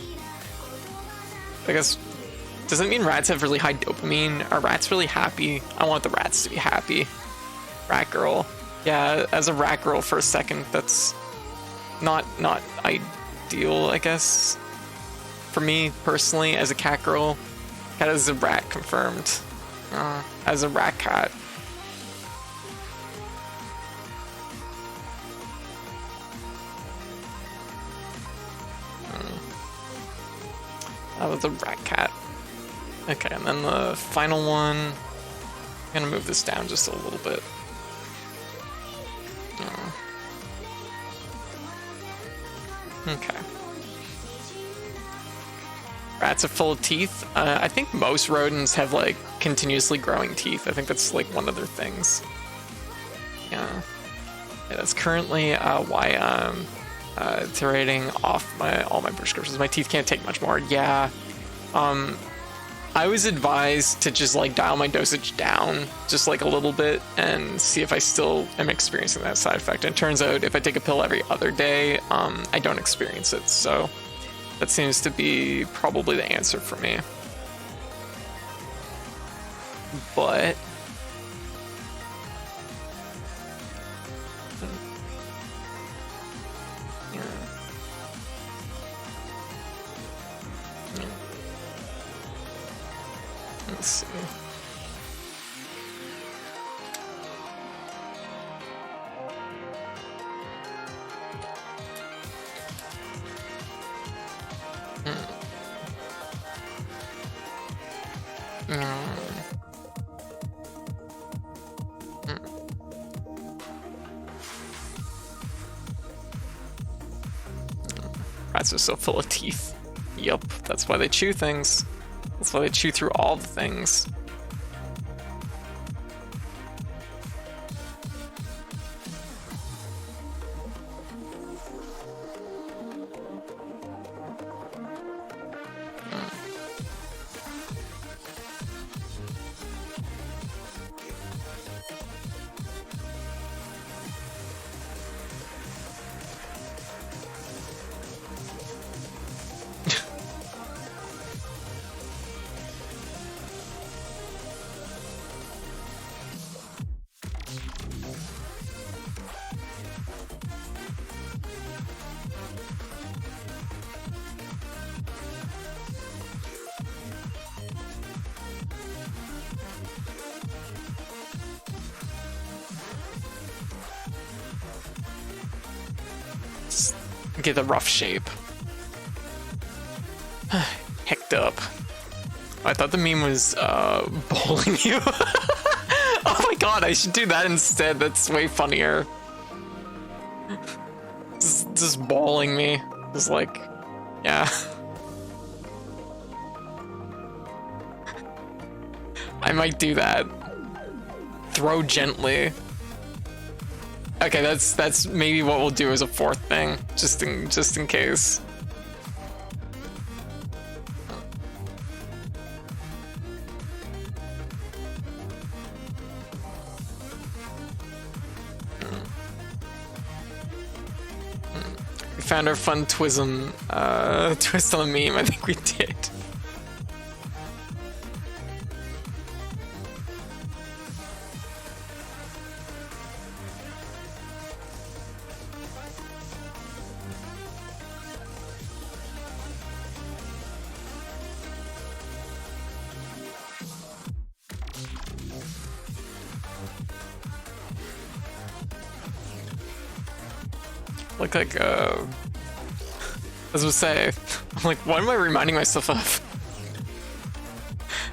I guess. Does it mean rats have really high dopamine? Are rats really happy? I want the rats to be happy. Rat girl. Yeah, as a rat girl for a second, that's not ideal, I guess. For me, personally, as a cat girl, cat as a rat confirmed. As a rat cat. That was a rat cat. Okay, and then the final one, I'm gonna move this down just a little bit. Okay. Rats are full of teeth. I think most rodents have continuously growing teeth. I think that's one of their things. Yeah. That's currently why I'm iterating off all my prescriptions. My teeth can't take much more. Yeah. I was advised to just dial my dosage down just a little bit and see if I still am experiencing that side effect. And it turns out if I take a pill every other day, I don't experience it. So that seems to be probably the answer for me. But let's see. Rats are so full of teeth. Yup, that's why they chew things. That's why they chew through all the things. Get the rough shape. Hecked up. I thought the meme was bowling you. Oh my god, I should do that instead. That's way funnier. Just bowling me. Just like, yeah. I might do that. Throw gently. Okay, that's maybe what we'll do as a fourth thing, just in case. We found our fun twism twist on the meme. I think we did. Look like, as I was say, I'm like, what am I reminding myself of?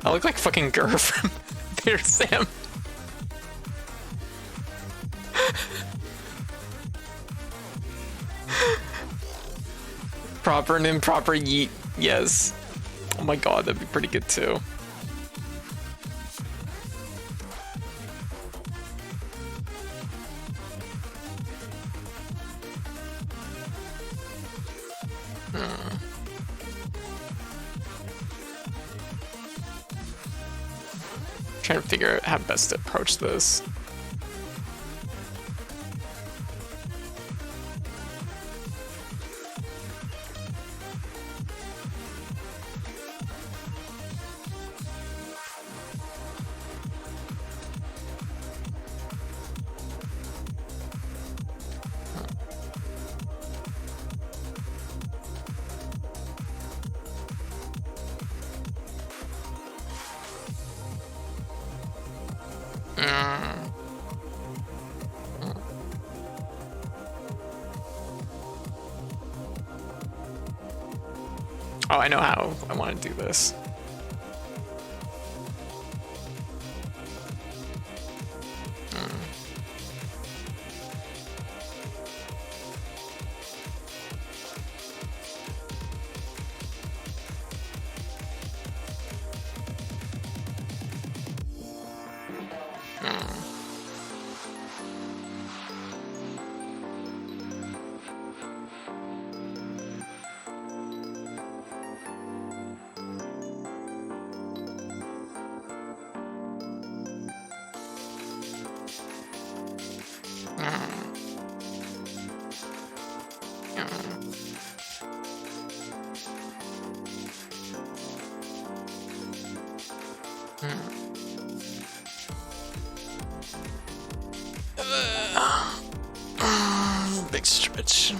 I look like fucking Gurr from Peter Sam. Proper and improper yeet, yes. Oh my god, that'd be pretty good too. Trying to figure out how best to approach this. Oh, I know how I want to do this. Big stretch.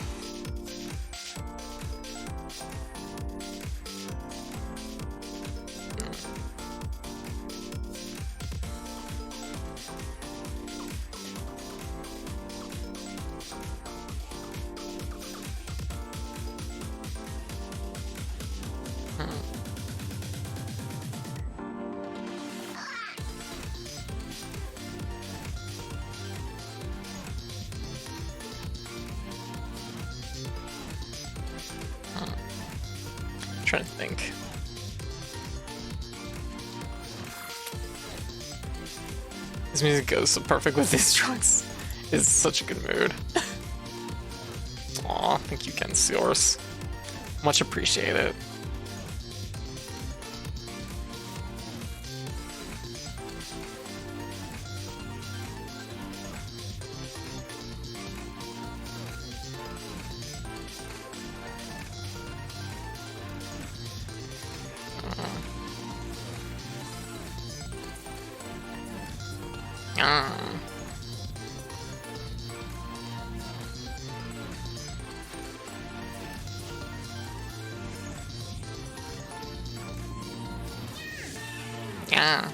Trying to think. This music goes so perfect with these trunks. It's such a good mood. Aw, thank you, Ken Source. Much appreciated. Yeah.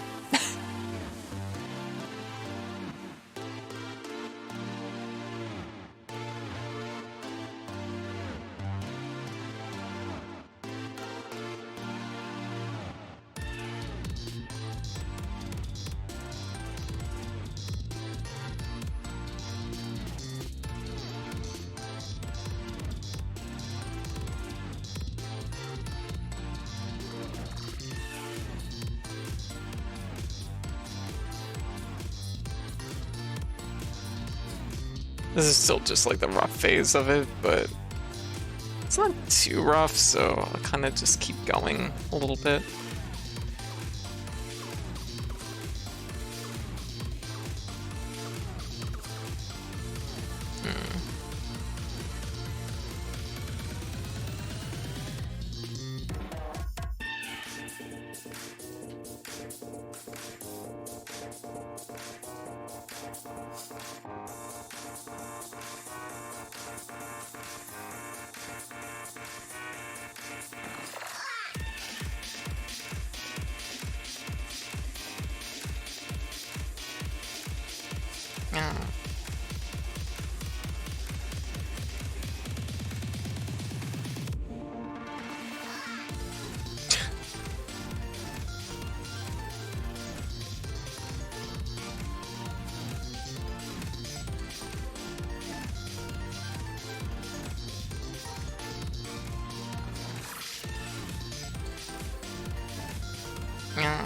This is still just like the rough phase of it, but it's not too rough, so I'll kind of just keep going a little bit. Yeah. Yeah.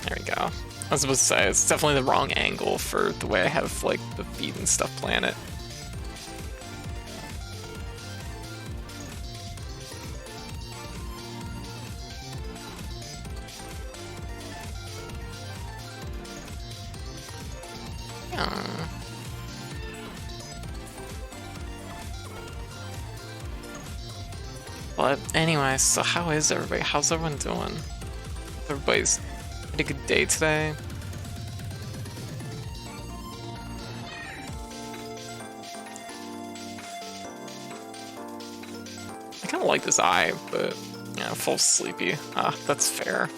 There we go. I was supposed to say, it's definitely the wrong angle for the way I have, like, the feet and stuff planet. But anyway, so how is everybody? How's everyone doing? Everybody's had a good day today. I kind of like this eye, but yeah, full sleepy. Ah, that's fair.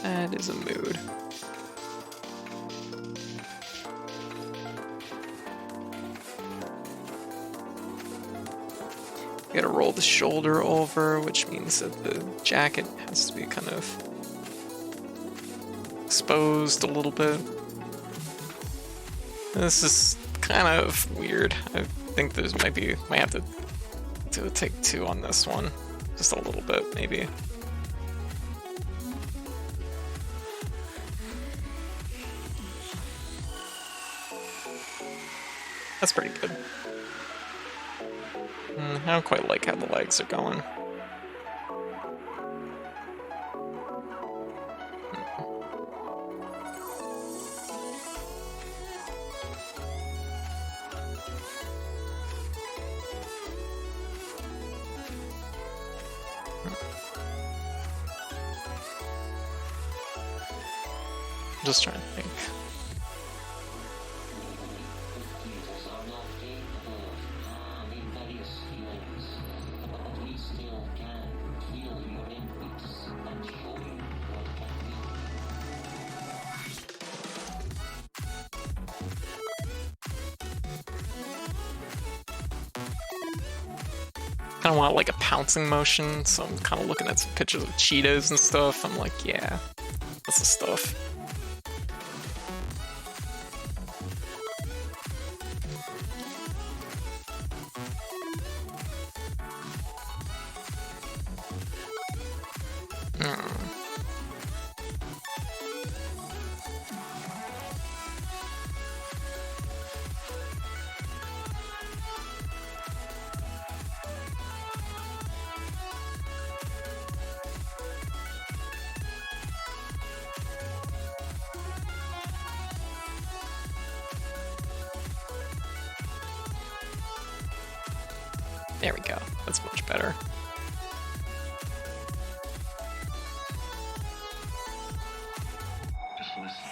That is a mood. Gotta roll the shoulder over, which means that the jacket has to be kind of exposed a little bit. This is kind of weird. I think there's might have to do a take two on this one. Just a little bit, maybe. That's pretty good. I don't quite like how the legs are going. Just trying to think. I kind of want like a pouncing motion, so I'm kind of looking at some pictures of Cheetos and stuff. I'm like, yeah, that's the stuff. There we go. That's much better. Just listen.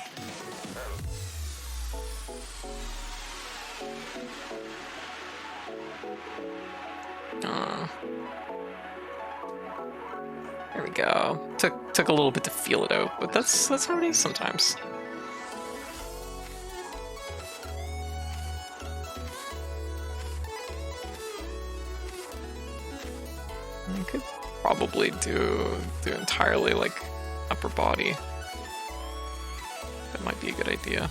There we go. Took a little bit to feel it out, but that's how it is sometimes. I could probably do entirely like upper body. That might be a good idea.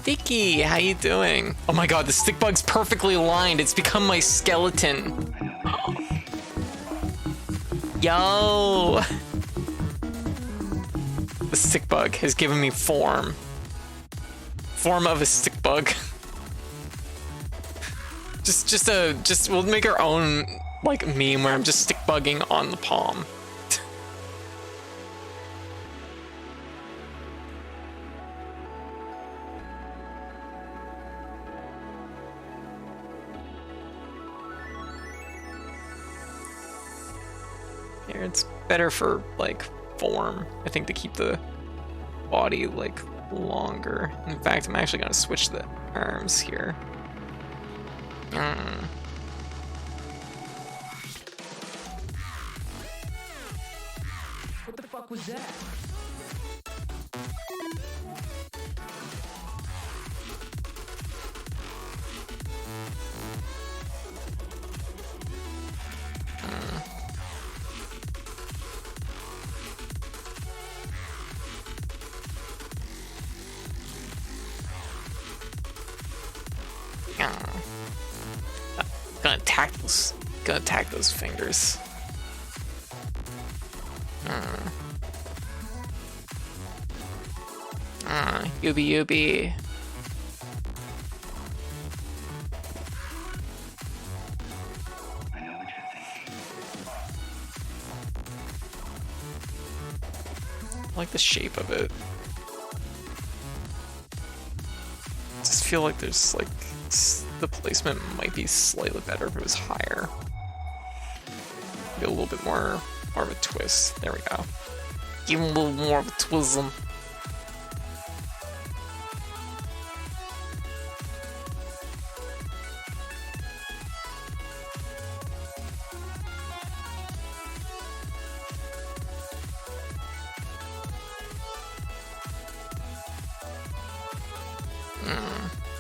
Dicky, how you doing? Oh my god, the stick bug's perfectly aligned. It's become my skeleton. Yo! The stick bug has given me form. Form of a stick bug. just we'll make our own like meme where I'm just stick bugging on the palm. Here, it's better for like form, I think, to keep the body like longer. In fact, I'm actually gonna switch the arms here. What the fuck was that? Gonna attack those fingers. Yubi yubi. I know what you're thinking. I like the shape of it. I just feel like there's like the placement might be slightly better if it was higher. Maybe a little bit more of a twist. There we go. Give him a little more of a twism.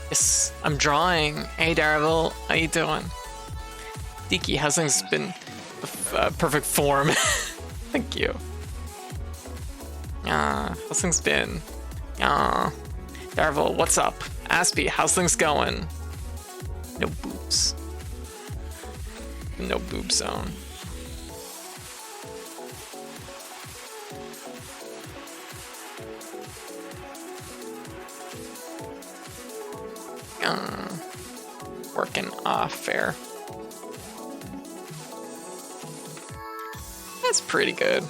Yes, I'm drawing. Hey Darvel, how you doing? Diki, how's things been? Perfect form. Thank you. How's things been? Darvel, what's up? Aspie, how's things going? No boobs. No boob zone. Working off fair. That's pretty good.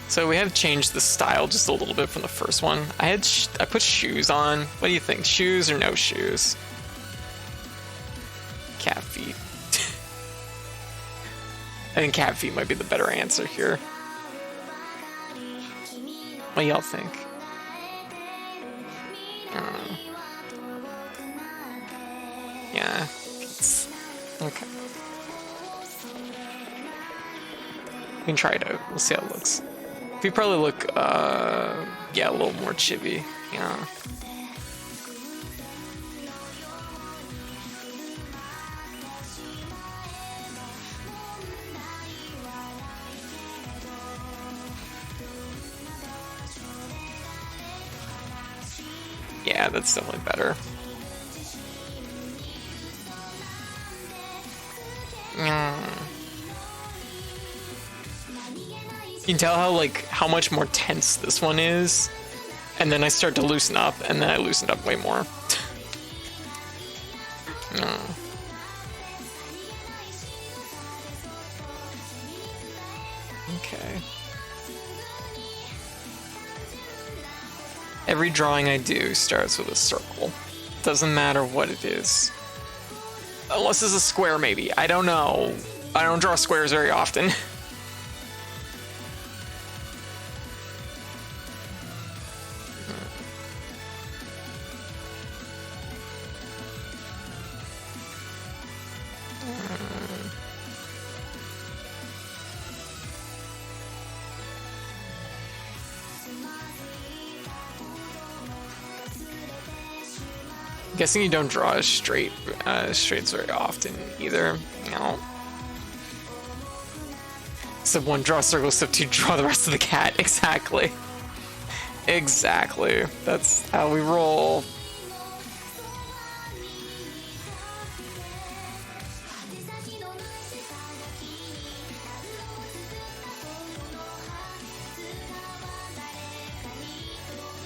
So we have changed the style just a little bit from the first one. I put shoes on. What do you think? Shoes or no shoes? Cat feet. I think cat feet might be the better answer here. What do y'all think? Yeah. Okay. We can try it out. We'll see how it looks. If you probably look, yeah, a little more chibi, yeah. Yeah, that's definitely better. You can tell how much more tense this one is, and then I start to loosen up, and then I loosened up way more. Okay. Every drawing I do starts with a circle. Doesn't matter what it is. Unless it's a square, maybe. I don't know. I don't draw squares very often. Guessing you don't draw straights very often either. No. Step 1, draw a circle. Step 2, draw the rest of the cat. Exactly. Exactly. That's how we roll.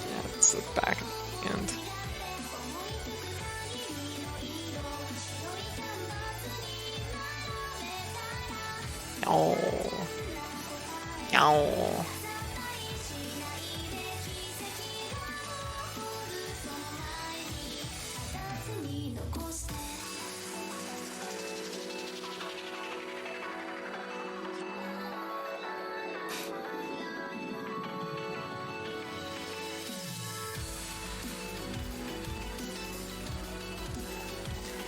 Yeah, that's the back of the hand. Oh. Oh.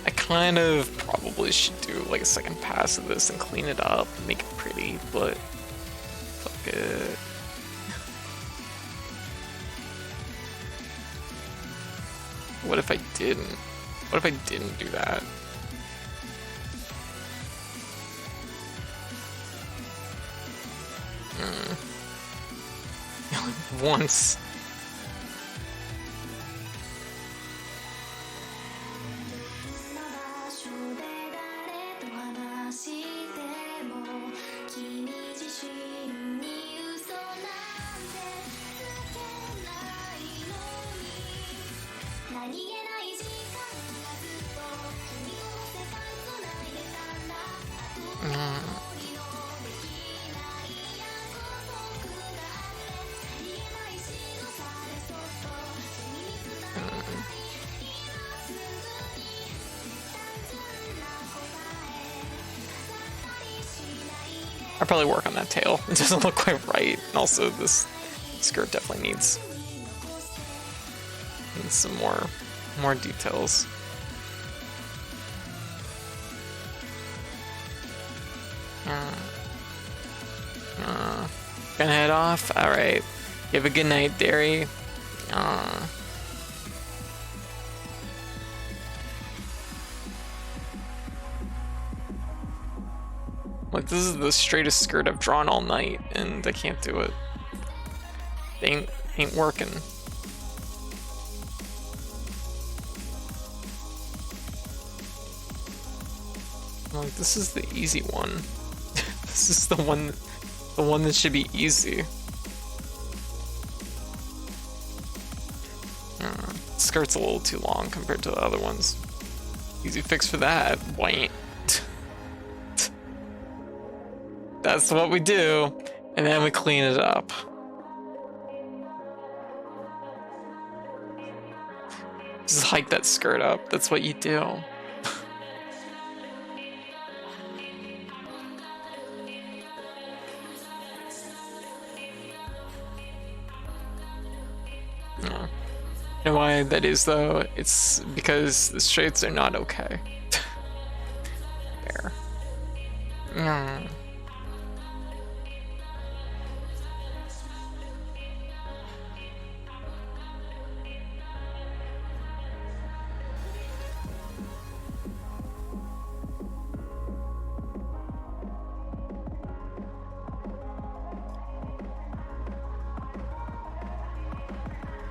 I kind of probably should do like a second pass of this and clean it up, make it pretty, but fuck it. What if I didn't? What if I didn't do that? Once. I'll probably work on that tail. It doesn't look quite right. And also this skirt definitely needs some more details. Gonna head off? Alright. You have a good night, Derry. Like, this is the straightest skirt I've drawn all night, and I can't do it. Ain't working. Like, this is the easy one. This is the one that should be easy. Skirt's a little too long compared to the other ones. Easy fix for that. Wait. That's what we do, and then we clean it up. Just hike that skirt up. That's what you do. You know why that is though? It's because the straights are not okay. There.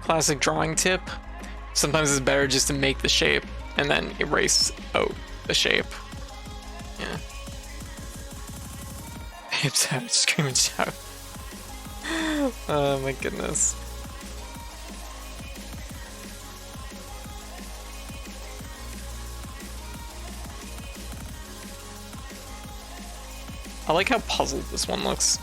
Classic drawing tip. Sometimes it's better just to make the shape and then erase out the shape. Yeah. Hips out, scream and shout. Oh my goodness. I like how puzzled this one looks.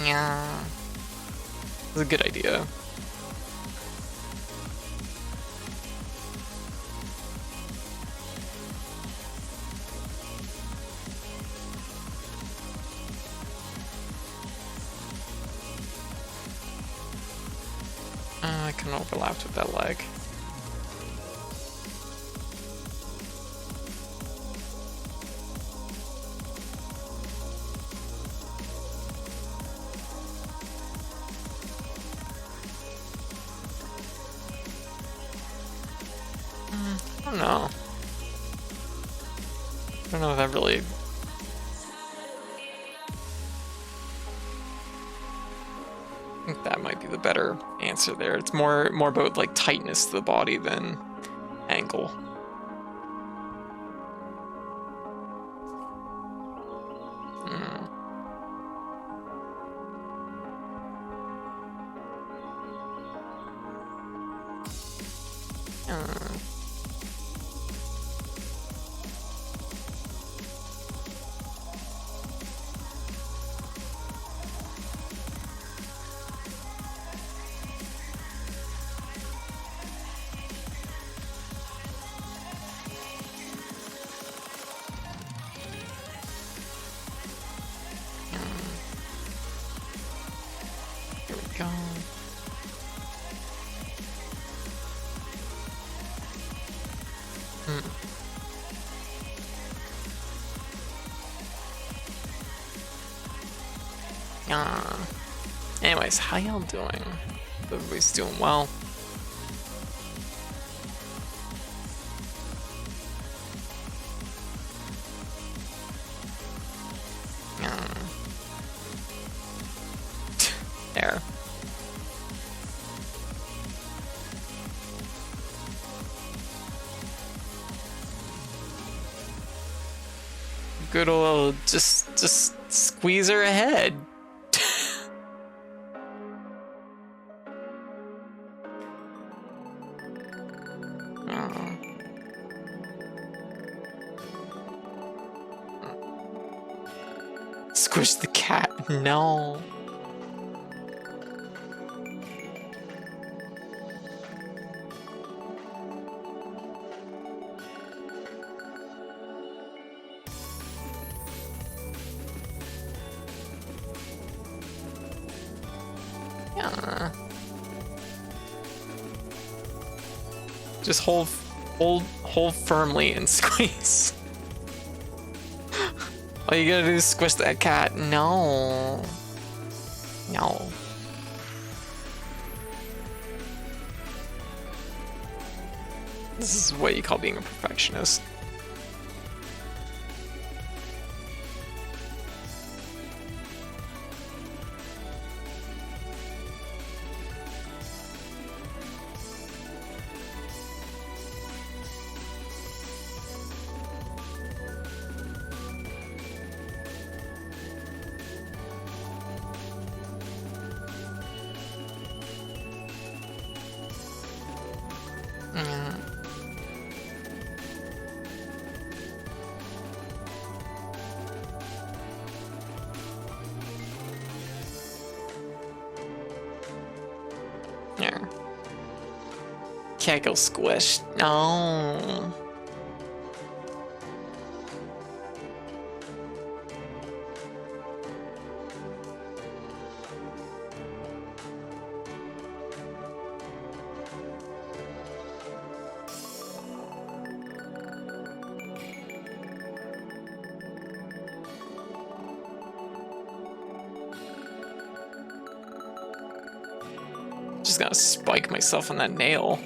Yeah. It's a good idea. I can overlap with that leg. don't know. I don't know if that really... I think that might be the better answer there. It's more about like tightness to the body than angle. Hmm. Here we go. Anyways, how y'all doing? Everybody's doing well. There. Good old just squeeze her ahead. Squish the cat. No. Yeah. Just hold firmly and squeeze. All you gotta do is squish that cat. No. No. This is what you call being a perfectionist. There. Can't go squish. No. Just gotta spike myself on that nail.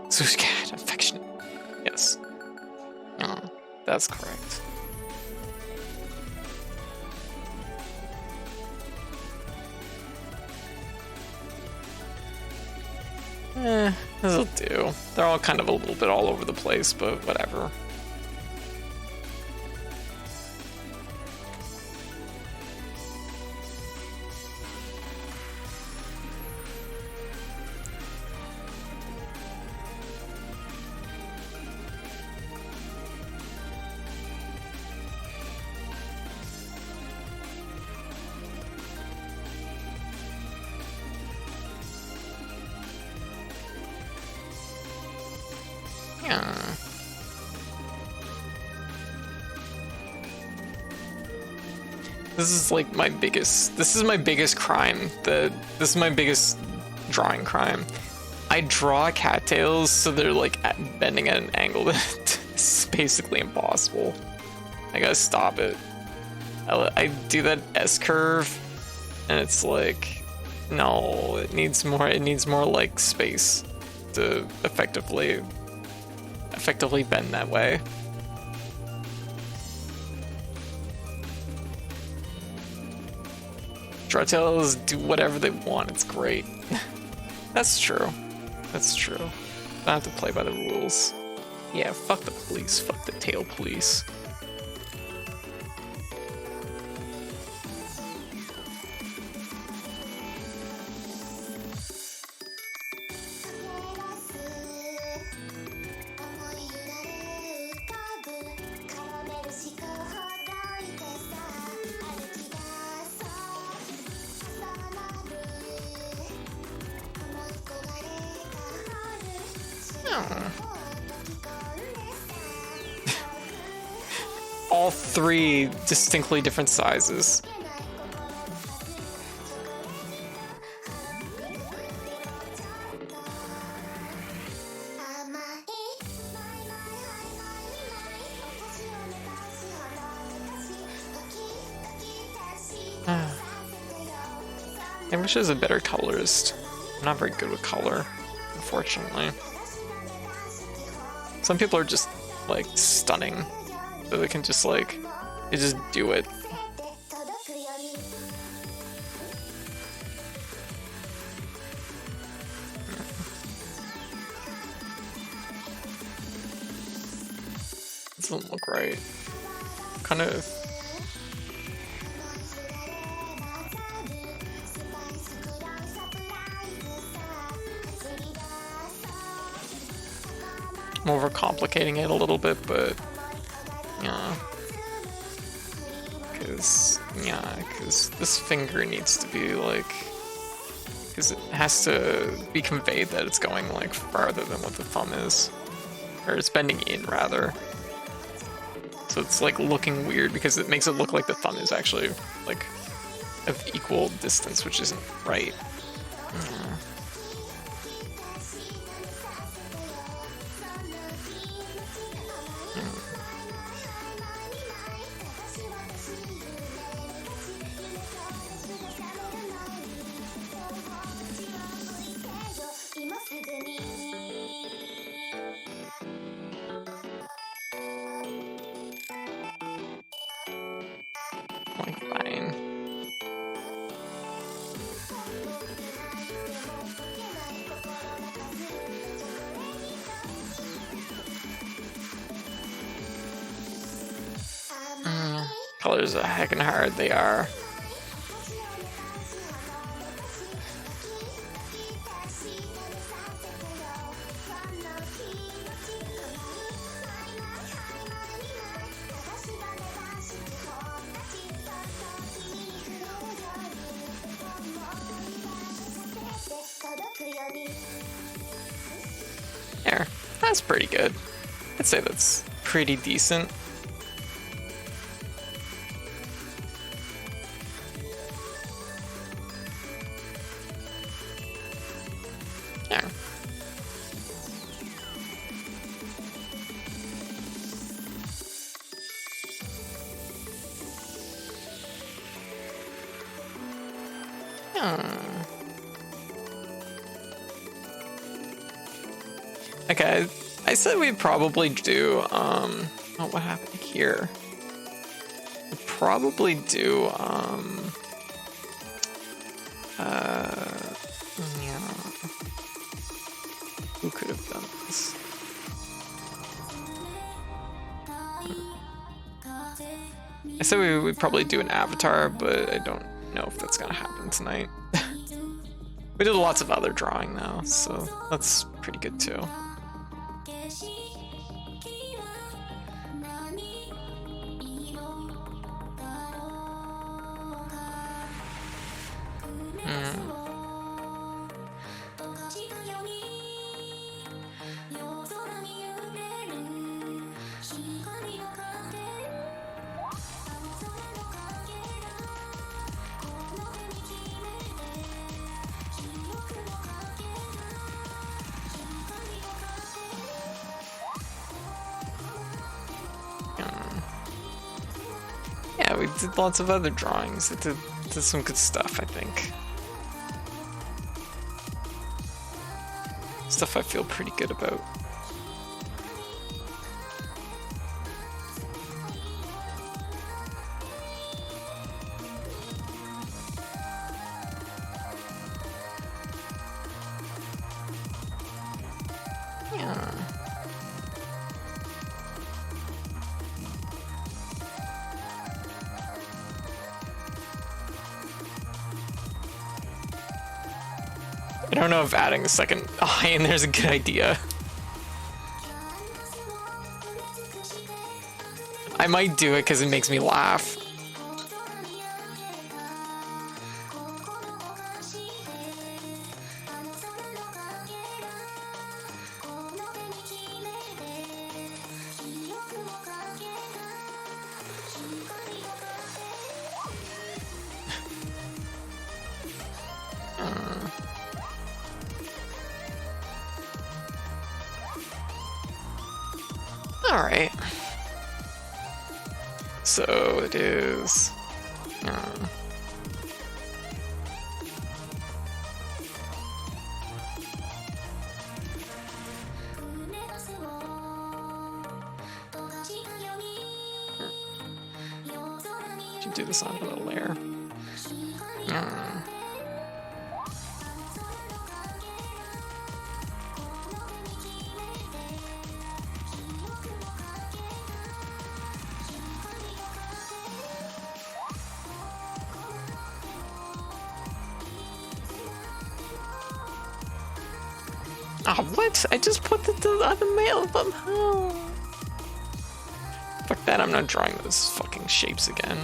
Swoosh cat, affectionate. Yes. Oh, that's correct. This'll do. They're all kind of a little bit all over the place, but whatever. Yeah. This is like my biggest. This is my biggest crime. This is my biggest drawing crime. I draw cattails so they're like bending at an angle that is basically impossible. I gotta stop it. I do that S curve, and it's like, no, it needs more. It needs more like space. to effectively bend that way. Drawtails do whatever they want, it's great. That's true. That's true. I have to play by the rules. Yeah, fuck the police, fuck the tail police. All three distinctly different sizes. I wish I was a better colorist. I'm not very good with color, unfortunately. Some people are just like stunning, so they can just like, they just do it. Doesn't look right. Kind of. I'm overcomplicating it a little bit, but yeah. Because this finger needs to be like, because it has to be conveyed that it's going like farther than what the thumb is, or it's bending in rather. So it's like looking weird because it makes it look like the thumb is actually like of equal distance, which isn't right. Yeah. Like fine. Colors are heckin' hard, they are. There, that's pretty good. I'd say that's pretty decent. Yeah. Okay, I said we'd probably do, oh, what happened here? We'd probably do, yeah. Who could have done this? I said we would probably do an avatar, but I don't know if that's gonna happen tonight. We did lots of other drawing though, so that's pretty good too. Yeah, we did lots of other drawings. It did some good stuff, I think. Stuff I feel pretty good about. Yeah. I don't know if adding a second eye in there's a good idea. I might do it because it makes me laugh. All right. So it is. Should do this onto the layer. Oh, what? I just put the other mail of them. Oh. Fuck that, I'm not drawing those fucking shapes again.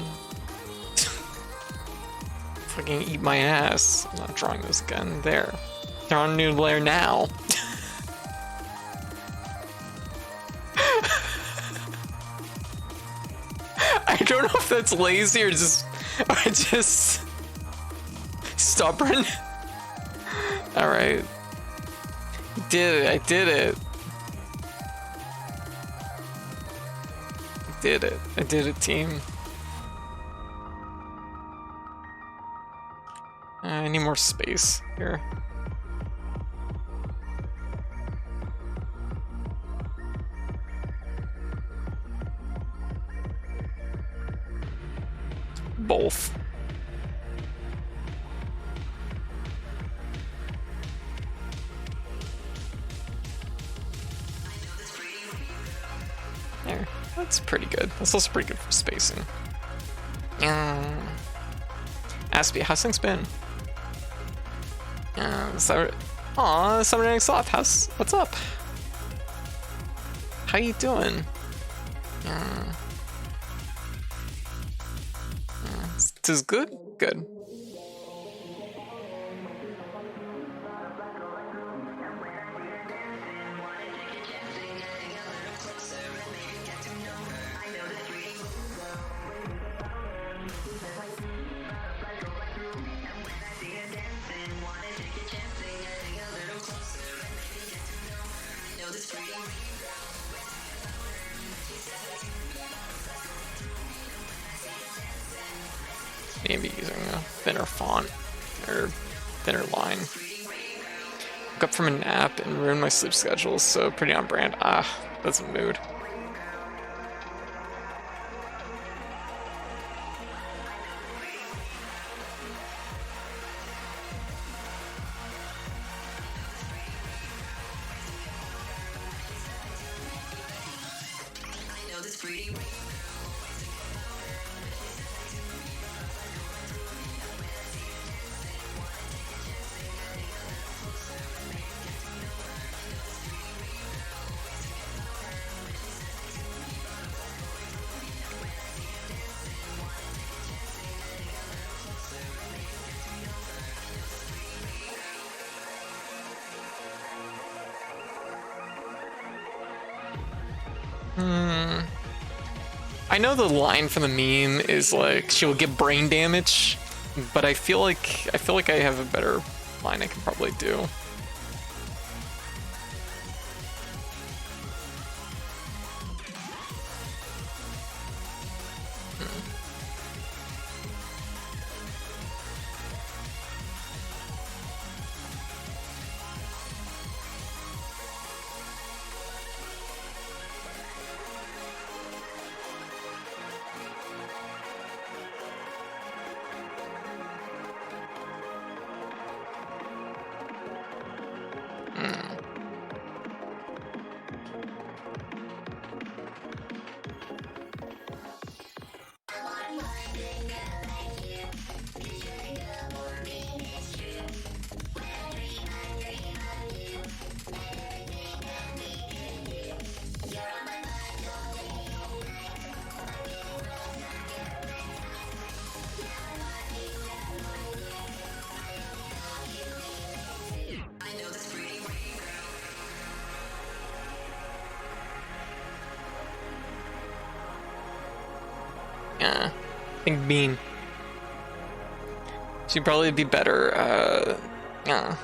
Fucking eat my ass. I'm not drawing those again. There. They're on a new layer now. I don't know if that's lazy or just stubborn. Alright. Did it, I did it. I did it, team. I need more space here. Both. There. That's pretty good. That's also pretty good for spacing. Aspie, how's things been? Aw, Summer Night Sloth, what's up? How you doing? This is good? Good. Maybe using a thinner font or thinner line. Woke up from a nap and ruined my sleep schedule, so pretty on brand. Ah, that's a mood. I know the line from the meme is like she will get brain damage, but I feel like I have a better line I can probably do. Yeah, I think bean. She'd probably be better, yeah.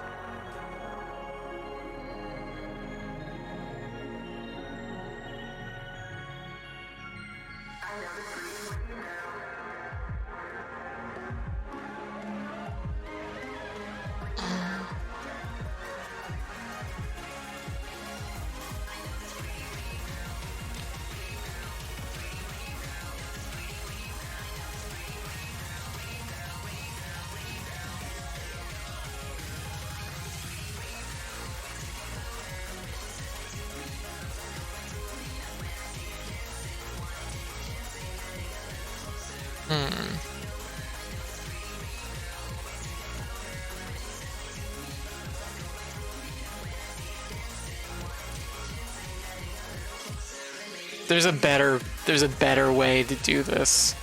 There's a better way to do this.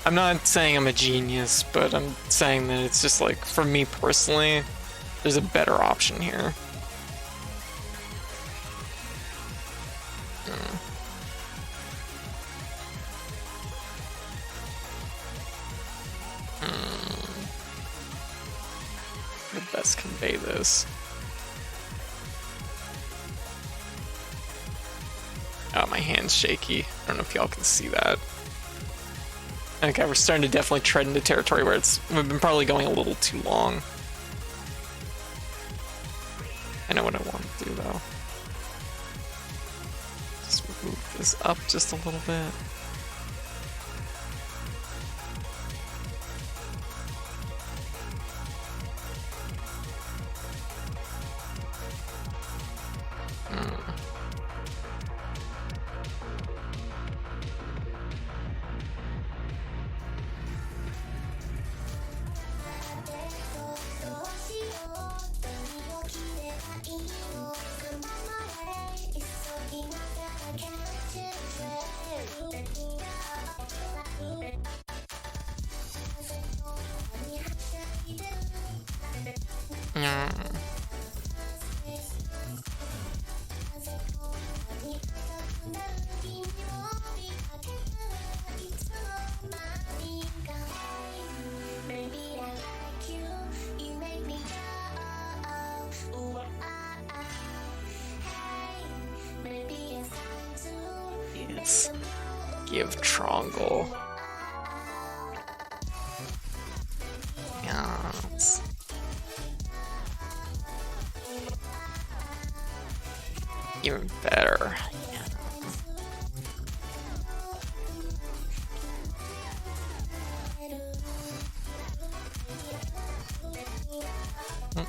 I'm not saying I'm a genius, but I'm saying that it's just like, for me personally, there's a better option here. How to best convey this. Oh, my hand's shaky. I don't know if y'all can see that. Okay, we're starting to definitely tread into territory where we've been probably going a little too long. I know what I want to do though. Just move this up just a little bit. Yes. Give Trongle. Yes. Even better. Yeah.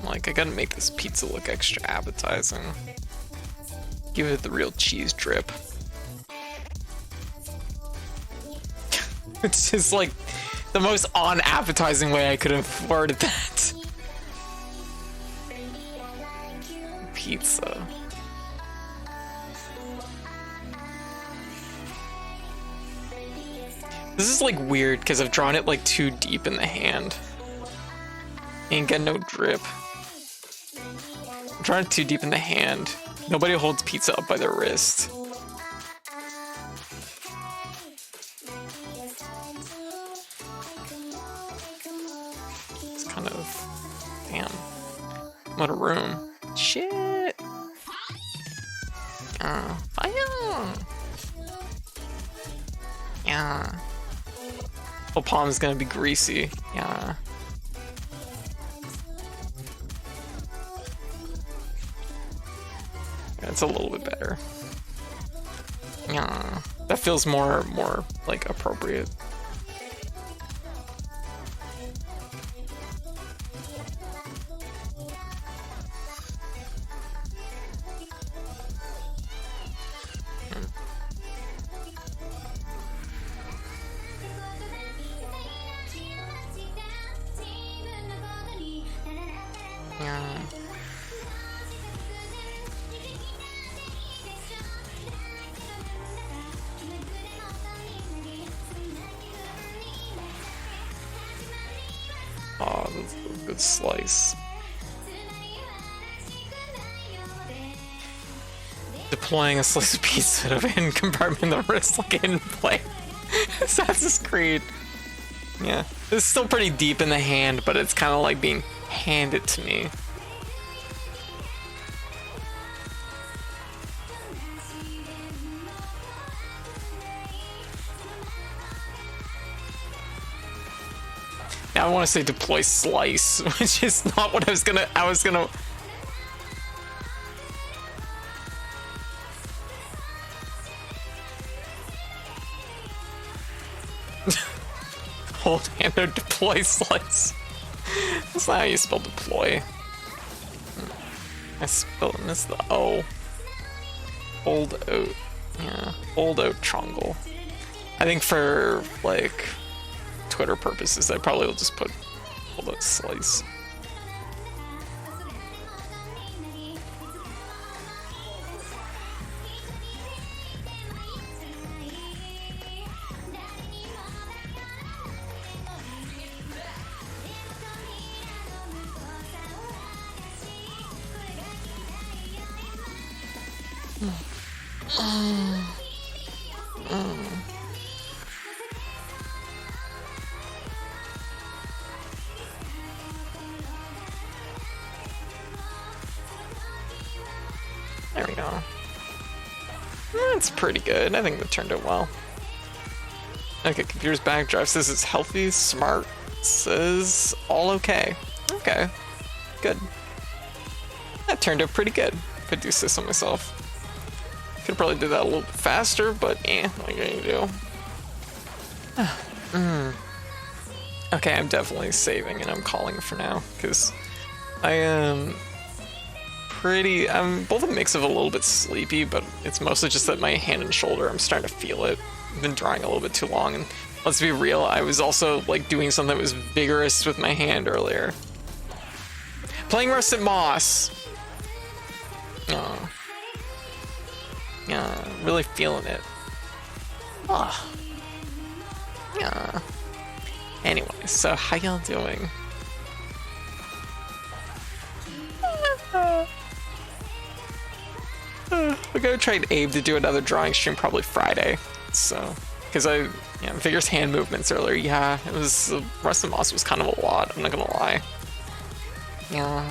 Like, I gotta make this pizza look extra appetizing. Give it the real cheese drip. It's just like the most unappetizing way I could have worded that. Pizza. This is like weird because I've drawn it like too deep in the hand. Ain't got no drip. I'm drawing it too deep in the hand. Nobody holds pizza up by their wrist. It's kind of... Damn. I'm out of room. Shit! Fire! Yeah. Oh, palm's gonna be greasy. Yeah. That's a little bit better. Yeah. That feels more like appropriate. Yeah. Oh, that's a good slice. Deploying a slice of pizza to a compartment in the wrist like in play. Assassin's Creed. Yeah. It's still pretty deep in the hand, but it's kind of like being handed to me. I want to say deploy slice, which is not what I was gonna. Hold hand or deploy slice. That's not how you spell deploy. I missed the O. Hold out. Yeah. Hold out trongle. I think for like Twitter purposes, I probably will just put hold out slice. There we go. That's pretty good. I think that turned out well. Okay, computer's backdrive says it's healthy, smart, says all okay. Okay, good. That turned out pretty good, if I do say so myself. Could probably do that a little bit faster, but what are you gonna do? Okay, I'm definitely saving and I'm calling for now, because I am I'm both a mix of a little bit sleepy, but it's mostly just that my hand and shoulder, I'm starting to feel it. I've been drawing a little bit too long, and let's be real, I was also like doing something that was vigorous with my hand earlier. Playing Rusted Moss. Oh. Yeah, really feeling it. Ah. Yeah. Anyway, so how y'all doing? We're gonna try and aim to do another drawing stream probably Friday. So, because Vigorous hand movements earlier. Yeah, it was Rusted Moss was kind of a lot. I'm not gonna lie. Yeah.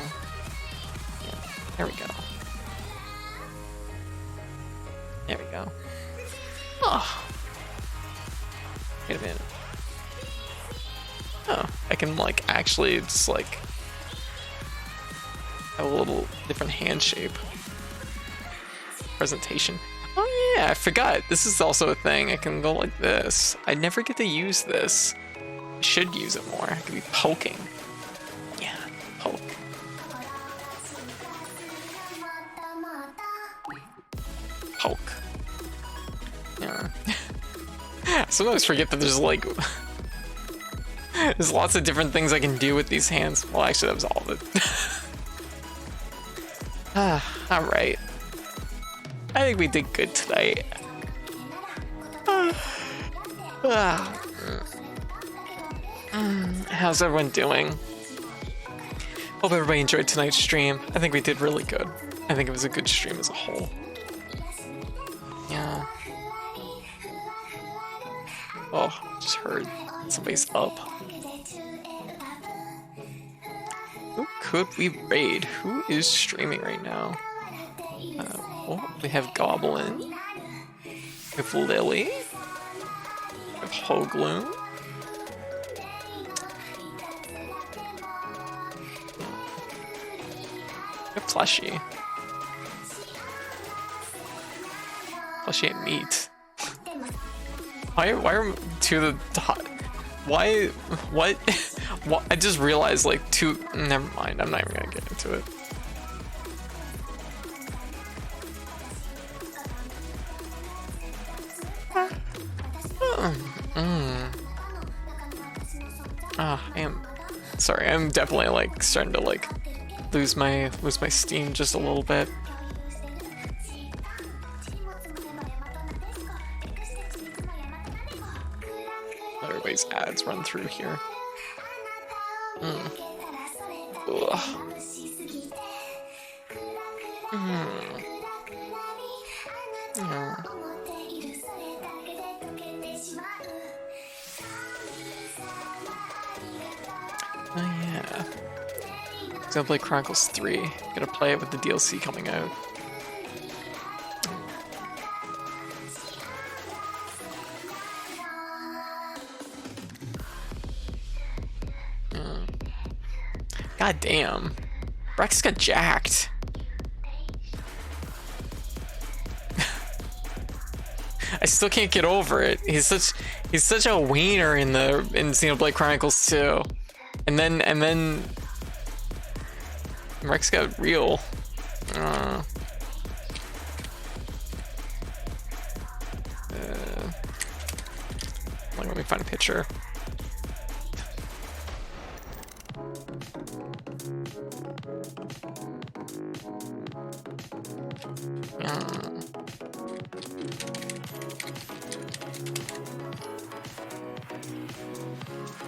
There we go. There we go. Oh. Wait a minute. Oh, I can like actually just like have a little different hand shape. Presentation. Oh yeah, I forgot. This is also a thing. I can go like this. I never get to use this. I should use it more. I could be poking. Yeah, poke. Poke. Yeah. I sometimes forget that there's like there's lots of different things I can do with these hands. Well, actually, that was all of it. Alright. I think we did good tonight. How's everyone doing? Hope everybody enjoyed tonight's stream. I think we did really good. I think it was a good stream as a whole. Yeah. Oh, just heard somebody's up. Who could we raid? Who is streaming right now? We have Goblin. We have Lily. We have Hogloon. We have Fleshy. Fleshy and Meat. Why are two of the top? Why? What? What? I just realized like two. Never mind. I'm not even gonna get into it. I am sorry. I'm definitely like starting to like lose my steam just a little bit. Let everybody's ads run through here. Ugh. Yeah. Oh yeah. Xenoblade Chronicles 3. Gotta play it with the DLC coming out. God damn. Rex got jacked. I still can't get over it. He's such a wiener in Xenoblade Chronicles 2. And then Rex got real. Let me find a picture.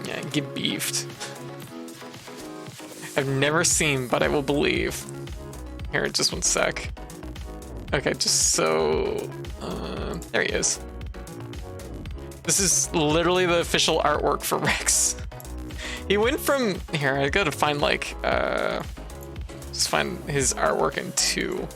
Yeah, get beefed. I've never seen, but I will believe. Here, just one sec. Okay, just so... there he is. This is literally the official artwork for Rex. He went from... Here, I gotta find, like, just find his artwork in 2.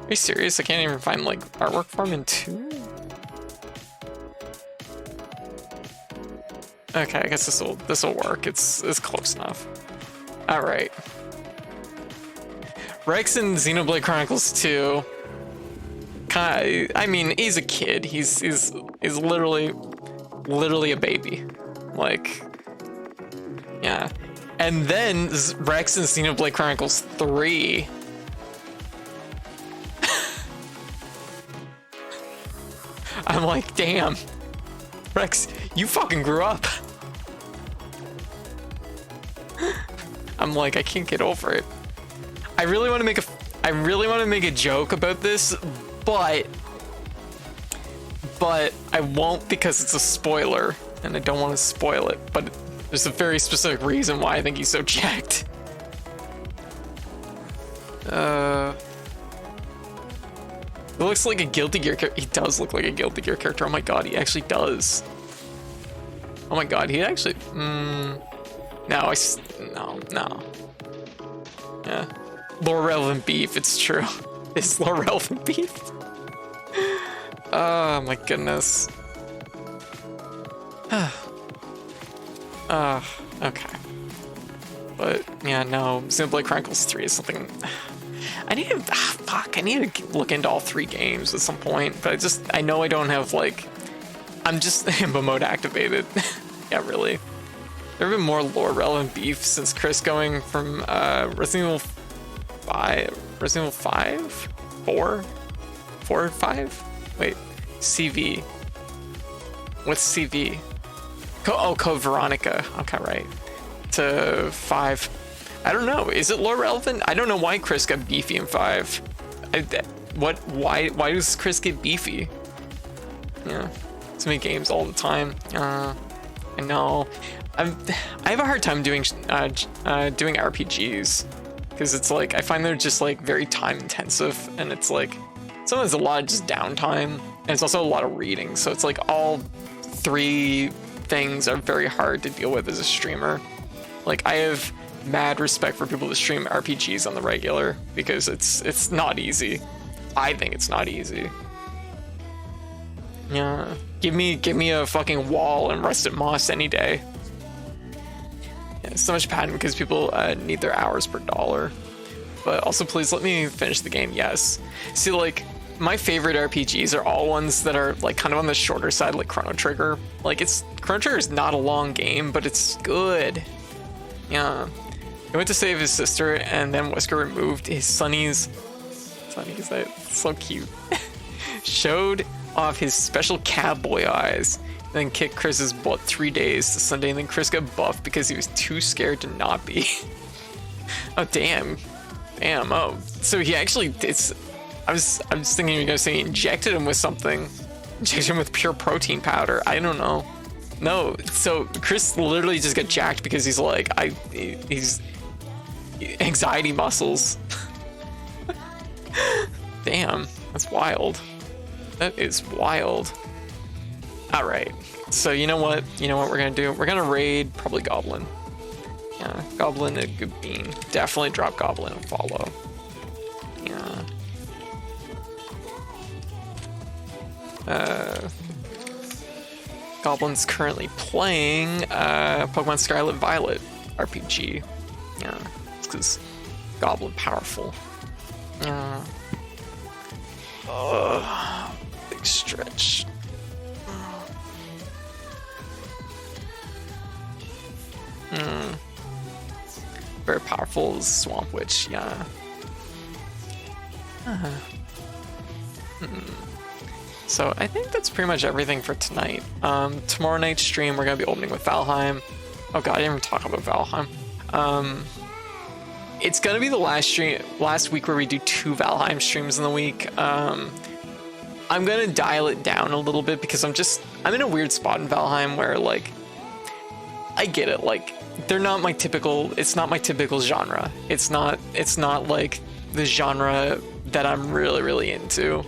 Are you serious? I can't even find like artwork for him in 2? Okay, I guess this'll work. It's close enough. All right. Rex in Xenoblade Chronicles 2. I mean, he's a kid. He's literally a baby. Like, yeah. And then Rex in Xenoblade Chronicles 3. I'm like, damn, Rex, you fucking grew up. I'm like, I can't get over it. I really want to make a joke about this, but I won't because it's a spoiler, and I don't want to spoil it. But there's a very specific reason why I think he's so jacked. He looks like a Guilty Gear character. He does look like a Guilty Gear character. Oh my god, he actually does. Oh my god, he actually... No. Yeah. Lore relevant beef, it's true. It's lore relevant beef. Oh my goodness. Okay. But, yeah, no. Xenoblade Chronicles 3 is something... I need to look into all 3 games at some point, but I know I don't have, like, I'm just Himbo mode activated. Yeah, really. There have been more lore relevant beef since Chris going from, Resident Evil 5? 4 or 5? Wait, CV. What's CV? Code Veronica. Okay, right. To 5. I don't know. Is it lore relevant? I don't know why Chris got beefy in 5. Why does Chris get beefy? Yeah. So many games all the time. I know. I have a hard time doing RPGs because it's like I find they're just like very time intensive, and it's like sometimes a lot of just downtime, and it's also a lot of reading. So it's like all 3 things are very hard to deal with as a streamer. Like I have mad respect for people that stream RPGs on the regular because it's not easy. I think it's not easy. Yeah, give me a fucking wall and Rusted Moss any day. Yeah, so much padding because people need their hours per dollar. But also, please let me finish the game. Yes. See, like my favorite RPGs are all ones that are like kind of on the shorter side, like Chrono Trigger. Like Chrono Trigger is not a long game, but it's good. Yeah. He went to save his sister, and then Wesker removed his Sonny's. That's so cute. Showed off his special cowboy eyes, then kicked Chris's butt 3 days to Sunday, and then Chris got buffed because he was too scared to not be. Oh damn. Oh, so he actually, I was thinking you were gonna say he injected him with something. Injected him with pure protein powder. I don't know. No, so Chris literally just got jacked because he's like, he's anxiety muscles. Damn, that's wild. That is wild. All right, so you know what we're gonna do? We're gonna raid probably Goblin. Yeah, Goblin a good bean. Definitely drop Goblin and follow. Yeah. Goblin's currently playing Pokemon Scarlet Violet RPG. Yeah, it's because Goblin powerful. Yeah. Big stretch. Very powerful Swamp Witch, yeah. So I think that's pretty much everything for tonight. Tomorrow night's stream, we're gonna be opening with Valheim. Oh god, I didn't even talk about Valheim. It's gonna be the last week where we do 2 Valheim streams in the week. I'm gonna dial it down a little bit because I'm in a weird spot in Valheim where, like, I get it, like, it's not my typical genre. It's not like the genre that I'm really into.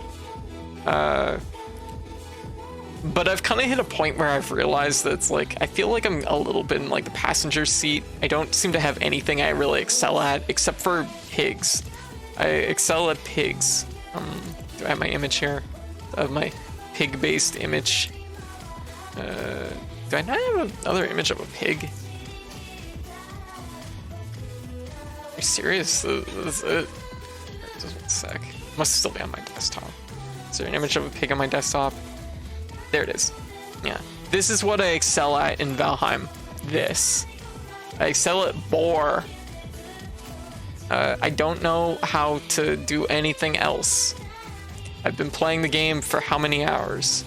But I've kind of hit a point where I've realized that it's like, I feel like I'm a little bit in like the passenger seat. I don't seem to have anything I really excel at except for pigs. I excel at pigs. Do I have my image here? Of my pig-based image. Do I not have another image of a pig? Are you serious? This is it? Just 1 sec. Must still be on my desktop. Is there an image of a pig on my desktop? There it is. Yeah. This is what I excel at in Valheim. This. I excel at boar. I don't know how to do anything else. I've been playing the game for how many hours?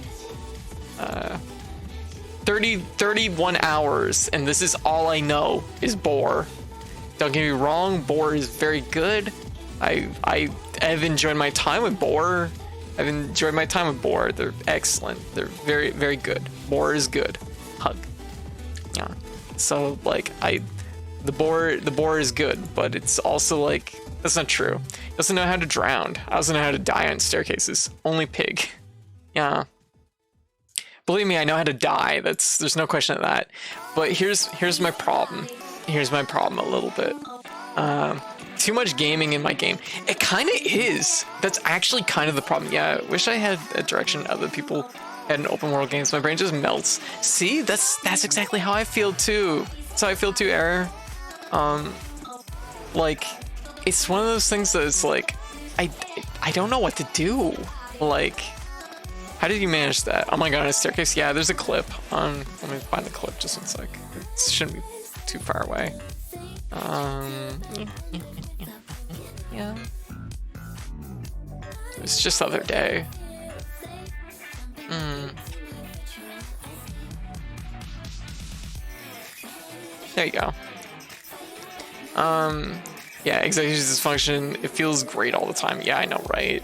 31 hours, and this is all I know is boar. Don't get me wrong, boar is very good. I've enjoyed my time with boar. They're excellent. They're very, very good. Boar is good. Hug. Yeah. So like the boar is good, but it's also like, that's not true. It doesn't know how to drown. I doesn't know how to die on staircases. Only pig. Yeah. Believe me, I know how to die. There's no question of that. But here's my problem. Here's my problem a little bit. Too much gaming in my game. It kind of is. That's actually kind of the problem. Yeah, I wish I had a direction other people had in open world games. My brain just melts. See, that's exactly how I feel too. That's how I feel too, Error. Like, it's one of those things that is like, I don't know what to do. Like, how did you manage that? Oh my god, a staircase? Yeah, there's a clip. Let me find the clip just 1 sec. It shouldn't be too far away. Yeah. It was just the other day. There you go. Yeah, executive dysfunction. It feels great all the time. Yeah, I know, right?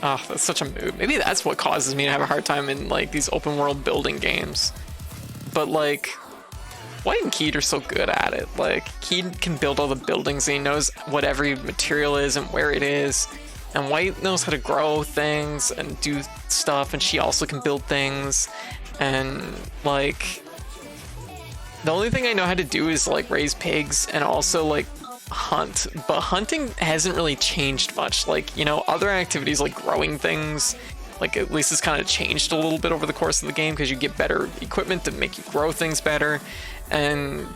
Oh, that's such a mood. Maybe that's what causes me to have a hard time in like these open world building games. But like, White and Keed are so good at it. Like, Keed can build all the buildings and he knows what every material is and where it is. And White knows how to grow things and do stuff, and she also can build things. And like, the only thing I know how to do is like raise pigs and also like hunt. But hunting hasn't really changed much. Like, you know, other activities like growing things, like at least it's kind of changed a little bit over the course of the game because you get better equipment to make you grow things better. And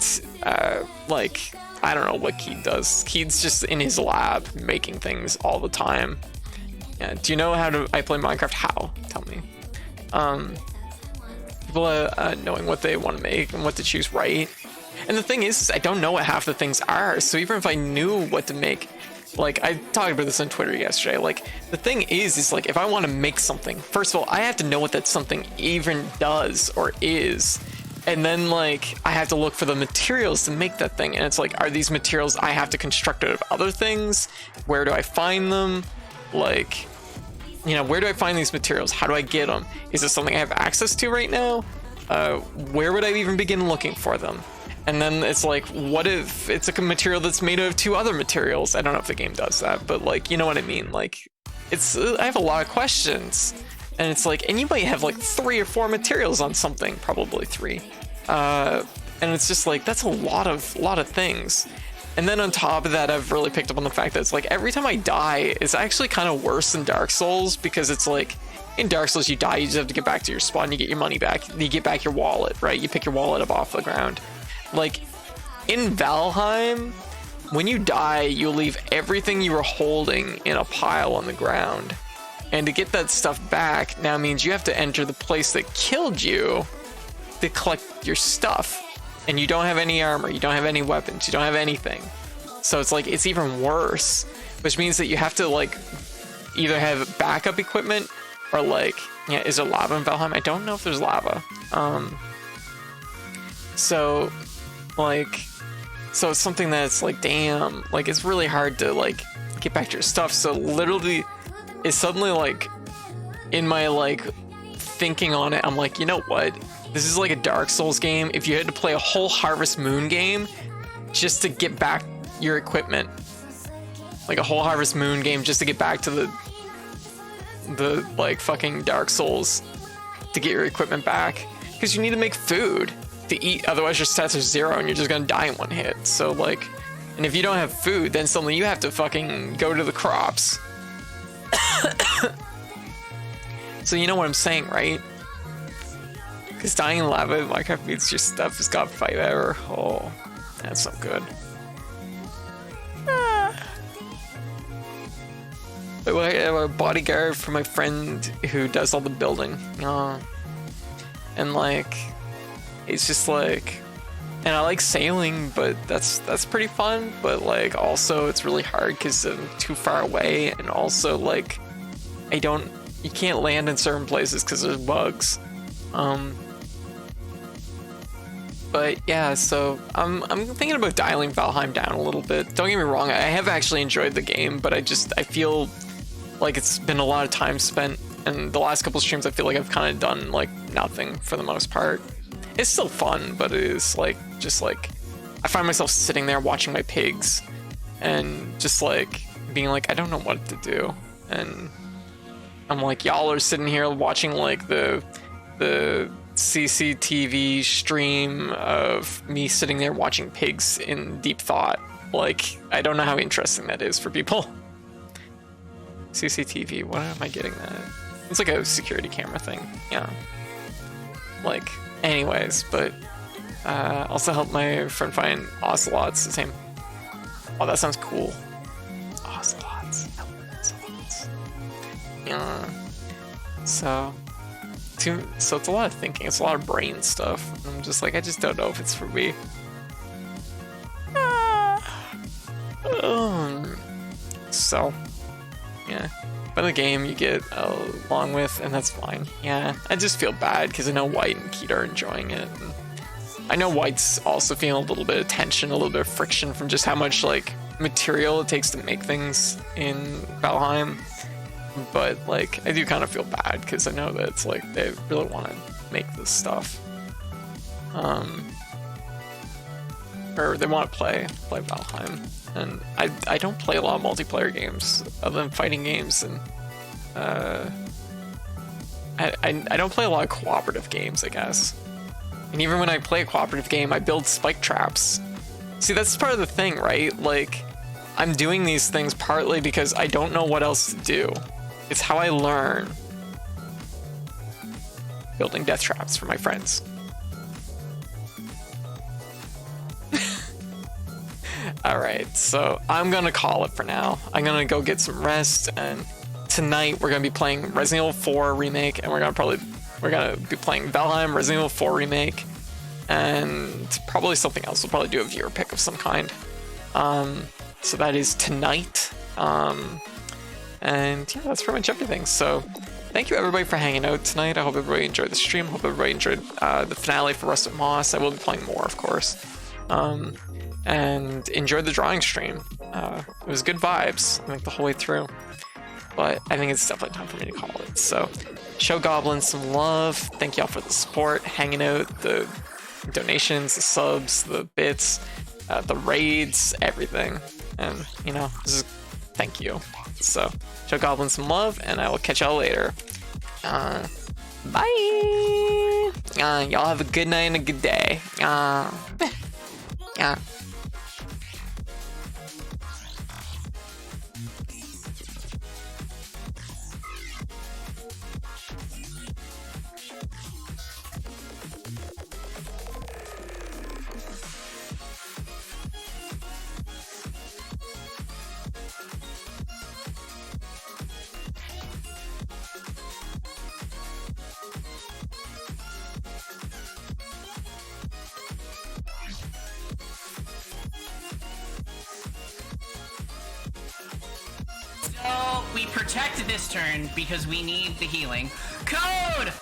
like, I don't know what Keed does. Keed's just in his lab making things all the time. Yeah, do you know how I play Minecraft? How? Tell me. People knowing what they want to make and what to choose, right? And the thing is I don't know what half the things are. So even if I knew what to make, like I talked about this on Twitter yesterday, like the thing is like if I want to make something, first of all, I have to know what that something even does or is. And then like I have to look for the materials to make that thing. And it's like, are these materials I have to construct out of other things? Where do I find them? Like, you know, where do I find these materials? How do I get them? Is this something I have access to right now? Where would I even begin looking for them? And then it's like, what if it's a material that's made out of 2 other materials? I don't know if the game does that, but like, you know what I mean? Like, it's, I have a lot of questions. And it's like, and you might have like 3 or 4 materials on something, probably 3. And it's just like, that's a lot of things. And then on top of that, I've really picked up on the fact that it's like, every time I die, it's actually kind of worse than Dark Souls, because it's like, in Dark Souls, you die, you just have to get back to your spawn, you get your money back, you get back your wallet, right? You pick your wallet up off the ground. Like, in Valheim, when you die, you leave everything you were holding in a pile on the ground. And to get that stuff back now means you have to enter the place that killed you to collect your stuff. And you don't have any armor, you don't have any weapons, you don't have anything. So it's like, it's even worse, which means that you have to like either have backup equipment or like, yeah, is there lava in Valheim? I don't know if there's lava. So it's something that's like, damn, like it's really hard to like get back to your stuff. So literally it's suddenly like in my like thinking on it, I'm like, you know what? This is like a Dark Souls game. If you had to play a whole Harvest Moon game just to get back your equipment, like a whole Harvest Moon game just to get back to the like fucking Dark Souls to get your equipment back, because you need to make food to eat, otherwise your stats are 0 and you're just gonna die in one hit. So like, and if you don't have food, then suddenly you have to fucking go to the crops. So you know what I'm saying, right? Because dying in lava in Minecraft means your stuff has got 5 error. Oh, that's not good. I have a bodyguard for my friend who does all the building. And like, it's just like, and I like sailing, but that's pretty fun. But like, also it's really hard because I'm too far away, and also like, you can't land in certain places because there's bugs. But yeah, so I'm thinking about dialing Valheim down a little bit. Don't get me wrong, I have actually enjoyed the game, but I feel like it's been a lot of time spent, and the last couple of streams I feel like I've kind of done like nothing for the most part. It's still fun, but it is like, just like, I find myself sitting there watching my pigs and just like being like, I don't know what to do. And I'm like, y'all are sitting here watching like the CCTV stream of me sitting there watching pigs in deep thought. Like, I don't know how interesting that is for people. CCTV, what am I getting that? It's like a security camera thing, yeah. Like, anyways, but also help my friend find ocelots, the same. Oh, that sounds cool. Ocelots. Yeah. So it's a lot of thinking. It's a lot of brain stuff. I'm just like, I just don't know if it's for me. So, yeah. But the game you get along with, and that's fine. Yeah, I just feel bad because I know White and Keat are enjoying it. And I know White's also feeling a little bit of tension, a little bit of friction from just how much like material it takes to make things in Valheim. But like, I do kind of feel bad because I know that it's like they really want to make this stuff, or they want to play Valheim. And I don't play a lot of multiplayer games other than fighting games, and I don't play a lot of cooperative games, I guess. And even when I play a cooperative game, I build spike traps. See, that's part of the thing, right? Like, I'm doing these things partly because I don't know what else to do. It's how I learn. Building death traps for my friends. Alright, so I'm gonna call it for now. I'm gonna go get some rest, and tonight we're gonna be playing Resident Evil 4 Remake, and we're gonna be playing Valheim, Resident Evil 4 Remake, and probably something else. We'll probably do a viewer pick of some kind. So that is tonight. And yeah, that's pretty much everything. So thank you everybody for hanging out tonight. I hope everybody enjoyed the stream. Hope everybody enjoyed the finale for Rusted Moss. I will be playing more, of course. And enjoyed the drawing stream. It was good vibes, I think, the whole way through. But I think it's definitely time for me to call it. So show Goblin some love. Thank y'all for the support, hanging out, the donations, the subs, the bits, the raids, everything. And, you know, thank you. So show Goblin some love, and I will catch y'all later. Bye! Y'all have a good night and a good day. So we protect this turn because we need the healing. Code!